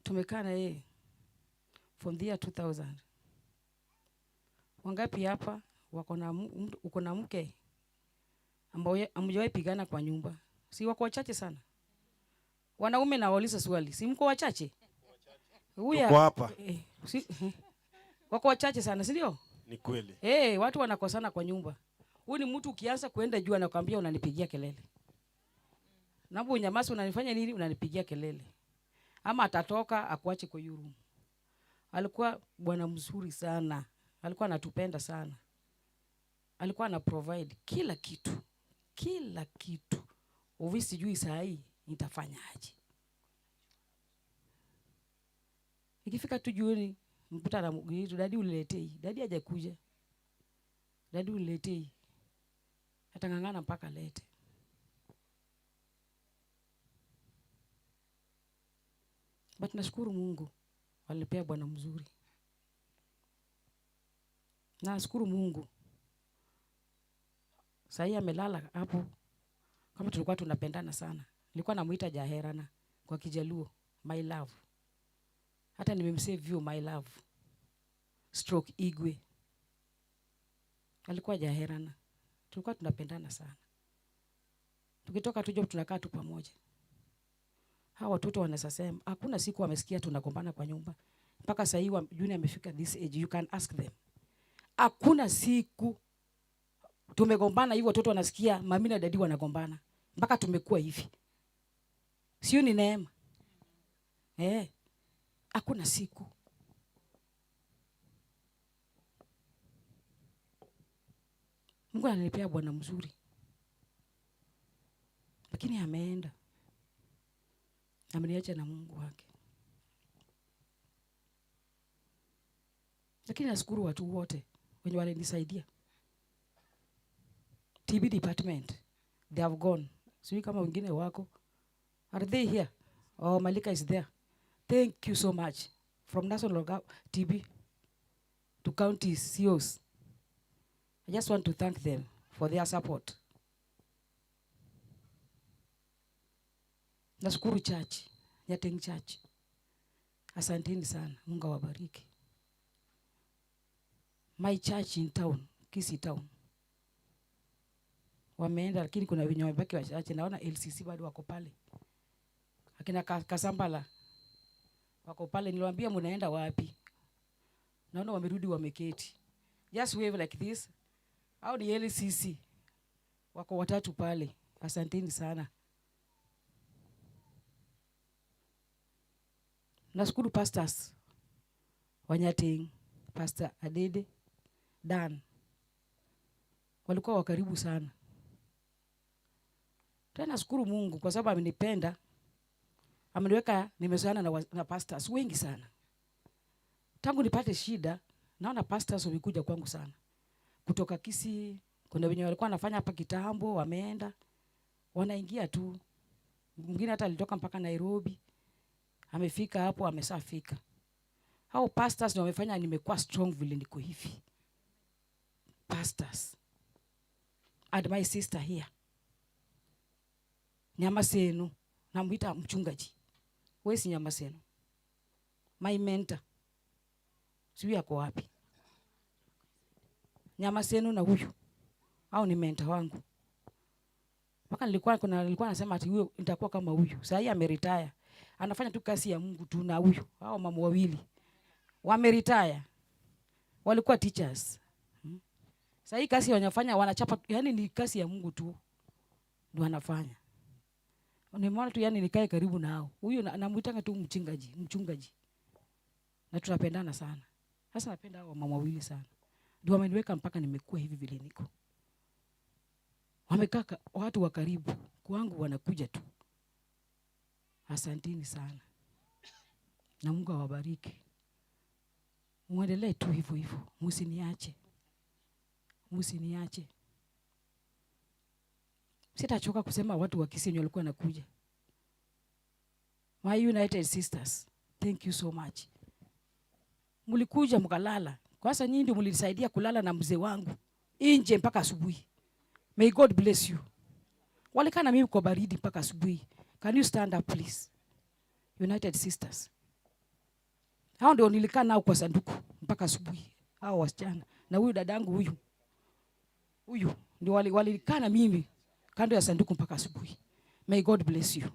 Tumekaa na yeye from the year 2000. Wangapi hapa uko na mke ambao amjawahi pigana kwa nyumba? Si wako wachache sana. Wanaume na wauliza swali, si mko wachache? Huyu hapa. Wako wachache sana, si ndio? Ni kweli. Watu wanakosana kwa nyumba. Huyu ni mtu ukianza kuenda juu anakuambia unanipigia kelele. Naomba unyamaze, unanifanya nini? Unanipigia kelele. Ama atatoka akuache kwa room. Alikuwa bwana mzuri sana. Alikuwa anatupenda sana. Alikuwa ana provide kila kitu. Kila kitu. Uvi sijui saa hii nitafanya aje. Ikifika tu jioni mkuta na mgiritu, dadi uniletei. Dadi hajakuja. Dadi uniletei. Atangangana mpaka lete. But nashukuru Mungu alinipea bwana mzuri. Na nashukuru Mungu. Sasa amelala hapo kama tulikuwa tunapendana sana. Nilikuwa namuita Jaherana kwa Kijaluo, my love. Hata nimemsave view my love. Stroke Igwe. Alikuwa Jaherana. Tulikuwa tunapendana sana. Tukitoka tu job tunakaa tu pamoja. Hawa watoto wanasema hakuna siku wamesikia tunagombana kwa nyumba. Mpaka sasa hivi Junior amefika this age, you can ask them. Hakuna siku tumegombana hivi watoto wanasikia mami na dadi wanagombana. Mpaka tumekuwa hivi. Sio ni neema. Hakuna siku. Mungu ananipea bwana mzuri. Lakini ameenda. Ameniacha na Mungu wake. Lakini nashukuru watu wote wenye walinisaidia. TB department, they have gone. Sijui kama wengine wako. Are they here? Oh, Malika is there. Thank you so much. From National TB to county CEOs. I just want to thank them for their support. Nashukuru church, Nyateng Church. Asanteni sana. Mungu awabariki. My church in town, Kisii town. Wameenda lakini kuna wenye wamebaki wachache. Naona LCC bado wako pale. Akina Kasambala wako pale. Niliwaambia mnaenda wapi? Naona wamerudi wameketi. Just wave like this. Au ni LCC. Wako watatu pale. Asanteni sana. Nashukuru pastors wa Nyateng, Pastor Adede, Dan. Walikuwa wakaribu sana. Tena nashukuru Mungu kwa sababu amenipenda. Ameniweka nimezoeana na pastors wengi sana. Tangu nipate shida, naona pastors wamekuja kwangu sana. Kutoka Kisii, kuna wenye walikuwa wanafanya hapa kitambo, wameenda. Wanaingia tu. Mwingine hata alitoka mpaka Nairobi. Amefika hapo, amesafika. Hao pastors ndio wamefanya nimekuwa strong vile niko hivi. Pastors. And my sister here. Nyamasenu, namuita mchungaji. Wewe si Nyamasenu. My mentor. Sijui yako wapi. Nyamasenu na huyu. Au ni mentor wangu. Mpaka nilikuwa nasema ati huyo nitakuwa kama huyu. Sasa yeye ameretire. Anafanya tu kazi ya Mungu tu na huyu. Hao mama wawili wameretire. Walikuwa teachers. Sasa hii kazi wanafanya wanachapa, yani ni kazi ya Mungu tu ndio wanafanya. Nimeona tu yani nikae karibu nao. Huyu namuitanga tu mchungaji. Na tunapendana sana. Sasa napenda hao mama wawili sana. Ndio wameniweka mpaka nimekuwa hivi vile niko. Wamekaa watu wa karibu kwangu wanakuja tu. Asanteni sana. Na Mungu awabariki. Muendelee tu hivyo hivyo. Msiniache. Msiniache. Sitachoka kusema watu wa Kisii walikuwa wanakuja. My United Sisters, thank you so much. Mlikuja mkalala. Kwanza nyinyi ndio mlinisaidia kulala na mzee wangu nje mpaka asubuhi. May God bless you. Walikaa na mimi kwa baridi mpaka asubuhi. Can you stand up please? United Sisters. Hao ndio nilikaa nao kwa sanduku mpaka asubuhi. Hao wasichana. Na huyu dadangu huyu ndio walikaa na mimi kando ya sanduku mpaka asubuhi. May God bless you.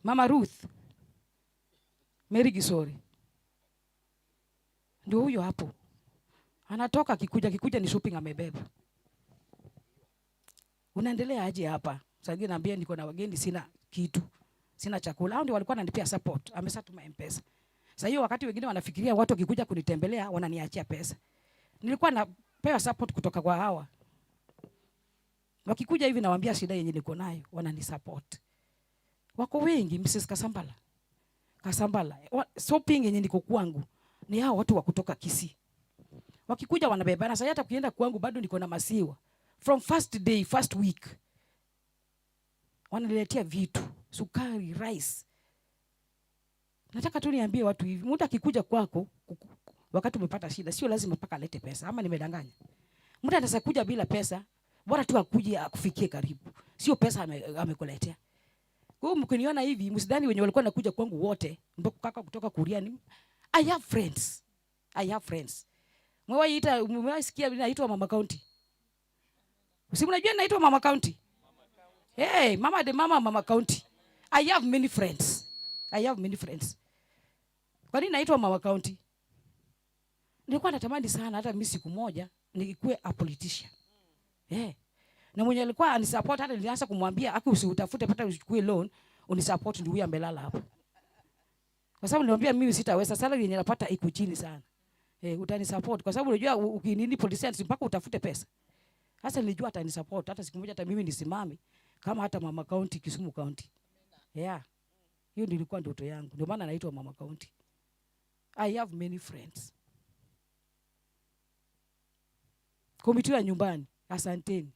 Mama Ruth. Mary Gisori. Ndio huyo hapo. Anatoka kikuja ni shopping amebeba. Unaendelea aje hapa? Sasa naambia niko na wageni sina kitu. Sina chakula. Hao ndio walikuwa wananipea support. Ameshatuma M-Pesa. Sasa hiyo wakati wengine wanafikiria watu wakikuja kunitembelea wananiachia pesa. Nilikuwa napewa support kutoka kwa hawa. Wakikuja hivi nawaambia shida yenye niko nayo, wananisupport. Wako wengi, Mrs. Kasambala. Shopping yenye niko kwangu ni hao watu wa kutoka Kisii. Wakikuja wanabebana. Sasa hata kuenda kwangu bado niko na masiwa. From first week. Wananiletea vitu, sukari, rice. Nataka tu niambie watu hivi, mtu akikuja kwako wakati umepata shida, sio lazima mpaka alete pesa. Ama nimedanganya? Mtu anaweza kuja bila pesa, bora tu akuje akufikie karibu. Sio pesa amekuletea. Kwa hiyo mkiniona hivi, msidhani wenye walikuwa nakuja kwangu wote, mpaka kutoka Kuriani. I have friends. Mwaisikia naitwa Mama County. Si mnajua naitwa Mama County? Hey, Mama County. I have many friends. Kwa nini naitwa Mama County? Nilikuwa natamani sana hata mimi siku moja nikuwe a politician. Na mwenye alikuwa anisupport hata nilianza kumwambia aki usiutafute pata uchukue loan, unisupport ndio huyu amelala hapa. Kwa sababu nilimwambia mimi sitaweza, salary yenye napata iko chini sana. Utanisupport kwa sababu unajua ukinini policy mpaka utafute pesa. Sasa nilijua atanisupport hata siku moja hata mimi nisimame kama hata mama county Kisumu County. Yeah. Hiyo ndio ilikuwa ndoto yangu. Ndio maana naitwa mama county. I have many friends. Komiti ya nyumbani, asanteni.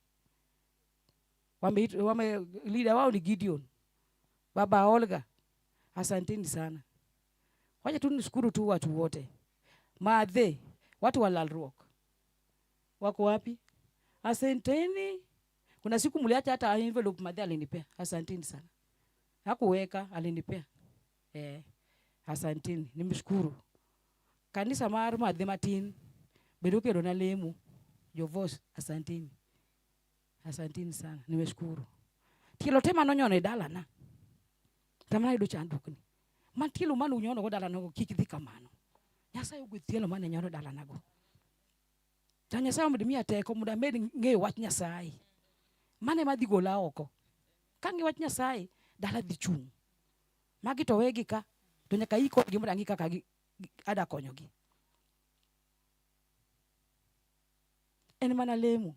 Leader wao ni Gideon. Baba Olga, asanteni sana. Wacha tu nishukuru tu watu wote. Maadhe, watu wa Lalrock. Wako wapi? Asanteni. Kuna siku mliacha hata envelope Maadhe alinipea. Asanteni sana. Hakuweka alinipea. Asanteni, nimeshukuru. Kanisa maru Maadhe Matin. Bedoke dona lemu. Jovos, asanteni. Asanteni sana, nimeshukuru. Tilo tema nonyone dala na. Tamana ido chandukni. Man tilo manu nyono go dala nago kiki kamano. Nyasa yugo tilo manu nyono dala nago. Tanya sa mudimi ateko muda medi nge wat Nyasaye. Mane madhi gola oko. Kange wat Nyasaye dala dhi chung. Magi to wegi ka to nyaka iko gimuda ngika ka ada konyogi. Eni mana lemu.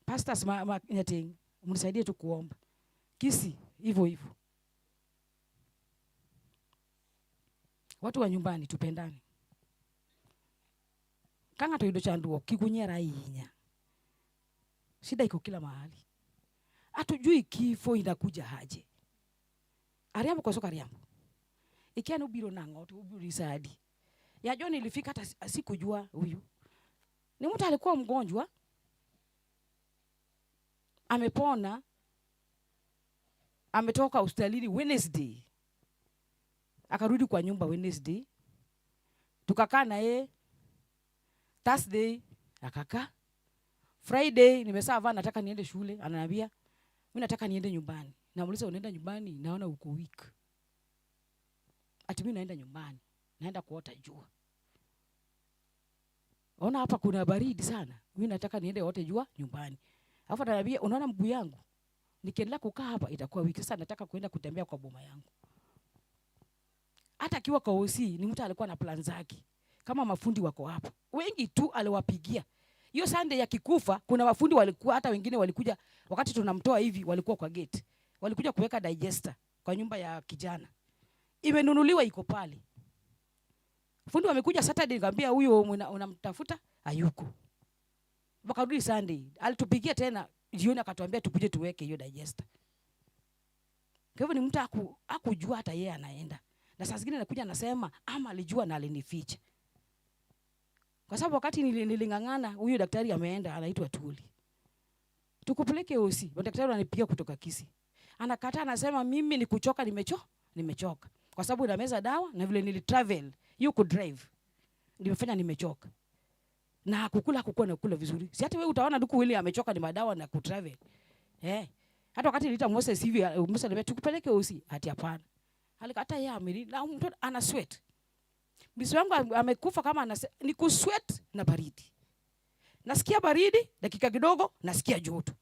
Pastors nyating, munisaidie tu kuomba. Kisi, hivyo. Watu wa nyumbani tupendane. Kanga to yudo chanduo, kikunyera inya. Shida iko kila mahali. Hatujui kifo inakuja haje. Ariambo kwa soka ariambo. Ikiana ubiro nango, ubiro isadi. Ya John ilifika hata sikujua huyu. Ni mtu alikuwa mgonjwa. Amepona. Ametoka hospitalini Wednesday. Akarudi kwa nyumba Wednesday. Tukakaa na yeye. Thursday akakaa. Friday nimesava nataka niende shule, ananiambia mimi nataka niende nyumbani. Namuuliza unaenda nyumbani? Naona uko weak. Ati mimi naenda nyumbani. Naenda kuota jua. Ona hapa kuna baridi sana. Mimi nataka niende wote jua nyumbani. Alafu ananiambia unaona mguu yangu? Nikiendelea kukaa hapa itakuwa wiki. Sasa nataka kuenda kutembea kwa boma yangu. Hata akiwa kwa OC ni mtu alikuwa na plan zake. Kama mafundi wako hapa. Wengi tu aliwapigia. Hiyo Sunday ya kikufa kuna mafundi walikuwa hata wengine walikuja wakati tunamtoa hivi walikuwa kwa gate. Walikuja kuweka digester kwa nyumba ya kijana. Imenunuliwa iko pale. Fundi wamekuja Saturday nikamwambia huyo unamtafuta hayuko. Wakarudi Sunday. Alitupigia tena jioni akatuambia tupige tuweke hiyo digester. Kwa hivyo ni mtu hakujua hata yeye anaenda. Na saa zingine anakuja anasema ama alijua na alinificha. Kwa sababu wakati nilingangana huyu daktari ameenda anaitwa Tuli. Tukupeleke OC. Daktari ananipigia kutoka Kisii. Anakataa anasema mimi ni kuchoka nimechoka. Kwa sababu nameza dawa na vile nilitravel, you could drive. Nimefanya nimechoka. Na kukula na kula vizuri. Si hata wewe utaona duku ile amechoka ni madawa na kutravel. Hata wakati nilita Moses hivi Moses alibia tukupeleke OC ati hapana. Alikata yeye amili na mtu ana sweat. Bisi wangu amekufa kama ni kusweat na baridi. Nasikia baridi dakika kidogo nasikia joto.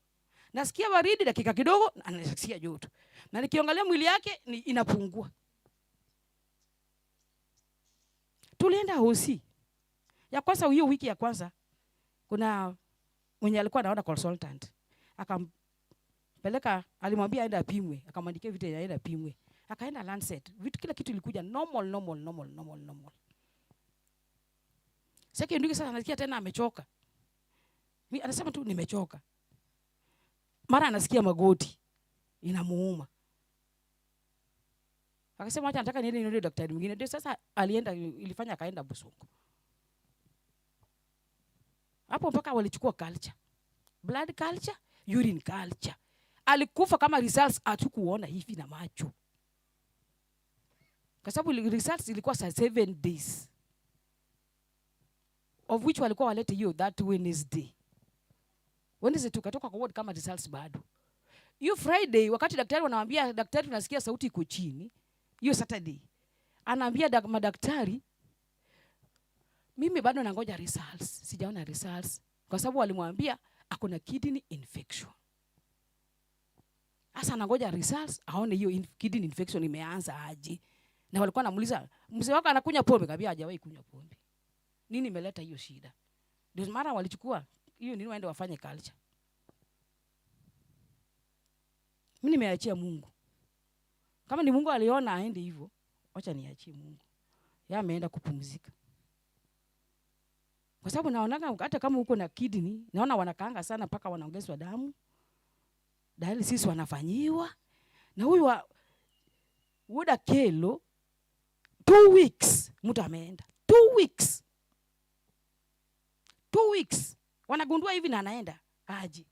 Nasikia baridi dakika kidogo nasikia joto. Na nikiangalia mwili yake inapungua. Tulienda OC. Ya kwanza hiyo wiki ya kwanza kuna mwenye alikuwa anaona consultant. Akampeleka alimwambia aende apimwe, akamwandikia vitu aende apimwe. Akaenda Lancet. Vitu kila kitu ilikuja normal. Sasa ndio sasa anasikia tena amechoka. Mimi anasema tu nimechoka. Mara anasikia magoti inamuuma. Akasema acha nataka niende daktari mwingine. Ndio sasa alienda ilifanya akaenda Busungu. Hapo mpaka walichukua culture. Blood culture, urine culture. Alikufa kama results hatukuona hivi na macho. Kwa sababu results ilikuwa 7 days. Of which walikuwa walete hiyo that Wednesday. Wednesday tukatoka kwa ward kama results bado. Hiyo Friday wakati daktari wanamwambia daktari tunasikia sauti iko chini. Hiyo Saturday anaambia madaktari mimi bado nangoja results. Sijaona results. Kwa sababu walimwambia akona kidney infection. Asa anangoja results aone hiyo kidney infection imeanza aje. Na walikuwa wanamuuliza, mzee wako anakunywa pombe? Kabia hajawahi kunywa pombe. Nini imeleta hiyo shida? Ndio mara walichukua hiyo nini waende wafanye culture. Mimi nimeachia Mungu. Kama ni Mungu aliona aende hivyo, acha niachie Mungu. Yeye ameenda kupumzika. Kwa sababu naona hata kama uko na kidney, naona wanakaanga sana paka wanaongezwa damu. Dialysis wanafanyiwa. Na huyu wa Wuda Kelo 2 weeks mtu ameenda. 2 weeks. 2 weeks. Wanagundua hivi na anaenda aje.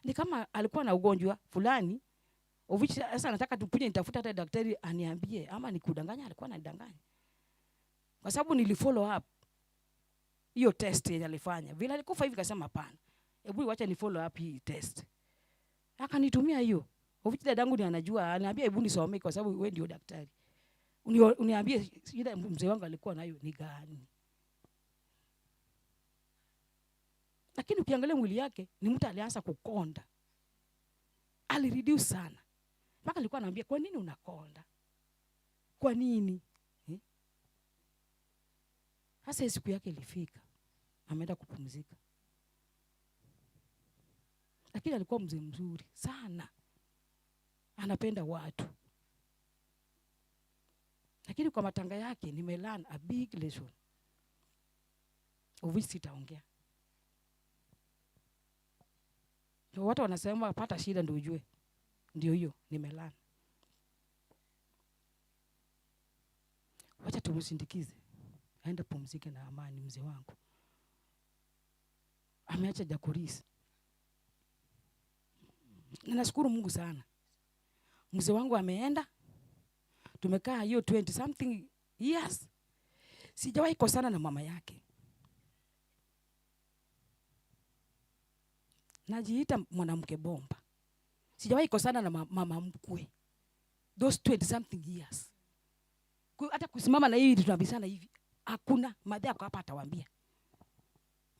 Ni kama alikuwa na ugonjwa fulani, ovichi sasa nataka tupuje nitafuta hata daktari aniambie ama nikudanganya, alikuwa anadanganya. Kwa sababu nilifollow up hiyo test yenye alifanya. Vile alikufa hivi kasema hapana. Hebu wacha ni follow up hii test. Akanitumia hiyo. Ovichi dadangu ni anajua, ananiambia hebu nisome kwa sababu wewe ndio daktari. Uniambie shida mzee wangu alikuwa nayo ni gani. Lakini ukiangalia mwili yake ni mtu alianza kukonda. Alireduce sana. Mpaka alikuwa ananiambia kwa nini unakonda? Kwa nini? Hasa siku yake ilifika. Ameenda kupumzika. Lakini alikuwa mzee mzuri sana. Anapenda watu. Lakini kwa matanga yake nimelearn a big lesson. Of which sitaongea. Ndio watu wanasema pata shida ndio ujue. Ndio hiyo nimelearn. Wacha tumsindikize. Aenda pumzike na amani mzee wangu. Ameacha Jakuris. Ninashukuru Mungu sana. Mzee wangu ameenda. Tumekaa hiyo 20 something years. Sijawahi kosana na mama yake. Najiita mwanamke bomba. Sijawahi kosana na mama mkwe. Those 20 something years. Hata kusimama na hivi tunabisana hivi. Hakuna madhe yako hapa atawaambia.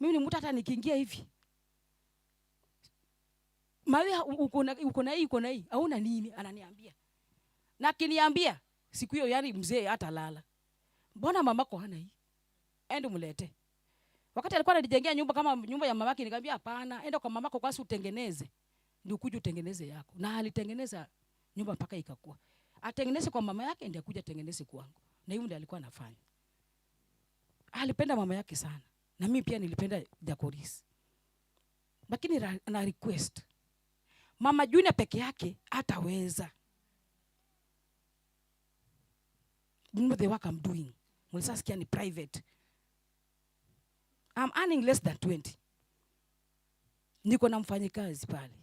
Mimi ni mtu hata nikiingia hivi. Madhe uko na hii. Hauna nini ananiambia. Na akiniambia siku hiyo yani mzee hata lala. Mbona mamako hana hii? Ende mlete. Wakati alikuwa ananijengea nyumba kama nyumba ya mamake nikamwambia hapana, enda kwa mamako kwanza utengeneze. Ndio kuja utengeneze yako. Na alitengeneza nyumba mpaka ikakua. Atengeneze kwa mama yake ndio kuja tengeneze kwangu. Na hiyo ndio alikuwa anafanya. Alipenda mama yake sana. Na mimi pia nilipenda Jakuris. Lakini na request. Mama Junior peke yake hataweza. You know the work I'm doing. Mlisasikia ni private. I'm earning less than 20. Niko na mfanyikazi pale.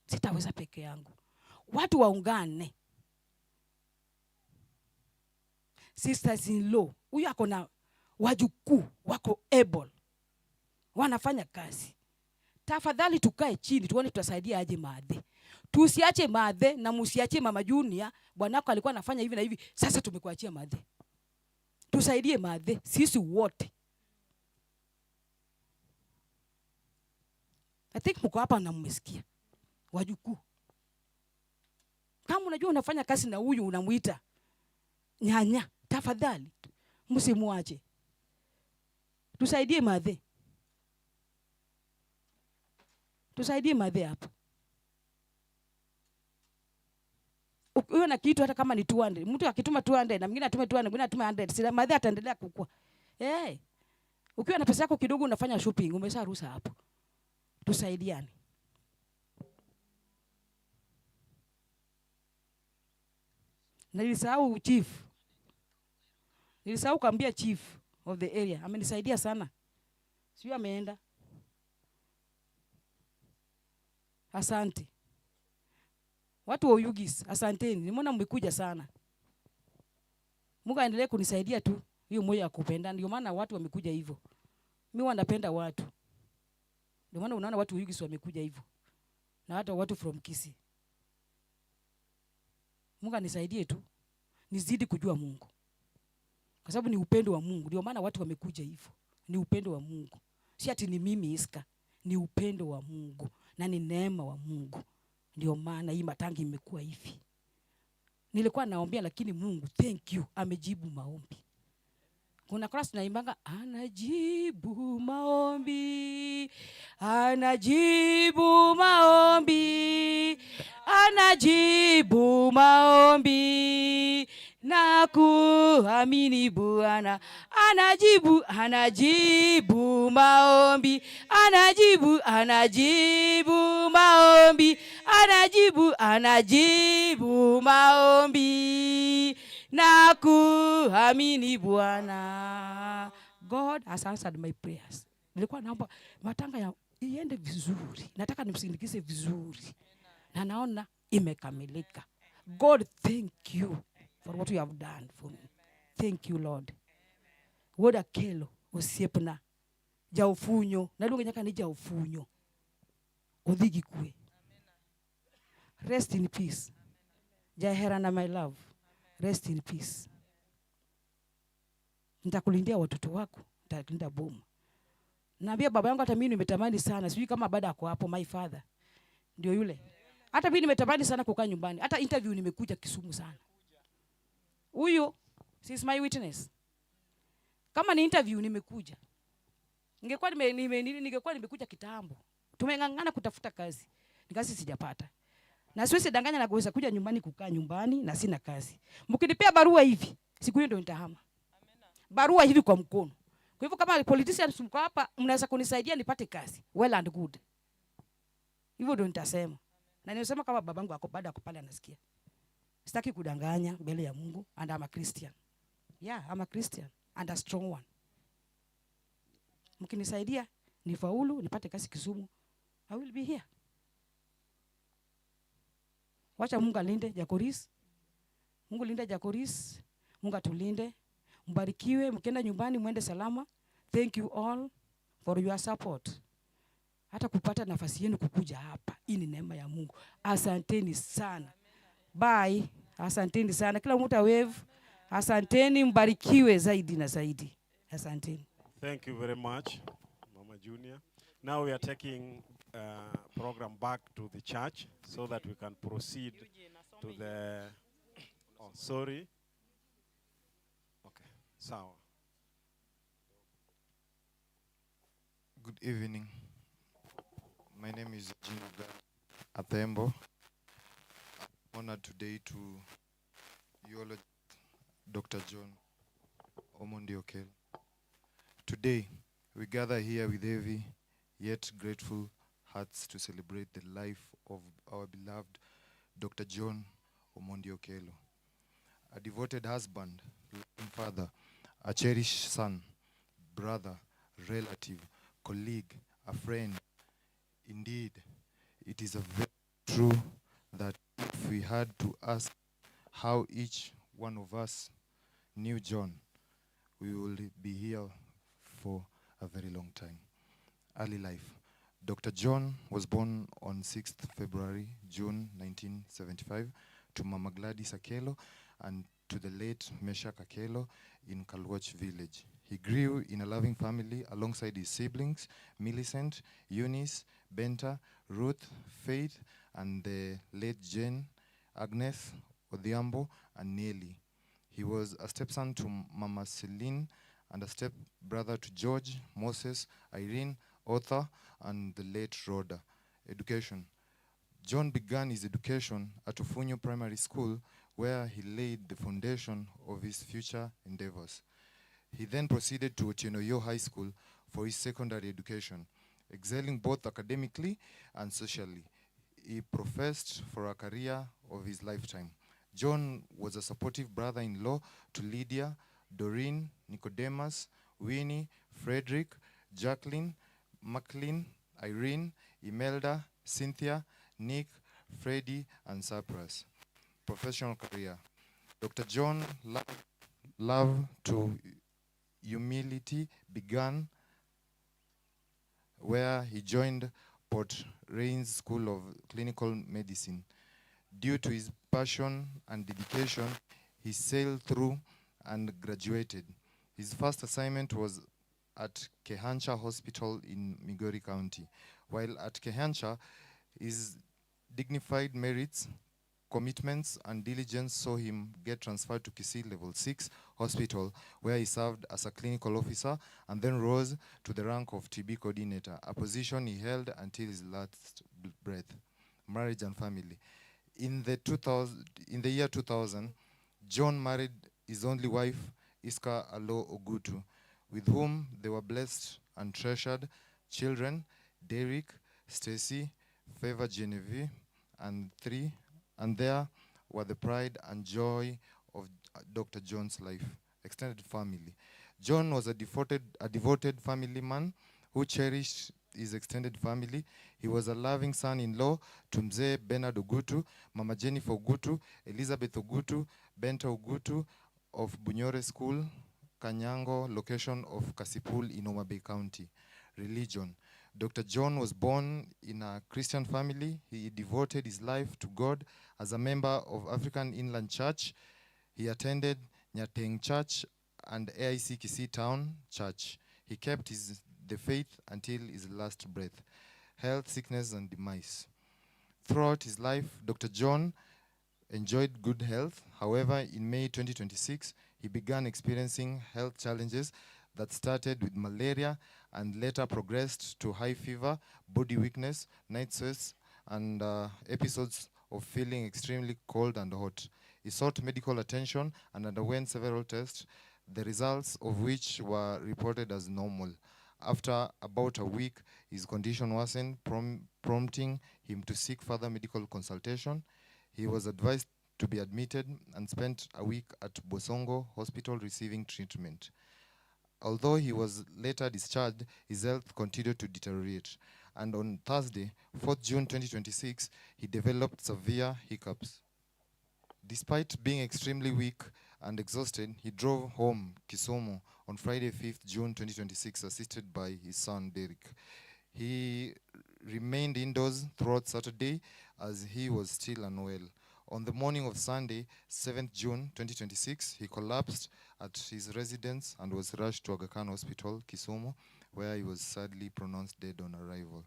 Sitaweza peke yangu. Watu waungane. Sisters in law. Huyu ako na wajukuu wako able. Wanafanya kazi. Tafadhali tukae chini tuone tutasaidia aje madhe. Tusiache madhe na msiache mama Junior. Bwanako alikuwa anafanya hivi na hivi. Sasa tumekuachia madhe. Tusaidie madhe sisi wote. I think mko hapa na mmesikia. Wajukuu. Kama unajua unafanya kazi na huyu unamuita nyanya, tafadhali msimuache. Tusaidie madhe. Tusaidie madhe hapa. Ukiwa na kitu hata kama ni 200, mtu akituma 200 na mwingine atume 200, mwingine atume 100, sila madhe ataendelea kukua. Ukiwa na pesa yako kidogo unafanya shopping, umesharuhusa hapo. Tusaidiane. Nilisahau chief. Nilisahau kuambia chief of the area. Amenisaidia sana. Sio ameenda. Asante. Watu wa Uyugis, asanteni. Nimeona mmekuja sana. Mungu aendelee kunisaidia tu. Hiyo moyo ya kupenda. Ndio maana watu wamekuja hivyo. Mimi wanapenda watu. Ndio maana unaona watu wa Uyugis wamekuja hivyo. Na hata watu from Kisii. Mungu anisaidie tu. Nizidi kujua Mungu. kwa sababu ni upendo wa Mungu. Ndio maana watu wamekuja hivyo, ni upendo wa Mungu, si ati ni mimi Iska, ni upendo wa Mungu na ni neema wa Mungu. Ndio maana hii matangi imekuwa hivi. Nilikuwa naombea, lakini Mungu thank you amejibu maombi. Kuna chorus tunaimbanga, anajibu maombi, anajibu maombi, anajibu maombi, na kuamini Bwana. Anajibu maombi, anajibu maombi, anajibu maombi, na kuamini Bwana. God has answered my prayers. Nilikuwa naomba matanga ya iende vizuri, nataka nimsindikize vizuri, na naona imekamilika. God, thank you for what you have done for me. Thank you, Lord. Woda kelo osiepna jaufunyo na lunga nyaka ni jaufunyo odhigi kwe. Rest in peace. Jaherana, my love, rest in peace. Nitakulindia watoto wako, nitakulinda bomu. Naambia baba yangu, hata mimi nimetamani sana, sijui kama baada yako hapo, my father ndio yule. Hata mimi nimetamani sana kukaa nyumbani. Hata interview nimekuja Kisumu sana. Huyo she is my witness. Kama ni interview nimekuja. Ningekuwa nimekuja kitambo. Tumengangana kutafuta kazi. Kazi sijapata. Na siwezi danganya na kuweza kuja nyumbani kukaa nyumbani na sina kazi. Mkinipea barua hivi, siku hiyo ndio nitahama. Barua hivi kwa mkono. Kwa hivyo kama politicians mko hapa, mnaweza kunisaidia nipate kazi. Well and good. Hivyo ndio nitasema. Na nimesema kama babangu ako baada pale anasikia. Sitaki kudanganya mbele ya Mungu, and I'm a Christian. Yeah, I'm a Christian and a strong one. Mkinisaidia nifaulu nipate kazi Kisumu, I will be here. Wacha Mungu alinde Jacoris. Mungu linde Jacoris. Mungu atulinde. Mbarikiwe, mkienda nyumbani muende salama. Thank you all for your support. Hata kupata nafasi yenu kukuja hapa, hii ni neema ya Mungu. Asanteni sana. Bye. Asanteni sana. Kila mtu wave. Asanteni, mbarikiwe zaidi na zaidi. Asanteni. Thank you very much, Mama Junior. Now we are taking program back to the church so that we can proceed to the... Oh, sorry. Okay, sawa. Good evening. My name is Jinuga Athembo. I'm honored today to eulogize Dr. John Omondi Okello. Today, we gather here with heavy yet grateful hearts to celebrate the life of our beloved Dr. John Omondi Okello, a devoted husband, loving father, a cherished son, brother, relative, colleague, a friend. Indeed, it is a very true that if we had to ask how each one of us knew John, we will be here for a very long time. Early life. Dr. John was born on 6th February, June 1975 to Mama Gladys Okello and to the late Meshach Okello in Kalwach village. He grew in a loving family alongside his siblings, Millicent, Eunice, Benta, Ruth, Faith, and the late Jane, Agnes, Odhiambo, and Nelly. He was a stepson to Mama Celine and a step-brother to George, Moses, Irene, Otha, and the late Rhoda. Education. John began his education at Ufunyo Primary School, where he laid the foundation of his future endeavors. He then proceeded to Otienoyo High School for his secondary education, excelling both academically and socially. He professed for a career of his lifetime. John was a supportive brother-in-law to Lydia, Doreen, Nicodemus, Winnie, Frederick, Jacqueline, Maclean, Irene, Imelda, Cynthia, Nick, Freddie, and Cyprus. Professional career. Dr. John love to humility began where he joined Port Reigns School of Clinical Medicine. Due to his passion and dedication, he sailed through and graduated. His first assignment was at Kehancha Hospital in Migori County. While at Kehancha, his dignified merits, commitments, and diligence saw him get transferred to Kisii Level 6 Hospital, where he served as a clinical officer and then rose to the rank of TB coordinator, a position he held until his last breath. Marriage and family. In the year 2000, John married his only wife, Iska Alo Ogutu, with whom they were blessed and treasured children, Derek, Stacy, Favor Genevieve, and there were the pride and joy of Dr. John's life, extended family. John was a devoted family man who cherished his extended family. He was a loving son-in-law to Mzee Bernard Ogutu, Mama Jennifer Ogutu, Elizabeth Ogutu, Benta Ogutu of Bunyore School, Kanyango, location of Kasipul in Homa Bay County. Religion. Dr. John was born in a Christian family. He devoted his life to God as a member of African Inland Church. He attended Nyateng Church and AIC Kisii Town Church. He kept the faith until his last breath. Health, sickness, and demise. Throughout his life, Dr. John enjoyed good health. However, in May 2026, he began experiencing health challenges that started with malaria and later progressed to high fever, body weakness, night sweats, and episodes of feeling extremely cold and hot. He sought medical attention and underwent several tests, the results of which were reported as normal. After about a week, his condition worsened, prompting him to seek further medical consultation. He was advised to be admitted and spent a week at Bosongo Hospital receiving treatment. Although he was later discharged, his health continued to deteriorate. And on Thursday, 4th June 2026, he developed severe hiccups. Despite being extremely weak and exhausted, he drove home Kisumu on Friday, 5th June 2026, assisted by his son, Derek. He remained indoors throughout Saturday as he was still unwell. On the morning of Sunday, 7th June 2026, he collapsed at his residence and was rushed to Aga Khan Hospital, Kisumu, where he was sadly pronounced dead on arrival.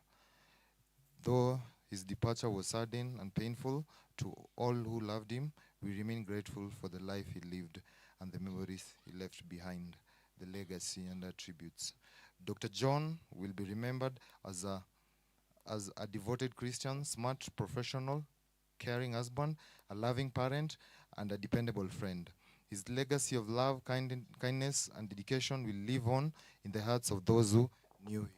Though his departure was sudden and painful to all who loved him, we remain grateful for the life he lived and the memories he left behind, the legacy and attributes. Dr. John will be remembered as a devoted Christian, smart professional, caring husband, a loving parent, and a dependable friend. His legacy of love, kindness, and dedication will live on in the hearts of those who knew him.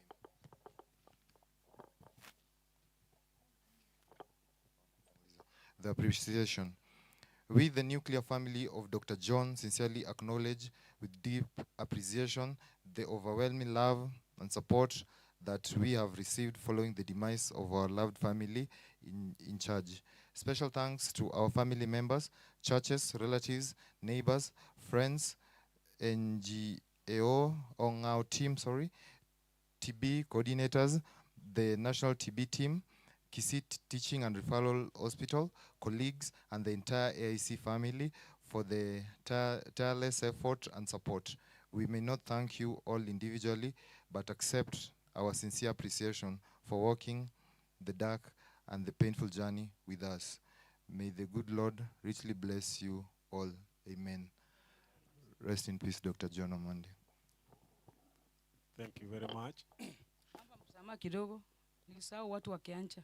The appreciation. We, the nuclear family of Dr. John, sincerely acknowledge with deep appreciation the overwhelming love and support that we have received following the demise of our loved family in charge. Special thanks to our family members, churches, relatives, neighbors, friends, NGO, on our team, TB coordinators, the National TB team, Kisii Teaching and Referral Hospital, colleagues, and the entire AIC family for the tireless effort and support. We may not thank you all individually, but accept our sincere appreciation for walking the dark and the painful journey with us. May the good Lord richly bless you all. Amen. Rest in peace, Dr. John Omandi. Thank you very much. Msamaha kidogo, nilisahau watu wa Kiancha.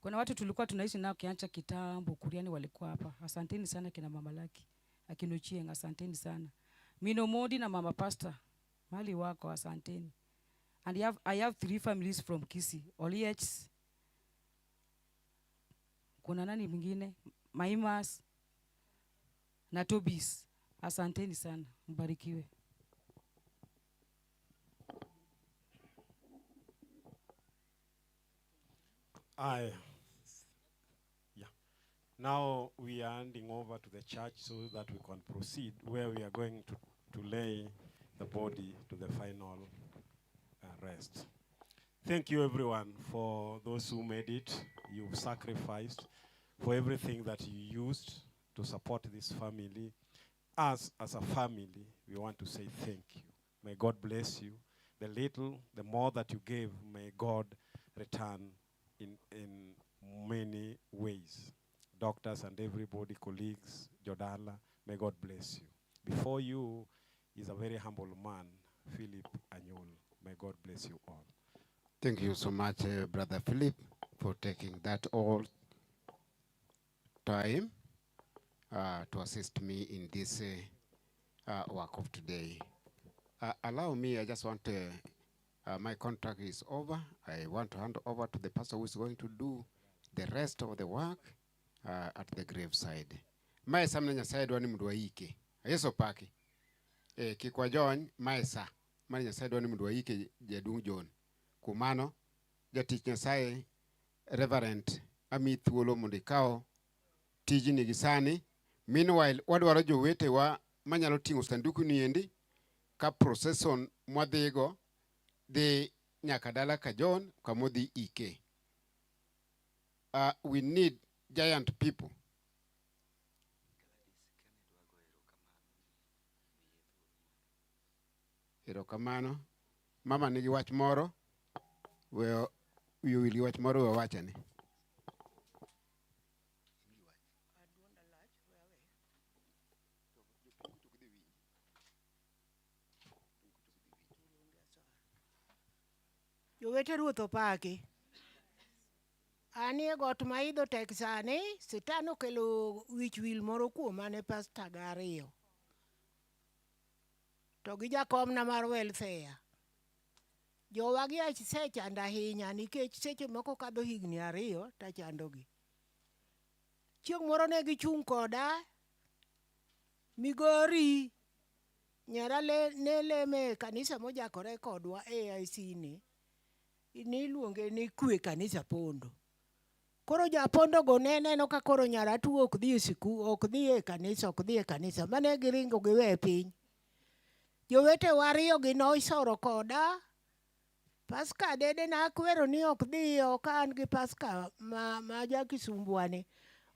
Kuna watu tulikuwa tunaishi nao Kiancha kitambo, Kuriani walikuwa hapa. Asanteni sana kina Mama Laki, Akinuchieng, asanteni sana. Mino Modi na Mama Pastor, mali wako, asanteni. And I have 3 families from Kisii, Oliech, kuna nani mwingine, Maimas na Tobis. Asanteni sana, mbarikiwe. Now we are handing over to the church so that we can proceed where we are going to lay the body to the final rest. Thank you everyone for those who made it. You've sacrificed for everything that you used to support this family. us as a family, we want to say thank you. May God bless you. The little, the more that you gave, may God return in many ways. Doctors and everybody, colleagues, Jodala, may God bless you. Before you is a very humble man, Philip Anyol. May God bless you all. Thank you so much, Brother Philip, for taking that all time to assist me in this work of today. Allow me, I just want my contract is over. I want to hand over to the pastor who is going to do the rest of the work at the graveside. Mae samna nyasaye dwani mndu waike. Yeso paki. Kikwa John, mae sa. Mani nyasaye dwani mndu waike jadung John. Kumano, jatich nyasaye Reverend Ami thuolo mondo ikaw tijni gisani. Meanwhile, wadwaro jowete wa manyalo ting'o sanduku ni endi ka procession mwadhigo dhi nyaka dala ka John kamodhi ike. We need giant people. Erokamano. Mama nigi wach moro. Wiyo wili wach moro we wachane. Jowete ruoth opaki. Anie got ma idho tek sani, Satan okelo wich wil moro kuoma ne Pastor Gario. To gi jakomna mar welfare. Jowa gi asechando ahinya nikech seche moko kadho higni 2 tachandogi. Chieng' moro ne gichung' koda Migori nyara ne leme kanisa mojakore kodwa AIC ni iluonge ni Kwe Kanisa Pondo. Koro japondo go ne neno ka koro nyara tuo ok dhi e sikul, ok dhi e kanisa, mane giringo giwe piny. Jowete wariyo gi noisoro koda. Paska dede na akwero ni ok dhi ok an gi Paska ma jakisumbwane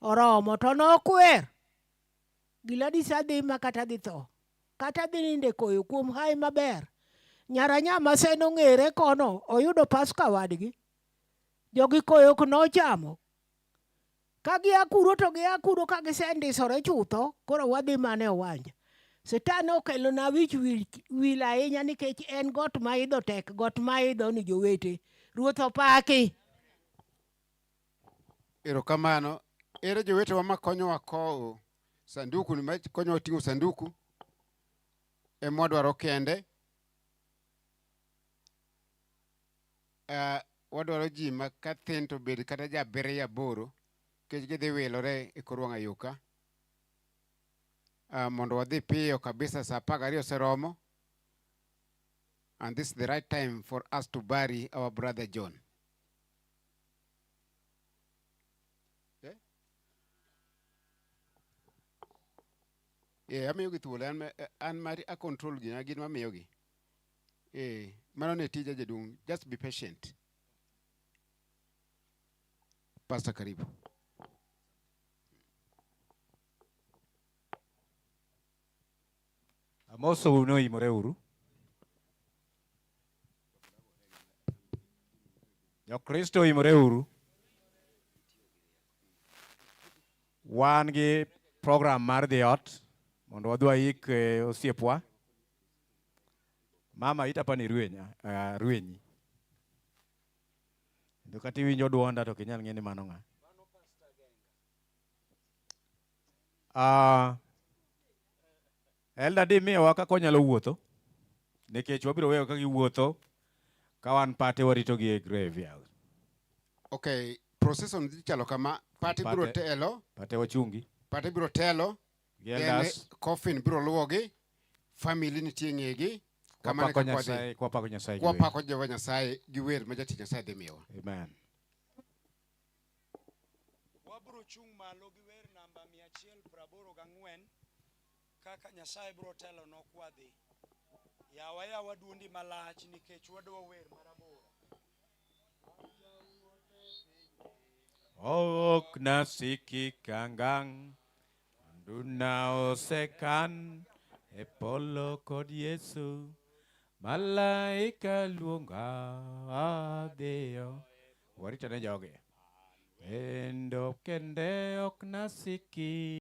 oromo to nokwer. Gladys adhi ma kata dhi tho. Kata dhi ninde koyo kuom hai maber. Nyara nyama se nong'ere kono oyudo Paska wadgi. Jogi koyo nochamo. Kagi akuro to gi akuro kagi sendisore chutho. Koro wadhi mane owanja. Satan okelo na wich wil ahinya nikech en got ma idho tek, got ma idho ni jowete. Ruoth opaki. Erokamano. Ere jowete wa makonyowa kowo sanduku ni makonyowa ting'o sanduku. Emwadwaro kende. Wadwaro ji ma kathin to bed kata jabere 8 kech gidhi wilore e kor wang' ayuka. Mondo wadhi piyo kabisa saa 12 oseromo. And this is the right time for us to bury our brother John. Amiyogi thuolo an mari a control gi na gin mamiyogi. Mano ne tija jadung. Just be patient. Pastor karibu. Amoso uno imore uru. Jo Kristo imore uru. Wan gi program mar dhi ot mondo wadhi waik osiepwa. Mama itapani rwenyi. Ndo kati winjo duonda to kinyal ng'eni mano ng'a. Elda di miyowa kaka onyalo wuotho. Nikech wabiro weyo ka giwuotho ka wan pate warito gi e graveyard. Okay, procession dhi chalo kama. Pate biro telo. Pate wachungi. Pate biro telo. Then coffin biro luwogi. Family nitie ng'egi. Kwapako Nyasaye. Kwapako Jehova Nyasaye gi wer ma jatich Nyasaye dhi miyowa. Amen. Wabiro chung' malo gi wer namba 184 kaka Nyasaye biro telo nokwadhi. Yawa duondi malach nikech wadwa wer marabora. Ok nasiki kangang Duna osekan e polo kod Yesu, malaika luonga dhiyo. Waritane jogi. Endo kende ok nasiki.